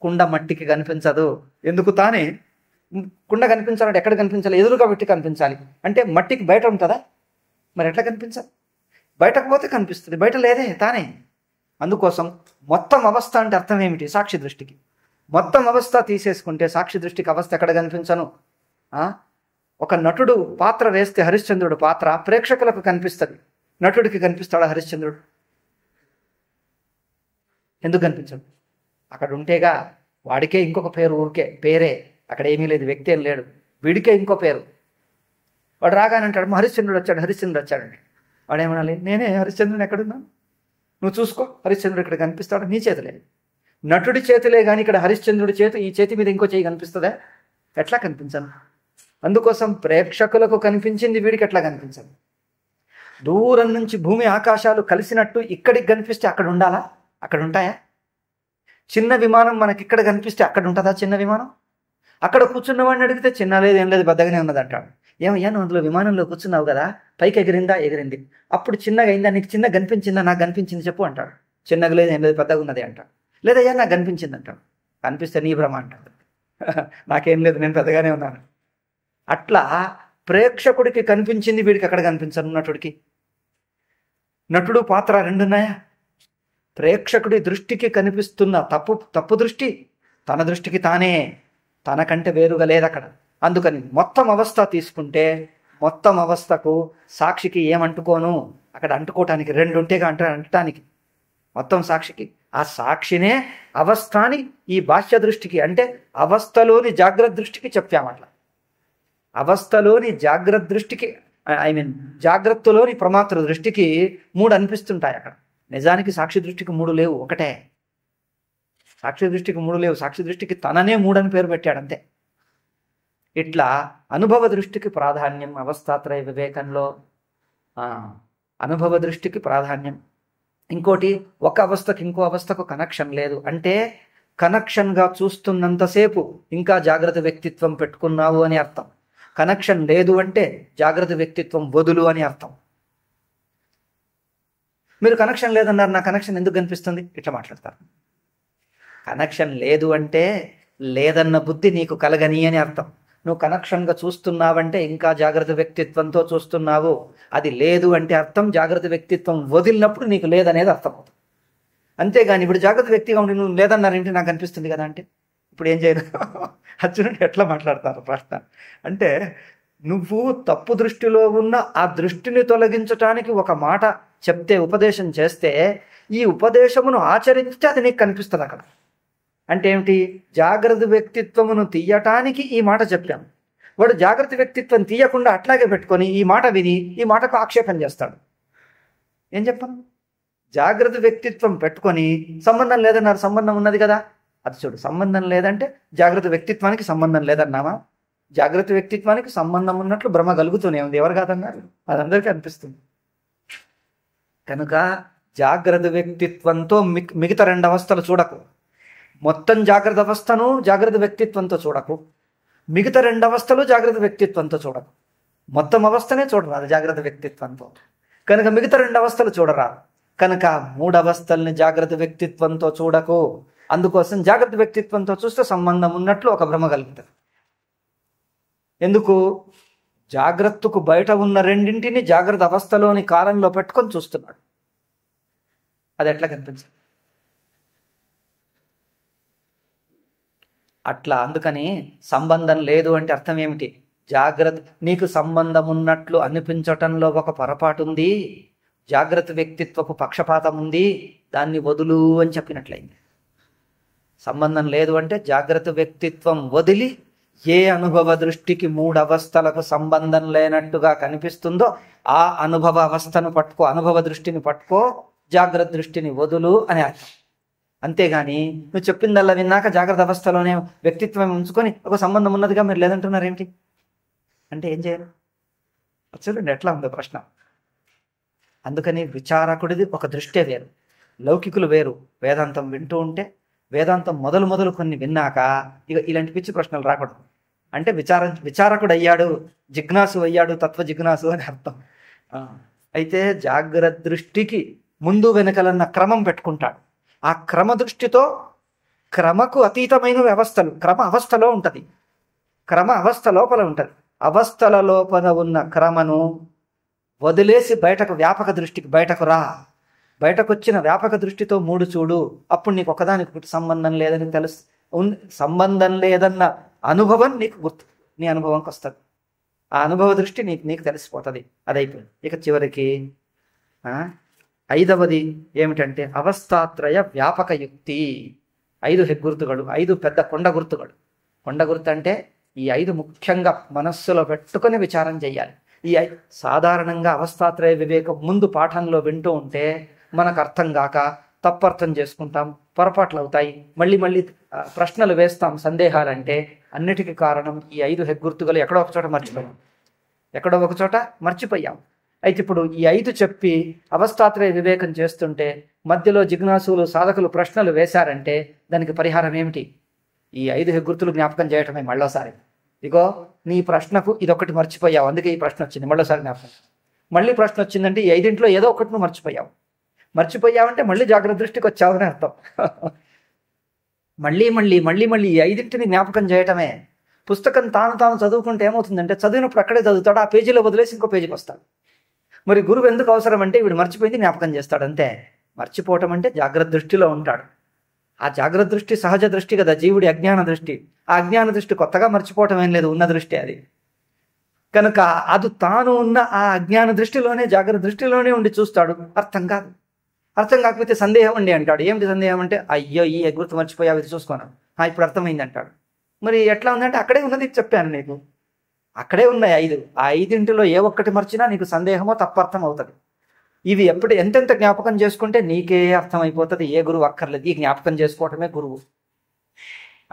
కుండ మట్టికి కనిపించదు. ఎందుకు? తానే కుండ కనిపించాలంటే ఎక్కడ కనిపించాలి? ఎదురుగా పెట్టి కనిపించాలి. అంటే మట్టికి బయట ఉంటుందా? మరి ఎట్లా కనిపించాలి? బయటకు పోతే కనిపిస్తుంది, బయట లేదే తానే. అందుకోసం మొత్తం అవస్థ అంటే అర్థం ఏమిటి? సాక్షి దృష్టికి మొత్తం అవస్థ తీసేసుకుంటే సాక్షి దృష్టికి అవస్థ ఎక్కడ కనిపించను. ఒక నటుడు పాత్ర వేస్తే హరిశ్చంద్రుడు పాత్ర ప్రేక్షకులకు కనిపిస్తుంది, నటుడికి కనిపిస్తాడా హరిశ్చంద్రుడు? ఎందుకు కనిపించడు? అక్కడ ఉంటేగా. వాడికే ఇంకొక పేరు, ఊరికే పేరే, అక్కడ ఏమీ లేదు, వ్యక్తి ఏం లేడు, వీడికే ఇంకో పేరు. వాడు రాగానే అంటాడు హరిశ్చంద్రుడు వచ్చాడు, హరిశ్చంద్రుడు వచ్చాడండి. వాడు ఏమనాలి? నేనే హరిశ్చంద్రుని, ఎక్కడున్నా నువ్వు చూసుకో, హరిశ్చంద్రుడు ఇక్కడ కనిపిస్తాడు. నీ చేతిలే, నటుడి చేతిలే కానీ ఇక్కడ హరిశ్చంద్రుడి చేతి, ఈ చేతి మీద ఇంకో చేయి కనిపిస్తుందా? ఎట్లా కనిపించను? అందుకోసం ప్రేక్షకులకు కనిపించింది వీడికి ఎట్లా కనిపించదు? దూరం నుంచి భూమి ఆకాశాలు కలిసినట్టు ఇక్కడికి కనిపిస్తే అక్కడ ఉండాలా? అక్కడ ఉంటాయా? చిన్న విమానం మనకి ఇక్కడ కనిపిస్తే అక్కడ ఉంటుందా చిన్న విమానం? అక్కడ కూర్చున్న వాడిని అడిగితే చిన్న లేదు, ఏం లేదు, పెద్దగానే ఉన్నది అంటాడు. ఏమయ్యా నువ్వు అందులో విమానంలో కూర్చున్నావు కదా, పైకి ఎగిరిందా? ఎగిరింది. అప్పుడు చిన్నగా అయిందా? నీకు చిన్నగా కనిపించిందా? నాకు కనిపించింది చెప్పు అంటాడు. చిన్నగా లేదు, ఏం లేదు, పెద్దగా ఉన్నది అంటాడు. లేదయ్యా నాకు కనిపించింది అంటాడు. కనిపిస్తే నీ భ్రమ అంటాడు. నాకేం లేదు, నేను పెద్దగానే ఉన్నాను. అట్లా ప్రేక్షకుడికి కనిపించింది వీడికి అక్కడ కనిపించను. నటుడికి, నటుడు పాత్ర రెండున్నాయా? ప్రేక్షకుడి దృష్టికి కనిపిస్తున్న తప్పు దృష్టి తన దృష్టికి తానే, తనకంటే వేరుగా లేదు అక్కడ. అందుకని మొత్తం అవస్థ తీసుకుంటే మొత్తం అవస్థకు సాక్షికి ఏమంటుకోను, అక్కడ అంటుకోవటానికి రెండు ఉంటేగా అంటటానికి మొత్తం సాక్షికి. ఆ సాక్షినే అవస్థని ఈ బాహ్య దృష్టికి అంటే అవస్థలోని జాగ్రత్త దృష్టికి చెప్పామట్లా. అవస్థలోని జాగ్రత్త దృష్టికి జాగ్రత్తలోని ప్రమాతృ దృష్టికి మూడు అనిపిస్తుంటాయి అక్కడ. నిజానికి సాక్షి దృష్టికి మూడు లేవు, ఒకటే. సాక్షి దృష్టికి మూడు లేవు, సాక్షి దృష్టికి తననే మూడని పేరు పెట్టాడు అంతే. ఇట్లా అనుభవ దృష్టికి ప్రాధాన్యం అవస్థాత్రయ వివేకంలో, అనుభవ దృష్టికి ప్రాధాన్యం. ఇంకోటి, ఒక అవస్థకు ఇంకో అవస్థకు కనెక్షన్ లేదు అంటే కనెక్షన్గా చూస్తున్నంతసేపు ఇంకా జాగ్రత్త వ్యక్తిత్వం పెట్టుకున్నావు అని అర్థం. కనెక్షన్ లేదు అంటే జాగ్రత్త వ్యక్తిత్వం వదులు అని అర్థం. మీరు కనెక్షన్ లేదన్నారు, నా కనెక్షన్ ఎందుకు కనిపిస్తుంది? ఇట్లా మాట్లాడతారు. కనెక్షన్ లేదు అంటే లేదన్న బుద్ధి నీకు కలగని అని అర్థం. నువ్వు కనెక్షన్గా చూస్తున్నావంటే ఇంకా జాగ్రత్త వ్యక్తిత్వంతో చూస్తున్నావు. అది లేదు అంటే అర్థం జాగ్రత్త వ్యక్తిత్వం వదిలినప్పుడు నీకు లేదనేది అర్థం అవుతుంది. అంతేగాని ఇప్పుడు జాగ్రత్త వ్యక్తిగా ఉండి నువ్వు లేదన్నారేంటి నాకు అనిపిస్తుంది కదా అంటే ఇప్పుడు ఏం చేయను? అర్జునుడు ఎట్లా మాట్లాడతారు ప్రశ్న అంటే, నువ్వు తప్పు దృష్టిలో ఉన్న ఆ దృష్టిని తొలగించటానికి ఒక మాట చెప్తే, ఉపదేశం చేస్తే, ఈ ఉపదేశమును ఆచరిస్తే అది నీకు కనిపిస్తుంది అక్కడ. అంటే ఏమిటి? జాగ్రత్త వ్యక్తిత్వమును తీయటానికి ఈ మాట చెప్పాం. వాడు జాగ్రత్త వ్యక్తిత్వం తీయకుండా అట్లాగే పెట్టుకొని ఈ మాట విని ఈ మాటకు ఆక్షేపణ చేస్తాడు. ఏం చెప్పను? జాగ్రత్త వ్యక్తిత్వం పెట్టుకొని సంబంధం లేదన్నారు, సంబంధం ఉన్నది కదా, అది చూడు, సంబంధం లేదంటే జాగ్రత్త వ్యక్తిత్వానికి సంబంధం లేదన్నామా? జాగ్రత్త వ్యక్తిత్వానికి సంబంధం ఉన్నట్లు భ్రమ కలుగుతూనే ఉంది. ఎవరు కాదన్నారు? అది అందరికీ అనిపిస్తుంది. కనుక జాగ్రత్త వ్యక్తిత్వంతో మిగతా 2 అవస్థలు చూడకు. మొత్తం జాగ్రత్త అవస్థను జాగ్రత్త వ్యక్తిత్వంతో చూడకు, మిగతా 2 అవస్థలు జాగ్రత్త వ్యక్తిత్వంతో చూడకు. మొత్తం అవస్థనే చూడరాదు జాగ్రత్త వ్యక్తిత్వంతో, కనుక మిగతా 2 అవస్థలు చూడరాదు. కనుక 3 అవస్థల్ని జాగ్రత్త వ్యక్తిత్వంతో చూడకు. అందుకోసం జాగ్రత్త వ్యక్తిత్వంతో చూస్తే సంబంధం ఉన్నట్లు ఒక భ్రమ కలుగుతుంది. ఎందుకు? జాగ్రత్తకు బయట ఉన్న 2ంటిని జాగ్రత్త అవస్థలోని కాలంలో పెట్టుకొని చూస్తున్నాడు. అది ఎట్లా కనిపించదు? అట్లా. అందుకని సంబంధం లేదు అంటే అర్థం ఏమిటి? జాగ్రత్త నీకు సంబంధం ఉన్నట్లు అనిపించటంలో ఒక పొరపాటు ఉంది, జాగ్రత్త వ్యక్తిత్వపు పక్షపాతం ఉంది, దాన్ని వదులు అని చెప్పినట్లయింది. సంబంధం లేదు అంటే జాగ్రత్త వ్యక్తిత్వం వదిలి ఏ అనుభవ దృష్టికి 3 అవస్థలకు సంబంధం లేనట్టుగా కనిపిస్తుందో ఆ అనుభవ అవస్థను పట్టుకో, అనుభవ దృష్టిని పట్టుకో, జాగ్రత్త దృష్టిని వదులు అని అర్థం. అంతేగాని నువ్వు చెప్పిందల్లా విన్నాక జాగ్రత్త అవస్థలోనే వ్యక్తిత్వం ఉంచుకొని ఒక సంబంధం ఉన్నదిగా మీరు లేదంటున్నారు ఏమిటి అంటే ఏం చేయాలి? చూడండి ఎట్లా ఉందో ప్రశ్న. అందుకని విచారకుడిది ఒక దృష్టే వేరు, లౌకికులు వేరు. వేదాంతం వింటూ ఉంటే వేదాంతం మొదలు కొన్ని విన్నాక ఇక ఇలాంటి పిచ్చి ప్రశ్నలు రాకూడదు. అంటే విచారకుడు అయ్యాడు, జిజ్ఞాసు అయ్యాడు, తత్వ జిజ్ఞాసు అని అర్థం. అయితే జాగ్రత్త దృష్టికి ముందు వెనకలన్న క్రమం పెట్టుకుంటాడు. ఆ క్రమ దృష్టితో క్రమకు అతీతమైన వ్యవస్థలు, క్రమ అవస్థలో ఉంటుంది, క్రమ అవస్థ లోపల ఉంటుంది. అవస్థల లోపల ఉన్న క్రమను వదిలేసి బయటకు వ్యాపక దృష్టికి బయటకు రా. బయటకు వచ్చిన వ్యాపక దృష్టితో 3 చూడు. అప్పుడు నీకు ఒకదానికి సంబంధం లేదని తెలుసు, సంబంధం లేదన్న అనుభవం నీకు గుర్తు, నీ అనుభవంకి వస్తుంది. ఆ అనుభవ దృష్టి నీకు తెలిసిపోతుంది. అది అయిపోయింది. ఇక చివరికి 5వది ఏమిటంటే అవస్థాత్రయ వ్యాపక యుక్తి. 5 హెగ్గుర్తుಗಳು, 5 పెద్ద కొండ గుర్తుಗಳು. కొండ గుర్తు అంటే ఈ 5 ముఖ్యంగా మనస్సులో పెట్టుకొని విచారం చేయాలి. ఈ సాధారణంగా అవస్థాత్రయ వివేకం ముందు పాఠంలో వింటూ ఉంటే మనకు అర్థం కాక తప్పర్థం చేసుకుంటాం, పొరపాట్లు అవుతాయి, మళ్ళీ ప్రశ్నలు వేస్తాం, సందేహాలంటే అన్నిటికీ కారణం ఈ 5 హెగ్గుర్తుಗಳು ఎక్కడో ఒక చోట మర్చిపోయాం. అయితే ఇప్పుడు ఈ 5 చెప్పి అవస్థాత్రయ వివేకం చేస్తుంటే మధ్యలో జిజ్ఞాసులు సాధకులు ప్రశ్నలు వేశారంటే దానికి పరిహారం ఏమిటి? ఈ 5 హెగ్గుర్తులు జ్ఞాపకం చేయటమే. మళ్ళోసారి ఇగో నీ ప్రశ్నకు ఇదొకటి మర్చిపోయావు, అందుకే ఈ ప్రశ్న వచ్చింది, మళ్ళోసారి జ్ఞాపకం. మళ్ళీ ప్రశ్న వచ్చిందంటే ఈ 5 ఏదో ఒకటి నువ్వు మర్చిపోయావంటే మళ్ళీ జాగ్రత్త దృష్టికి వచ్చావని అర్థం. మళ్ళీ ఈ 5 జ్ఞాపకం చేయటమే. పుస్తకం తాను చదువుకుంటే ఏమవుతుందంటే చదివినప్పుడు అక్కడే చదువుతాడు, ఆ పేజీలో వదిలేసి ఇంకో పేజీకి వస్తాడు. మరి గురువు ఎందుకు అవసరం అంటే వీడు మర్చిపోయింది జ్ఞాపకం చేస్తాడు అంతే. మర్చిపోవటం అంటే జాగ్రత్త దృష్టిలో ఉంటాడు. ఆ జాగ్రత్త దృష్టి సహజ దృష్టి కదా, జీవుడి అజ్ఞాన దృష్టి. ఆ అజ్ఞాన దృష్టి కొత్తగా మర్చిపోవటం ఏం లేదు, ఉన్న దృష్టి అది. కనుక అది తాను ఉన్న ఆ అజ్ఞాన దృష్టిలోనే జాగ్రత్త దృష్టిలోనే ఉండి చూస్తాడు. అర్థం కాకపోతే సందేహం అండి అంటాడు. ఏమిటి సందేహం అంటే అయ్యో ఈ గుర్తు మర్చిపోయావు, ఇది చూసుకున్నాను, ఇప్పుడు అర్థమైంది అంటాడు. మరి ఎట్లా ఉందంటే అక్కడే ఉన్నది చెప్పాను నీకు, అక్కడే ఉన్నాయి 5. ఆ 5 ఏ ఒక్కటి మర్చినా నీకు సందేహమో తప్పర్థం అవుతుంది. ఇవి ఎంతెంత జ్ఞాపకం చేసుకుంటే నీకే అర్థమైపోతుంది. ఏ గురువు అక్కర్లేదు, ఈ జ్ఞాపకం చేసుకోవటమే గురువు.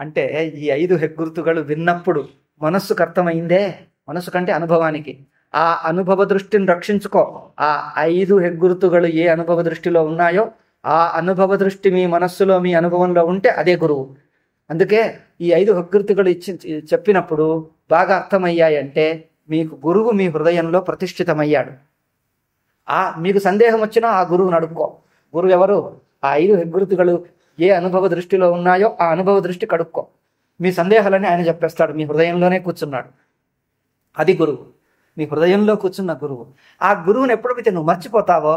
అంటే ఈ 5 హెగ్గుర్తుಗಳು విన్నప్పుడు మనస్సుకు అర్థమైందే, మనస్సు కంటే అనుభవానికి. ఆ అనుభవ దృష్టిని రక్షించుకో. ఆ 5 హెగ్గుర్తుಗಳು ఏ అనుభవ దృష్టిలో ఉన్నాయో ఆ అనుభవ దృష్టి మీ మనస్సులో మీ అనుభవంలో ఉంటే అదే గురువు. అందుకే ఈ 5 హెగ్గుర్తుಗಳು చెప్పినప్పుడు బాగా అర్థమయ్యాయంటే మీకు గురువు మీ హృదయంలో ప్రతిష్ఠితమయ్యాడు. మీకు సందేహం వచ్చినా ఆ గురువుని అడుక్కో. గురువు ఎవరు? ఆ 5 హెగ్గుర్తుಗಳು ఏ అనుభవ దృష్టిలో ఉన్నాయో ఆ అనుభవ దృష్టి కడుక్కో. మీ సందేహాలని ఆయన చెప్పేస్తాడు, మీ హృదయంలోనే కూర్చున్నాడు. అది గురువు, మీ హృదయంలో కూర్చున్న గురువు. ఆ గురువుని ఎప్పుడైతే నువ్వు మర్చిపోతావో,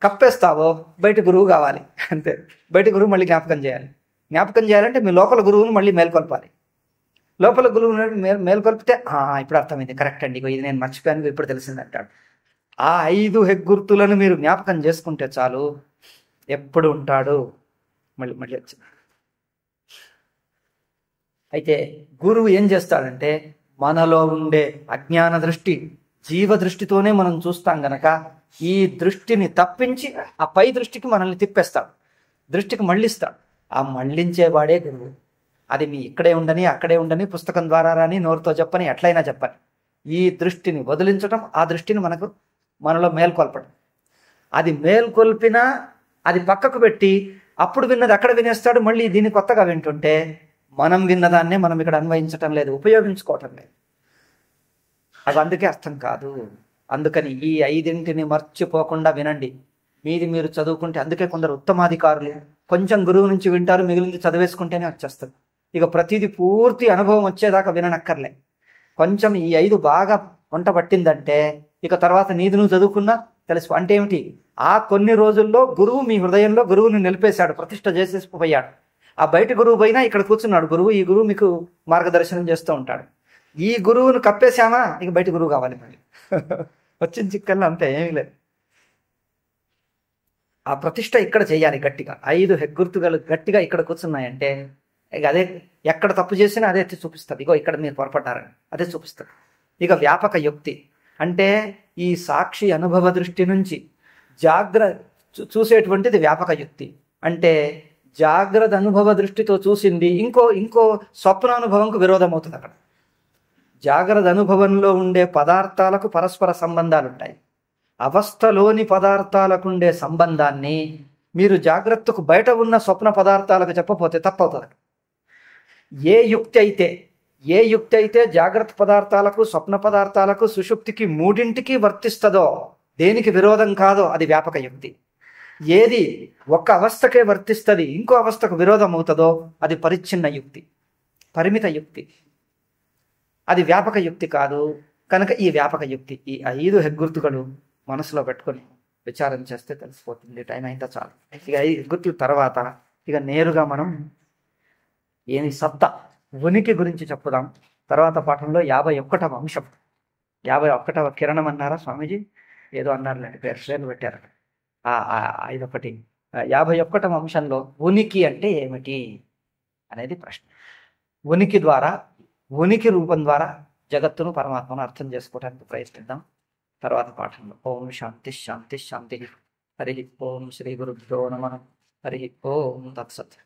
కప్పేస్తావో, బయట గురువు కావాలి అంతే. బయట గురువు మళ్ళీ జ్ఞాపకం చేయాలంటే మీ లోపల గురువును మళ్ళీ మేల్కొల్పాలి. లోపల గురువుని మేల్కొల్పితే ఇప్పుడు అర్థమైంది, కరెక్ట్ అండి, ఇది నేను మర్చిపోయాను, ఇప్పుడు తెలిసిందంటాడు. ఆ 5 హెగ్గుర్తులను మీరు జ్ఞాపకం చేసుకుంటే చాలు, ఎప్పుడు ఉంటాడు. మళ్ళీ వచ్చింది. అయితే గురువు ఏం చేస్తాడంటే మనలో ఉండే అజ్ఞాన దృష్టి, జీవ దృష్టితోనే మనం చూస్తాం గనక ఈ దృష్టిని తప్పించి ఆ పై దృష్టికి మనల్ని తిప్పేస్తాడు, దృష్టికి మళ్ళిస్తాడు. ఆ మళ్ళించేవాడే గురువు. అది మీ ఇక్కడే ఉండని అక్కడే ఉండని పుస్తకం ద్వారా రాని నోరుతో చెప్పని ఎట్లయినా చెప్పని ఈ దృష్టిని వదిలించటం, ఆ దృష్టిని మనలో మేల్కొల్పడం. అది మేల్కొల్పినా అది పక్కకు పెట్టి అప్పుడు విన్నది అక్కడ వినేస్తాడు. మళ్ళీ దీన్ని కొత్తగా వింటుంటే మనం విన్నదాన్నే మనం ఇక్కడ అన్వయించటం లేదు, ఉపయోగించుకోవటం లేదు. అది అందుకే అర్థం కాదు. అందుకని ఈ 5 మర్చిపోకుండా వినండి. మీది మీరు చదువుకుంటే, అందుకే కొందరు ఉత్తమాధికారులు కొంచెం గురువు నుంచి వింటారు, మిగిలింది చదివేసుకుంటేనే వచ్చేస్తారు. ఇక ప్రతిదీ పూర్తి అనుభవం వచ్చేదాకా విననక్కర్లే. కొంచెం ఈ 5 బాగా వంట పట్టిందంటే ఇక తర్వాత నీది నువ్వు చదువుకున్నా తెలుసు. అంటే ఏమిటి? ఆ కొన్ని రోజుల్లో గురువు మీ హృదయంలో గురువుని నిలిపేశాడు, ప్రతిష్ఠ చేసేసి పోయాడు. ఆ బయట గురువు పోయినా ఇక్కడ కూర్చున్నాడు గురువు. ఈ గురువు మీకు మార్గదర్శనం చేస్తూ ఉంటాడు. ఈ గురువును కప్పేశామా ఇక బయట గురువు కావాలి మళ్ళీ. వచ్చిన చిక్కల్లో అంతే, ఏమీ లేదు. ఆ ప్రతిష్ట ఇక్కడ చేయాలి గట్టిగా. 5 హెగ్గుర్తులు గట్టిగా ఇక్కడ కూర్చున్నాయంటే ఇక అదే ఎక్కడ తప్పు చేసినా అదే ఎత్తి చూపిస్తుంది. ఇగో ఇక్కడ మీరు పొరపడ్డారని అదే చూపిస్తుంది. ఇక వ్యాపక యుక్తి అంటే ఈ సాక్షి అనుభవ దృష్టి నుంచి చూసేటువంటిది వ్యాపక యుక్తి. అంటే జాగ్రత్త అనుభవ దృష్టితో చూసింది ఇంకో స్వప్నానుభవంకు విరోధం అవుతుంది. అక్కడ జాగ్రత్త అనుభవంలో ఉండే పదార్థాలకు పరస్పర సంబంధాలు ఉంటాయి. అవస్థలోని పదార్థాలకు ఉండే సంబంధాన్ని మీరు జాగ్రత్తకు బయట ఉన్న స్వప్న పదార్థాలకు చెప్పపోతే తప్పవుతుంది. ఏ యుక్తి అయితే జాగ్రత్త పదార్థాలకు, స్వప్న పదార్థాలకు, సుషుప్తికి మూడింటికి వర్తిస్తుందో, దేనికి విరోధం కాదో అది వ్యాపక యుక్తి. ఏది ఒక్క అవస్థకే వర్తిస్తుంది, ఇంకో అవస్థకు విరోధం అవుతుందో అది పరిచ్ఛిన్న యుక్తి, పరిమిత యుక్తి. అది వ్యాపక యుక్తి కాదు. కనుక ఈ వ్యాపక యుక్తి, ఈ 5 హెగ్గుర్తుಗಳು మనసులో పెట్టుకొని విచారం చేస్తే తెలిసిపోతుంది. టైం అయితే చాలు. ఇక 5 హెగ్గుర్తుల తర్వాత ఇక నేరుగా మనం ఏమి సత్తా, ఉనికి గురించి చెప్పుదాం. తర్వాత పాఠంలో 51వ అంశం, 51వ కిరణం అన్నారా స్వామీజీ, ఏదో అన్నారులేండి, పేర్లు పెట్టారు. ఇదొకటి 51వ అంశంలో ఉనికి అంటే ఏమిటి అనేది ప్రశ్న. ఉనికి రూపం ద్వారా జగత్తును, పరమాత్మను అర్థం చేసుకోవడానికి ప్రయత్నిద్దాం తర్వాత పాఠంలో. ఓం శాంతి శాంతి శాంతి. హరి ఓం శ్రీ గురుభ్యో నమః. హరి ఓం తత్సత్.